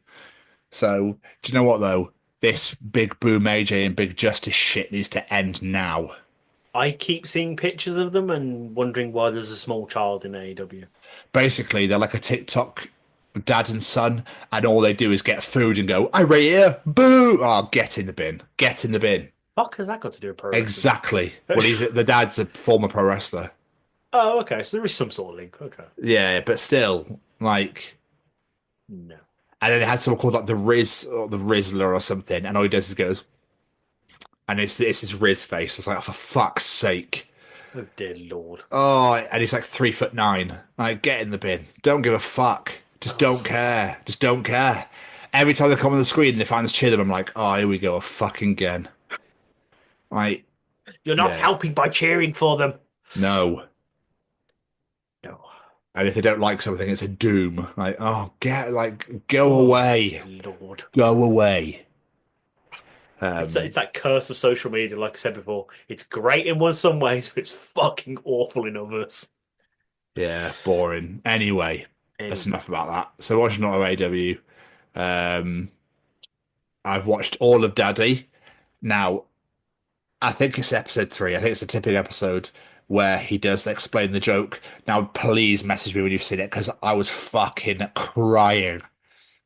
So, do you know what though? This big Boom AJ and Big Justice shit needs to end now. I keep seeing pictures of them and wondering why there's a small child in AEW. Basically, they're like a TikTok dad and son, and all they do is get food and go, "I right here, boo!" Oh, get in the bin. Get in the bin. Fuck has that got to do with pro wrestling? Exactly. Well, the dad's a former pro wrestler. Oh, okay. So there is some sort of link. Okay. Yeah, but still, like, no. And then they had someone called like the Riz or the Rizzler or something, and all he does is goes, and it's his Riz face. It's like, oh, for fuck's sake. Oh dear lord. Oh, and he's like 3'9". Like, get in the bin. Don't give a fuck. Just don't care. Just don't care. Every time they come on the screen and the fans cheer them, I'm like, oh, here we go, fucking again. Like, you're not helping by cheering for them. No. And if they don't like something, it's a doom. Like, oh, go away. Lord. Go away. It's that curse of social media, like I said before. It's great in some ways, but it's fucking awful in others. Yeah, boring. Anyway, that's enough about that. So watching a lot of AW. I've watched all of Daddy. Now, I think it's episode 3. I think it's the tipping episode where he does explain the joke. Now, please message me when you've seen it because I was fucking crying.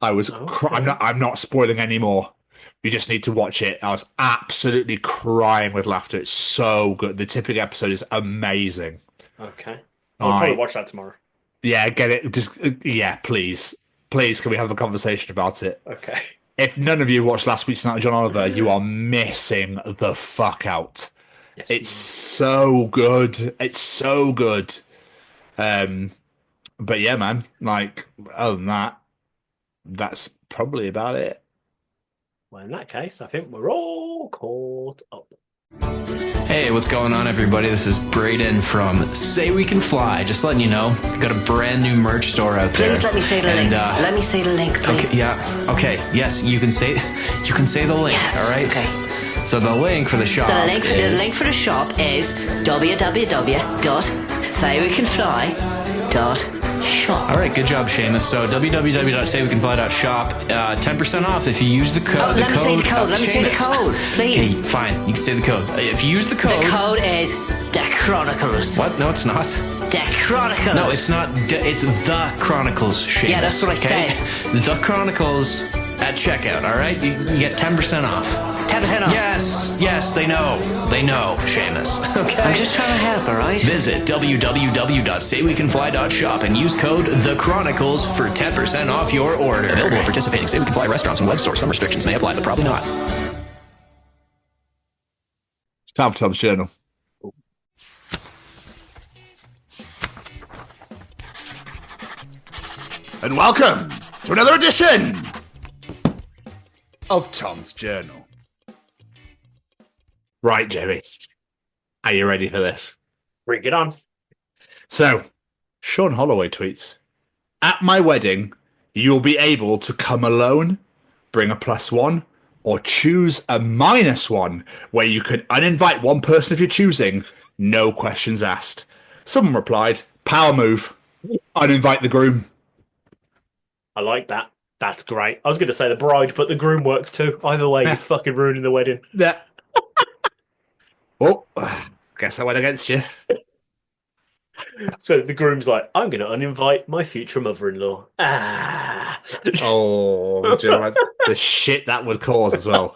I'm not spoiling anymore. You just need to watch it. I was absolutely crying with laughter. It's so good. The tipping episode is amazing. Okay. I'll probably watch that tomorrow. Yeah, get it. Just please. Please, can we have a conversation about it? Okay. If none of you watched last week's Night of John Oliver, you are missing the fuck out. Yes, it's so good. It's so good. But yeah, man, like, other than that, that's probably about it. Well, in that case, I think we're all caught up. Hey, what's going on, everybody? This is Braden from Say We Can Fly. Just letting you know, got a brand new merch store out there. Please let me say the link. Let me say the link, please. Okay, yeah. Okay. Yes, you can say the link. Yes, all right. Okay. So the link for the shop. So the link for the shop is www.saywecanfly.shop. All right, good job, Seamus. So www.saywecanfly.shop, 10% off if you use the code. Let me say the code. Let me say the code, please. Okay, fine. You can say the code. If you use the code. The code is The Chronicles. What? No, it's not. The Chronicles. No, it's not. It's The Chronicles, Seamus. Yeah, that's what I said. The Chronicles at checkout, all right? You get 10% off. 10% off? Yes, they know. They know, Seamus. Okay? I'm just trying to help, all right? Visit www.saywecanfly.shop and use code The Chronicles for 10% off your order. Available at participating Say We Can Fly restaurants and web stores. Some restrictions may apply, but probably not. It's time for Tom's Journal. And welcome to another edition of Tom's Journal. Right, Jamie. Are you ready for this? Bring it on. So, Sean Holloway tweets, at my wedding, you'll be able to come alone, bring a +1, or choose a -1, where you can uninvite one person if you're choosing, no questions asked. Someone replied, power move, uninvite the groom. I like that. That's great. I was going to say the bride, but the groom works too. Either way, you're fucking ruining the wedding. Yeah. Oh, guess I went against you. So the groom's like, I'm going to uninvite my future mother-in-law. Oh, do you know the shit that would cause as well?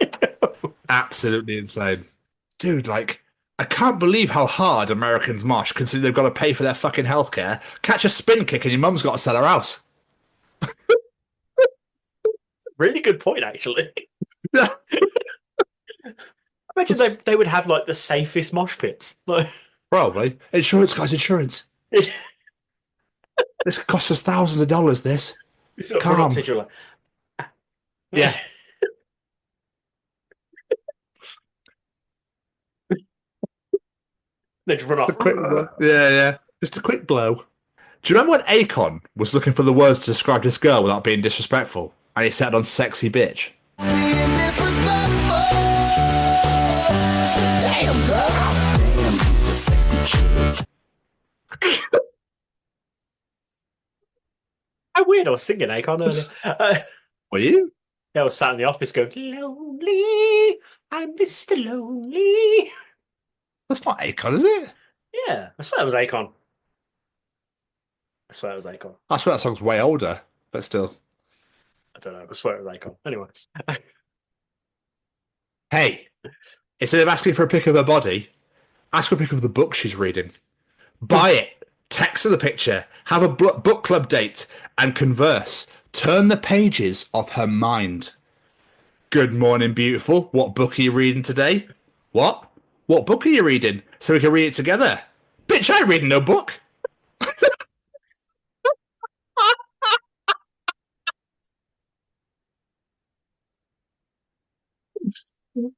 Absolutely insane. Dude, like, I can't believe how hard Americans mosh considering they've got to pay for their fucking healthcare. Catch a spin kick and your mum's got to sell her house. Really good point, actually. I imagine they would have like the safest mosh pits. Like... Probably. Insurance, guys, insurance. This costs us thousands of dollars, this. Calm. Yeah. They just run off. Yeah. Just a quick blow. Do you remember when Akon was looking for the words to describe this girl without being disrespectful? And he said on sexy bitch. Damn, bro. Damn, it's a sexy chick. How weird. I was singing Akon earlier. Were you? Yeah, I was sat in the office going, lonely, I'm Mr. Lonely. That's not Akon, is it? Yeah, I swear it was Akon. I swear that song's way older, but still. I don't know. I swear it was Akon. Anyway. Hey, instead of asking for a pic of her body, ask her a pic of the book she's reading. Buy it. Text her the picture. Have a book club date and converse. Turn the pages of her mind. Good morning, beautiful. What book are you reading today? What? What book are you reading? So we can read it together. Bitch, I ain't reading no book.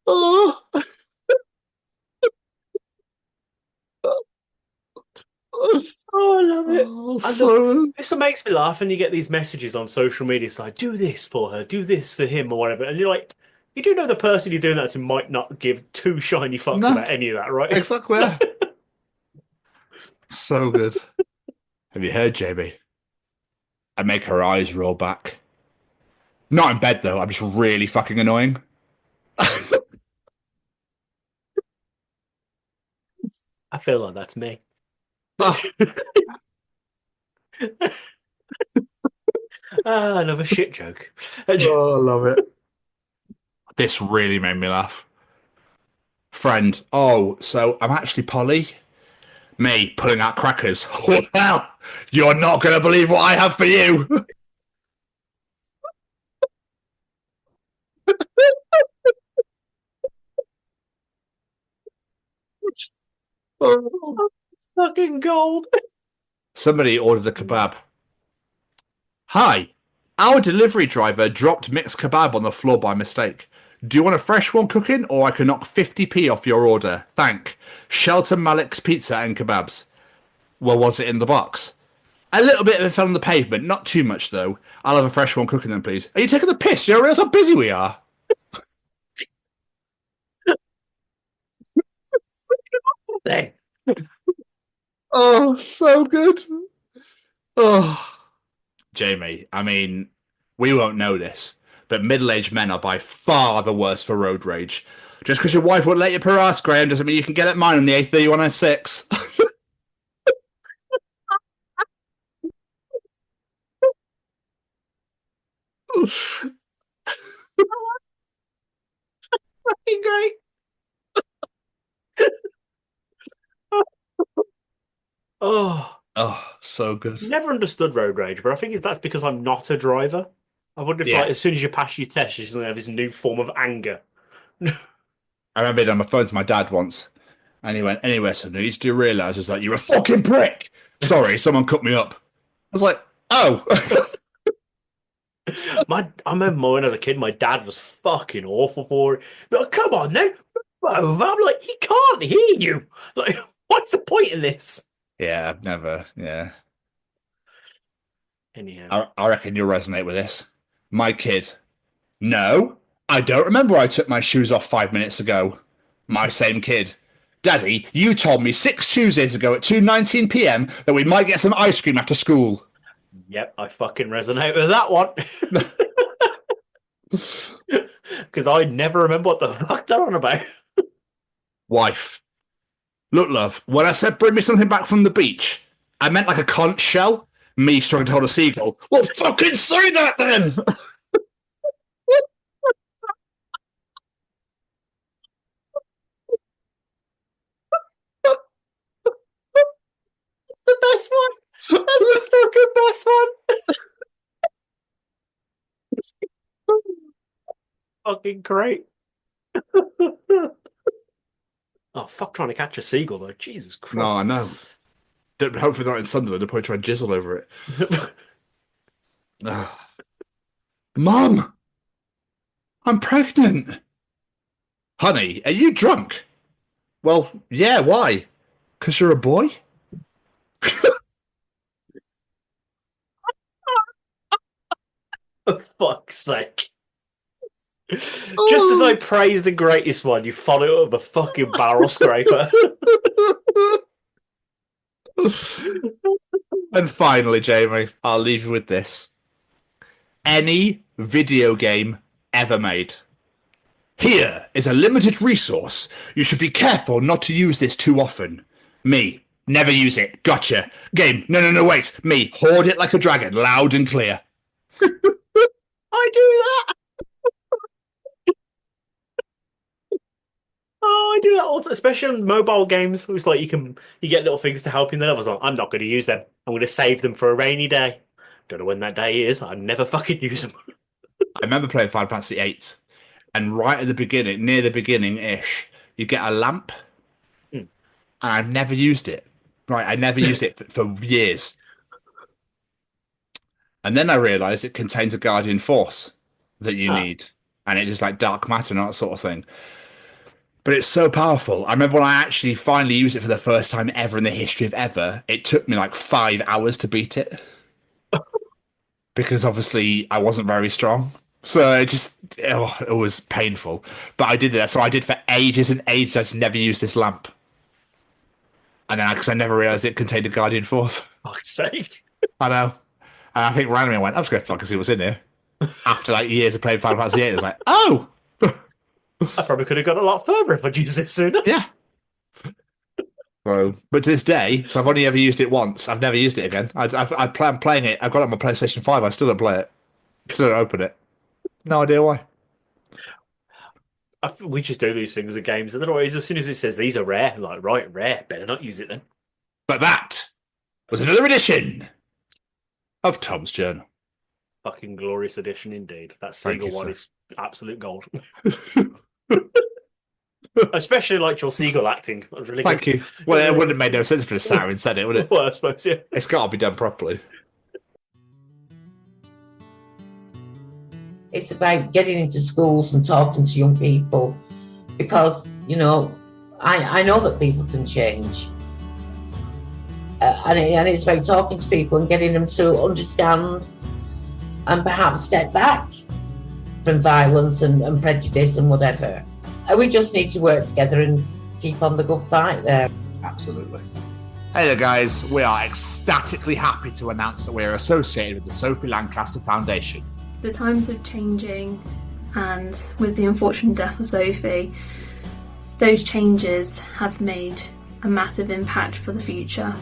Oh. Oh, I love it. This what makes me laugh, and you get these messages on social media. It's like, do this for her, do this for him, or whatever. And you're like, you do know the person you're doing that to might not give two shiny fucks about any of that, right? Exactly. Yeah. So good. Have you heard, Jamie? I make her eyes roll back. Not in bed, though. I'm just really fucking annoying. I feel like that's me. Another shit joke. Oh, I love it. This really made me laugh. Friend, so I'm actually Polly. Me pulling out crackers. Well, you're not going to believe what I have for you. Oh, fucking gold. Somebody ordered a kebab. Hi, our delivery driver dropped mixed kebab on the floor by mistake. Do you want a fresh one cooking, or I can knock 50p off your order? Thank. Shelton Malik's Pizza and Kebabs. Well, was it in the box? A little bit of it fell on the pavement, not too much though. I'll have a fresh one cooking then, please. Are you taking the piss? You don't realise how busy we are? Then. Oh, so good. Oh. Jamie, I mean, we won't know this, but middle-aged men are by far the worst for road rage. Just because your wife won't let you harass Graham doesn't mean you can get at mine on the A3106. Fucking great. Oh, so good. Never understood road rage, but I think that's because I'm not a driver. I wonder if, like, as soon as you pass your test, you're just going to have this new form of anger. I remember it on my phone to my dad once, and he went, "Anyway, son, do you realise it's like you're a fucking prick? Sorry, someone cut me up." I was like, "Oh." I remember when I was a kid, my dad was fucking awful for it. But come on now, I'm like, he can't hear you. Like, what's the point in this? Yeah, I've never. Yeah. Anyhow, I reckon you'll resonate with this. My kid. No, I don't remember I took my shoes off 5 minutes ago. My same kid. Daddy, you told me 6 Tuesdays ago at 2:19 p.m. that we might get some ice cream after school. Yep, I fucking resonate with that one. Because I never remember what the fuck they're on about. Wife. Look, love, when I said bring me something back from the beach, I meant like a conch shell. Me struggling to hold a seagull. Well, fucking say that then! It's the best one. That's the fucking best one. Fucking great. Oh, fuck trying to catch a seagull, though. Jesus Christ. No, I know. Hopefully not in Sunderland. They'll probably try and jizzle over it. Mum! I'm pregnant. Honey, are you drunk? Well, yeah, why? Because you're a boy? For fuck's sake. Just as I praise the greatest one, you follow it with a fucking barrel scraper. And finally, Jamie, I'll leave you with this. Any video game ever made. Here is a limited resource. You should be careful not to use this too often. Me, never use it. Gotcha. Game, no, wait. Me, hoard it like a dragon, loud and clear. I do that. Oh, I do that also, especially on mobile games. It's like you get little things to help you in the levels. Like, I'm not going to use them. I'm going to save them for a rainy day. Don't know when that day is. I never fucking use them. I remember playing Final Fantasy VIII, and right at the beginning, near the beginning-ish, you get a lamp, and I've never used it. Right, I never used it for years. And then I realised it contains a guardian force that you need, and it is like dark matter and that sort of thing. But it's so powerful. I remember when I actually finally used it for the first time ever in the history of ever, it took me like 5 hours to beat it. Because obviously I wasn't very strong. So it was painful. But I did that. So I did for ages and ages. I just never used this lamp. And then because I never realised it contained a guardian force. Fuck's sake. I know. And I think randomly I went, I'm just going to fucking see what's in here. After like years of playing Final Fantasy VIII, it was like, oh! I probably could have gone a lot further if I'd used it sooner. Yeah. So, but to this day, so I've only ever used it once. I've never used it again. I'm playing it. I've got it on my PlayStation 5. I still don't play it. Still don't open it. No idea why. We just do these things at games. Otherwise, as soon as it says these are rare, I'm like, right, rare, better not use it then. But that was another edition of Tom's Journal. Fucking glorious edition indeed. That Seagull one is absolute gold. Especially like your Seagull acting. That was really Thank good. you. Well, it wouldn't have made no sense for the Sarah said it, would it? Well, I suppose, yeah. It's got to be done properly. It's about getting into schools and talking to young people because, you know, I know that people can change. And it's about talking to people and getting them to understand and perhaps step back from violence and prejudice and whatever. And we just need to work together and keep on the good fight there. Absolutely. Hey there, guys. We are ecstatically happy to announce that we are associated with the Sophie Lancaster Foundation. The times are changing, and with the unfortunate death of Sophie, those changes have made a massive impact for the future.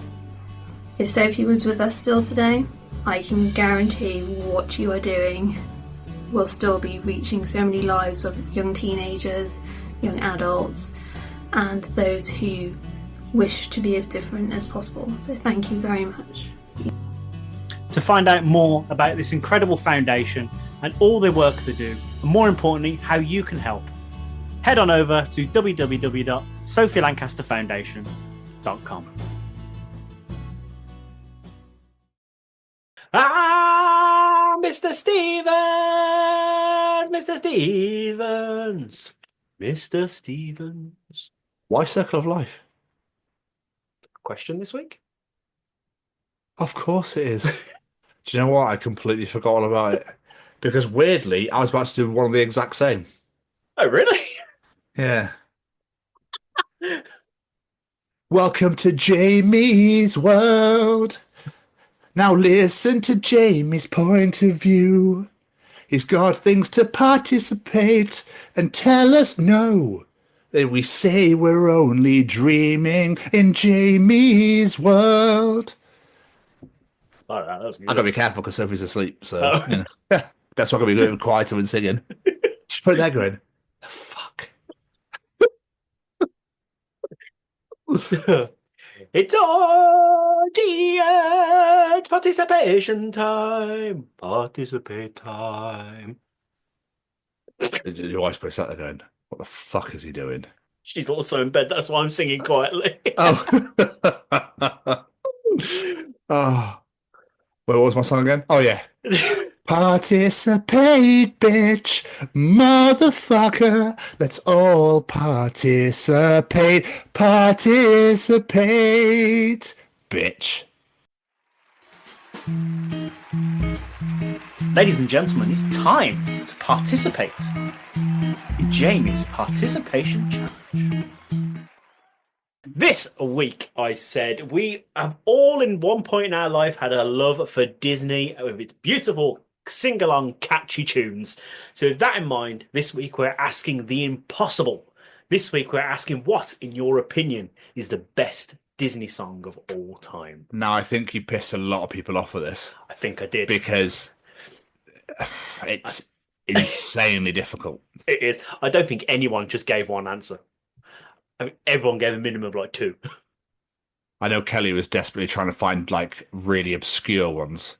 If Sophie was with us still today, I can guarantee what you are doing will still be reaching so many lives of young teenagers, young adults, and those who wish to be as different as possible. So thank you very much. To find out more about this incredible foundation and all the work they do, and more importantly, how you can help, head on over to www.sophielancasterfoundation.com. Ah, Mr. Stevens! Mr. Stevens! Mr. Stevens. Why Circle of Life? Question this week? Of course it is. Do you know what? I completely forgot all about it. Because weirdly, I was about to do one of the exact same. Oh, really? Yeah. Welcome to Jamie's world. Now listen to Jamie's point of view. He's got things to participate and tell us no. That we say we're only dreaming in Jamie's world. All right, that's good. I've got to be careful because Sophie's asleep, so you know. That's why I'm going to be going quieter when singing. She's putting there going, the fuck? It's audience participation time. Participate time. Your wife's probably sat there going, what the fuck is he doing? She's also in bed, that's why I'm singing quietly. Oh. Oh. Wait, what was my song again? Oh, yeah. Participate, bitch, motherfucker. Let's all participate. Participate, bitch. Ladies and gentlemen, it's time to participate in Jamie's Participation Challenge. This week, I said, we have all in one point in our life had a love for Disney with its beautiful sing-along catchy tunes. So with that in mind, this week we're asking the impossible. This week we're asking what, in your opinion, is the best Disney song of all time? Now, I think you pissed a lot of people off with this. I think I did. Because it's insanely difficult. It is. I don't think anyone just gave one answer. I mean, everyone gave a minimum of like two. I know Kelly was desperately trying to find like really obscure ones.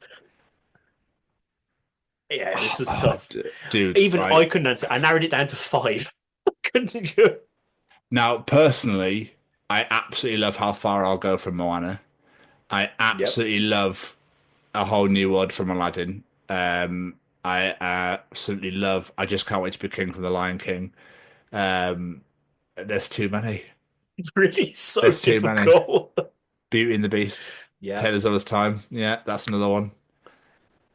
Yeah, this is tough. Dude, even right. I couldn't answer. I narrowed it down to 5. Couldn't you? Now, personally, I absolutely love How Far I'll Go from Moana. I absolutely love A Whole New World from Aladdin. I absolutely love I Just Can't Wait to Be King from The Lion King. There's too many. It's really so There's difficult. Too many. Beauty and the Beast. Yeah. Taylor's All His Time. Yeah, that's another one.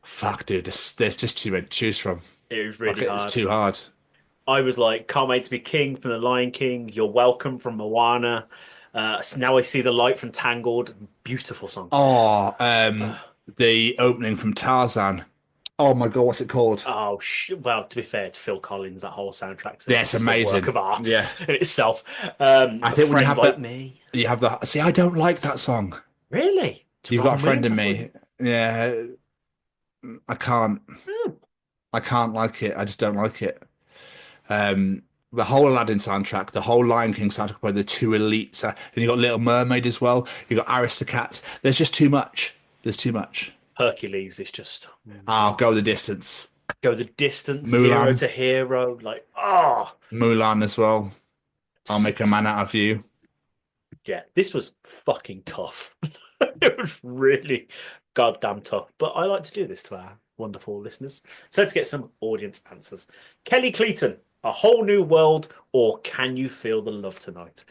Fuck, dude. There's just too many to choose from. It was really hard. It's too hard. I was like, Can't Wait to Be King from The Lion King. You're Welcome from Moana. Now I See the Light from Tangled. Beautiful song. Oh, the opening from Tarzan. Oh my god, what's it called? Oh, well, to be fair, it's Phil Collins, that whole soundtrack. So Yeah, it's amazing. A work of art Yeah. in itself. I think when you have like that, me. you have the. See, I don't like that song. Really? You've got a friend in me. Yeah, I can't. I can't like it. I just don't like it. The whole Aladdin soundtrack, the whole Lion King soundtrack, by the two elites, and you got Little Mermaid as well. You got Aristocats. There's just too much. There's too much. Hercules is just. I'll go the distance. Go the distance. Mulan. Zero to Hero. Like, Mulan as well. I'll make a man out of you. Yeah, this was fucking tough. It was really goddamn tough. But I like to do this to our wonderful listeners. So let's get some audience answers. Kelly Cleaton, A Whole New World, or Can You Feel the Love Tonight?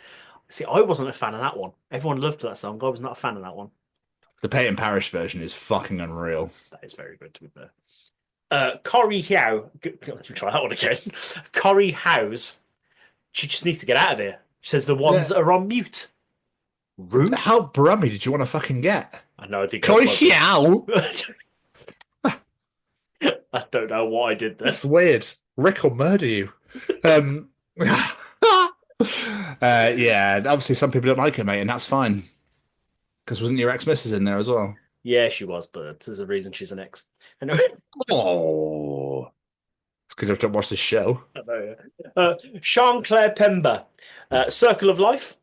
See, I wasn't a fan of that one. Everyone loved that song. I was not a fan of that one. The Peyton Parrish version is fucking unreal. That is very good, to be fair. Corrie Howe, try that one again. Corrie Howe's, she just needs to get out of here. She says the ones that are on mute. Rude. How brummy did you want to fucking get? I know. I think Corrie Howe. I don't know what I did there. That's weird. Rick will murder you. Yeah, obviously some people don't like it, mate, and that's fine. Because wasn't your ex-missus in there as well? Yeah, she was, but there's a reason she's an ex. Anyway. Oh. It's because I don't watch this show. I know, yeah. Sean Claire Pember, Circle of Life,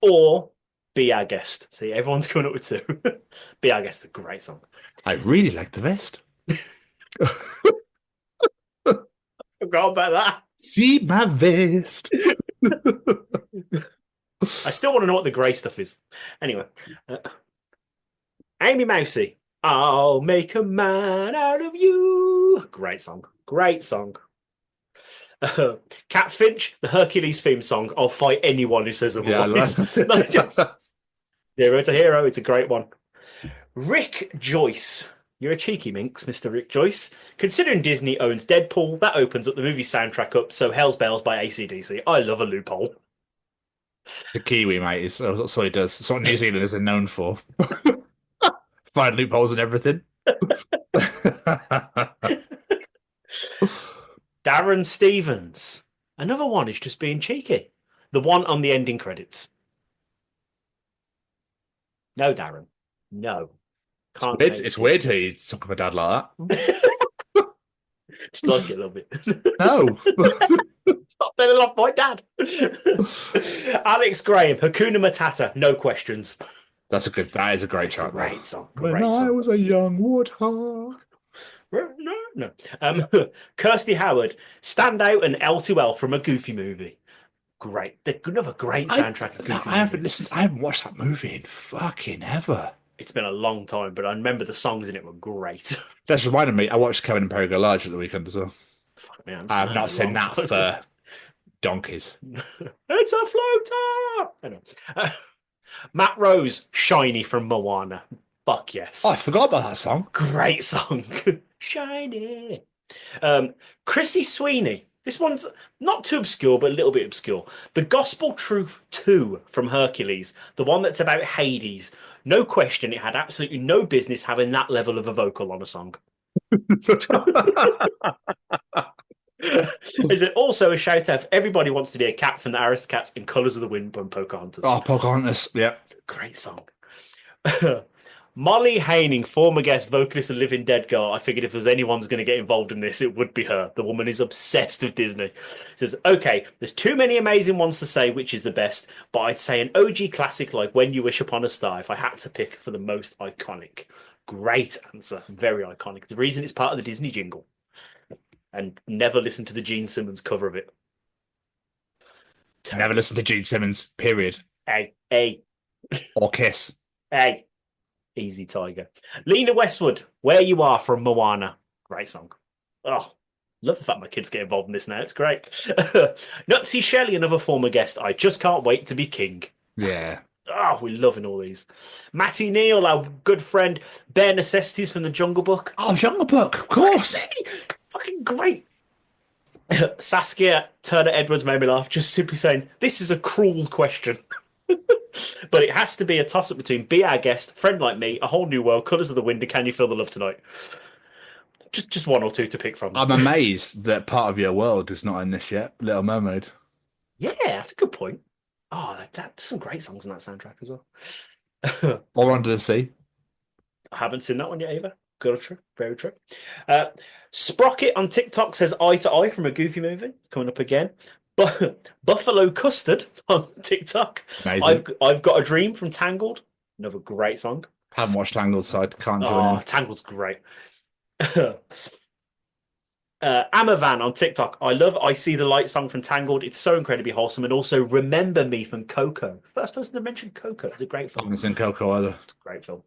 or Be Our Guest. See, everyone's coming up with two. Be Our Guest is a great song. I really like the vest. Forgot about that. See my vest. I still want to know what the grey stuff is. Anyway. Amy Mousey, I'll make a man out of you. Great song. Great song. Cat Finch, the Hercules theme song. I'll fight anyone who says otherwise. Hero to Hero. It's a great one. Rick Joyce. You're a cheeky minx, Mr. Rick Joyce. Considering Disney owns Deadpool, that opens up the movie soundtrack up, so Hell's Bells by AC/DC. I love a loophole. The Kiwi, mate. That's what he does. It's what New Zealanders are known for. Find loopholes and everything. Darren Stevens. Another one is just being cheeky. The one on the ending credits. No, Darren. No. It's weird to hear talking about dad like that. Just like it a little bit. No. Stop telling off my dad. Alex Graham, Hakuna Matata, no questions. That is a great track. Great song. When I was a young warthog. No. Kirsty Howard, Stand Out and L2L from a Goofy movie. Great. Another great soundtrack. I haven't watched that movie in fucking ever. It's been a long time, but I remember the songs in it were great. That's reminded me, I watched Kevin and Perry Go Large at the weekend as well. Fuck me, I have not seen that for donkeys. It's a floater! I know. Matt Rose, Shiny from Moana. Fuck yes. Oh, I forgot about that song. Great song. Shiny. Chrissy Sweeney. This one's not too obscure, but a little bit obscure. The Gospel Truth 2 from Hercules. The one that's about Hades. No question, it had absolutely no business having that level of a vocal on a song. Is it also a shout out if everybody wants to be a cat from the Aristocats in Colours of the Wind from Pocahontas? Oh, Pocahontas, yeah. It's a great song. Molly Haining, former guest vocalist of Living Dead Girl. I figured if there's anyone's going to get involved in this, it would be her. The woman is obsessed with Disney. Says, okay, there's too many amazing ones to say which is the best, but I'd say an OG classic like When You Wish Upon a Star if I had to pick for the most iconic. Great answer. Very iconic. The reason it's part of the Disney jingle. And never listen to the Gene Simmons cover of it. Never listen to Gene Simmons, period. Hey. Or Kiss. Hey. Easy Tiger. Lena Westwood, Where You Are from Moana. Great song. Oh, love the fact my kids get involved in this now. It's great. Nutsy Shelley, another former guest. I just can't wait to be king. Yeah. Oh, we're loving all these. Matty Neal, our good friend. Bare Necessities from the Jungle Book. Oh, Jungle Book, of course. Fucking great. Saskia Turner Edwards made me laugh, just simply saying, this is a cruel question. But it has to be a toss-up between Be Our Guest, Friend Like Me, A Whole New World, Colours of the Wind, and Can You Feel the Love Tonight? Just one or two to pick from. I'm amazed that Part of Your World is not in this yet. Little Mermaid. Yeah, that's a good point. Oh, there's some great songs in that soundtrack as well. Or Under the Sea. I haven't seen that one yet either. Good, true, very true. Sprocket on TikTok says Eye to Eye from a Goofy movie. Coming up again. But Buffalo Custard on TikTok. Amazing. I've Got a Dream from Tangled. Another great song. Haven't watched Tangled, so I can't join in. Tangled's great. Amavan on TikTok. I See the Light song from Tangled. It's so incredibly wholesome. And also Remember Me from Coco. First person to mention Coco. It's a great film. I haven't seen Coco either. It's a great film.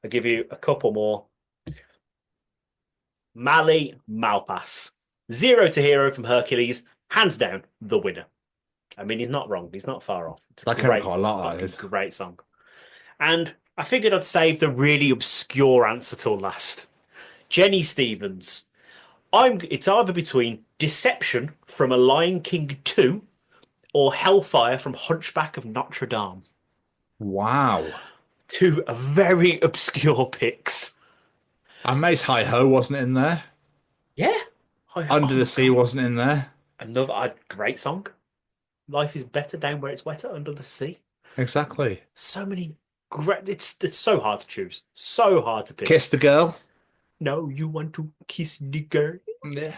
I'll give you a couple more. Mali Malpass. Zero to Hero from Hercules. Hands down, the winner. I mean, he's not wrong. He's not far off. It's I can't quite a lot. That is great song. And I figured I'd save the really obscure answer till last. Jenny Stevens. It's either between Deception from A Lion King 2 or Hellfire from Hunchback of Notre Dame. Wow. Two very obscure picks. And Mace Hi Ho wasn't in there. Yeah. Under the Sea wasn't in there. Another great song. Life is better down where it's wetter, under the sea. Exactly. So many great. It's so hard to choose. So hard to pick. Kiss the Girl. No, you want to kiss the girl. Yeah.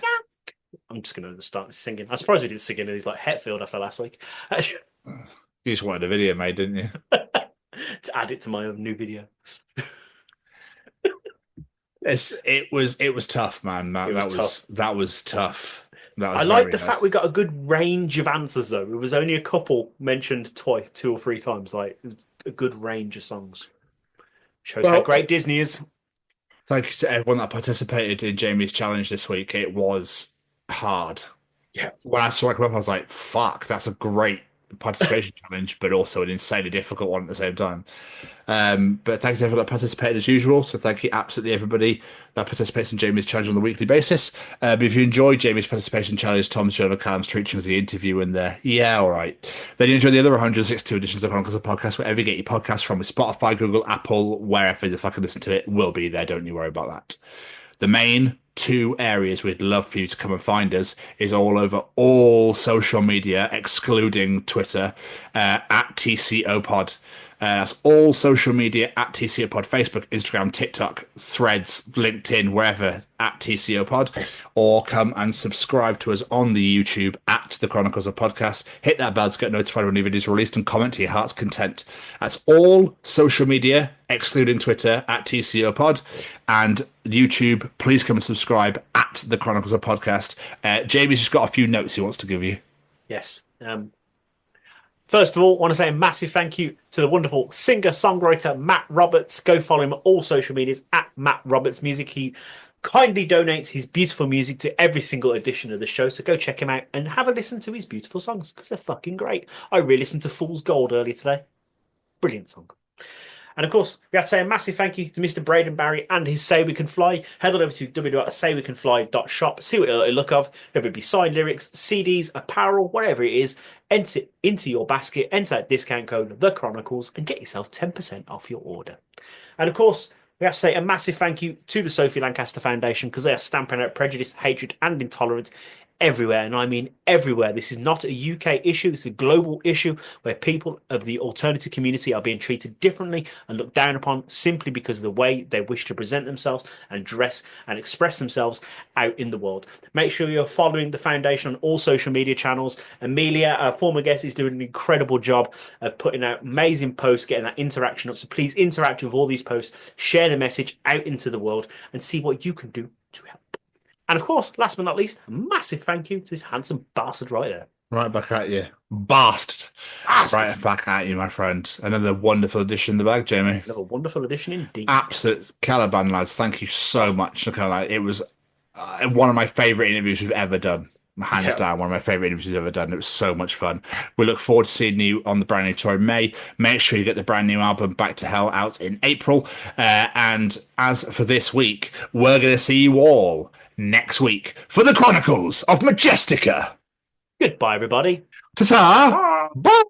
I'm just going to start singing. I'm surprised we didn't sing any of these like Hetfield after last week. You just wanted a video made, didn't you? To add it to my new video. It was tough, man. That was tough. I like the fact we got a good range of answers, though. It was only a couple mentioned twice, 2 or 3 times. Like a good range of songs. Shows how great Disney is. Thank you to everyone that participated in Jamie's challenge this week. It was hard. Yeah. When I saw it come up, I was like, "Fuck, that's a great participation challenge, but also an insanely difficult one at the same time." But thank you to everyone that participated as usual. So thank you absolutely everybody that participates in Jamie's challenge on a weekly basis. But if you enjoyed Jamie's participation challenge, Tom's Journal, Callum's Treaching of the interview in there, yeah, all right. Then you enjoy the other 162 editions of Chronicles of Podcast, wherever you get your podcasts from, with Spotify, Google, Apple, wherever the fuck you listen to it, will be there. Don't you worry about that. The main 2 areas we'd love for you to come and find us is all over all social media, excluding Twitter, at TCO Pod. That's all social media at TCO Pod, Facebook, Instagram, TikTok, Threads, LinkedIn, wherever at TCO Pod, or come and subscribe to us on the YouTube at the Chronicles of Podcast. Hit that bell to get notified when new videos are released and comment to your heart's content. That's all social media, excluding Twitter, at TCO Pod, and YouTube. Please come and subscribe at the Chronicles of Podcast. Jamie's just got a few notes he wants to give you. Yes. First of all, I want to say a massive thank you to the wonderful singer-songwriter Matt Roberts. Go follow him on all social medias at Matt Roberts Music. He kindly donates his beautiful music to every single edition of the show, so go check him out and have a listen to his beautiful songs, because they're fucking great. I re-listened to Fool's Gold earlier today. Brilliant song. And of course, we have to say a massive thank you to Mr. Braden Barry and his Say We Can Fly. Head on over to www.saywecanfly.shop. See what it'll look of, whether it be signed lyrics, CDs, apparel, whatever it is. Enter it into your basket, enter that discount code, The Chronicles, and get yourself 10% off your order. And of course, we have to say a massive thank you to the Sophie Lancaster Foundation, because they are stamping out prejudice, hatred, and intolerance everywhere, and I mean everywhere. This is not a UK issue, it's a global issue where people of the alternative community are being treated differently and looked down upon simply because of the way they wish to present themselves and dress and express themselves out in the world. Make sure you're following the foundation on all social media channels. Amelia, our former guest, is doing an incredible job of putting out amazing posts, getting that interaction up, so please interact with all these posts, share the message out into the world, and see what you can do to help. And of course, last but not least, a massive thank you to this handsome bastard right there. Right back at you. Bastard. Right back at you, my friend. Another wonderful addition in the bag, Jamie. Another wonderful addition indeed. Absolute Caliban, lads. Thank you so much. It was one of my favourite interviews we've ever done. Hands down, one of my favourite interviews we've ever done. It was so much fun. We look forward to seeing you on the brand new tour in May. Make sure you get the brand new album Back to Hell out in April. And as for this week, we're going to see you all next week for the Chronicles of Majestica. Goodbye, everybody. Ta-ta! Bye!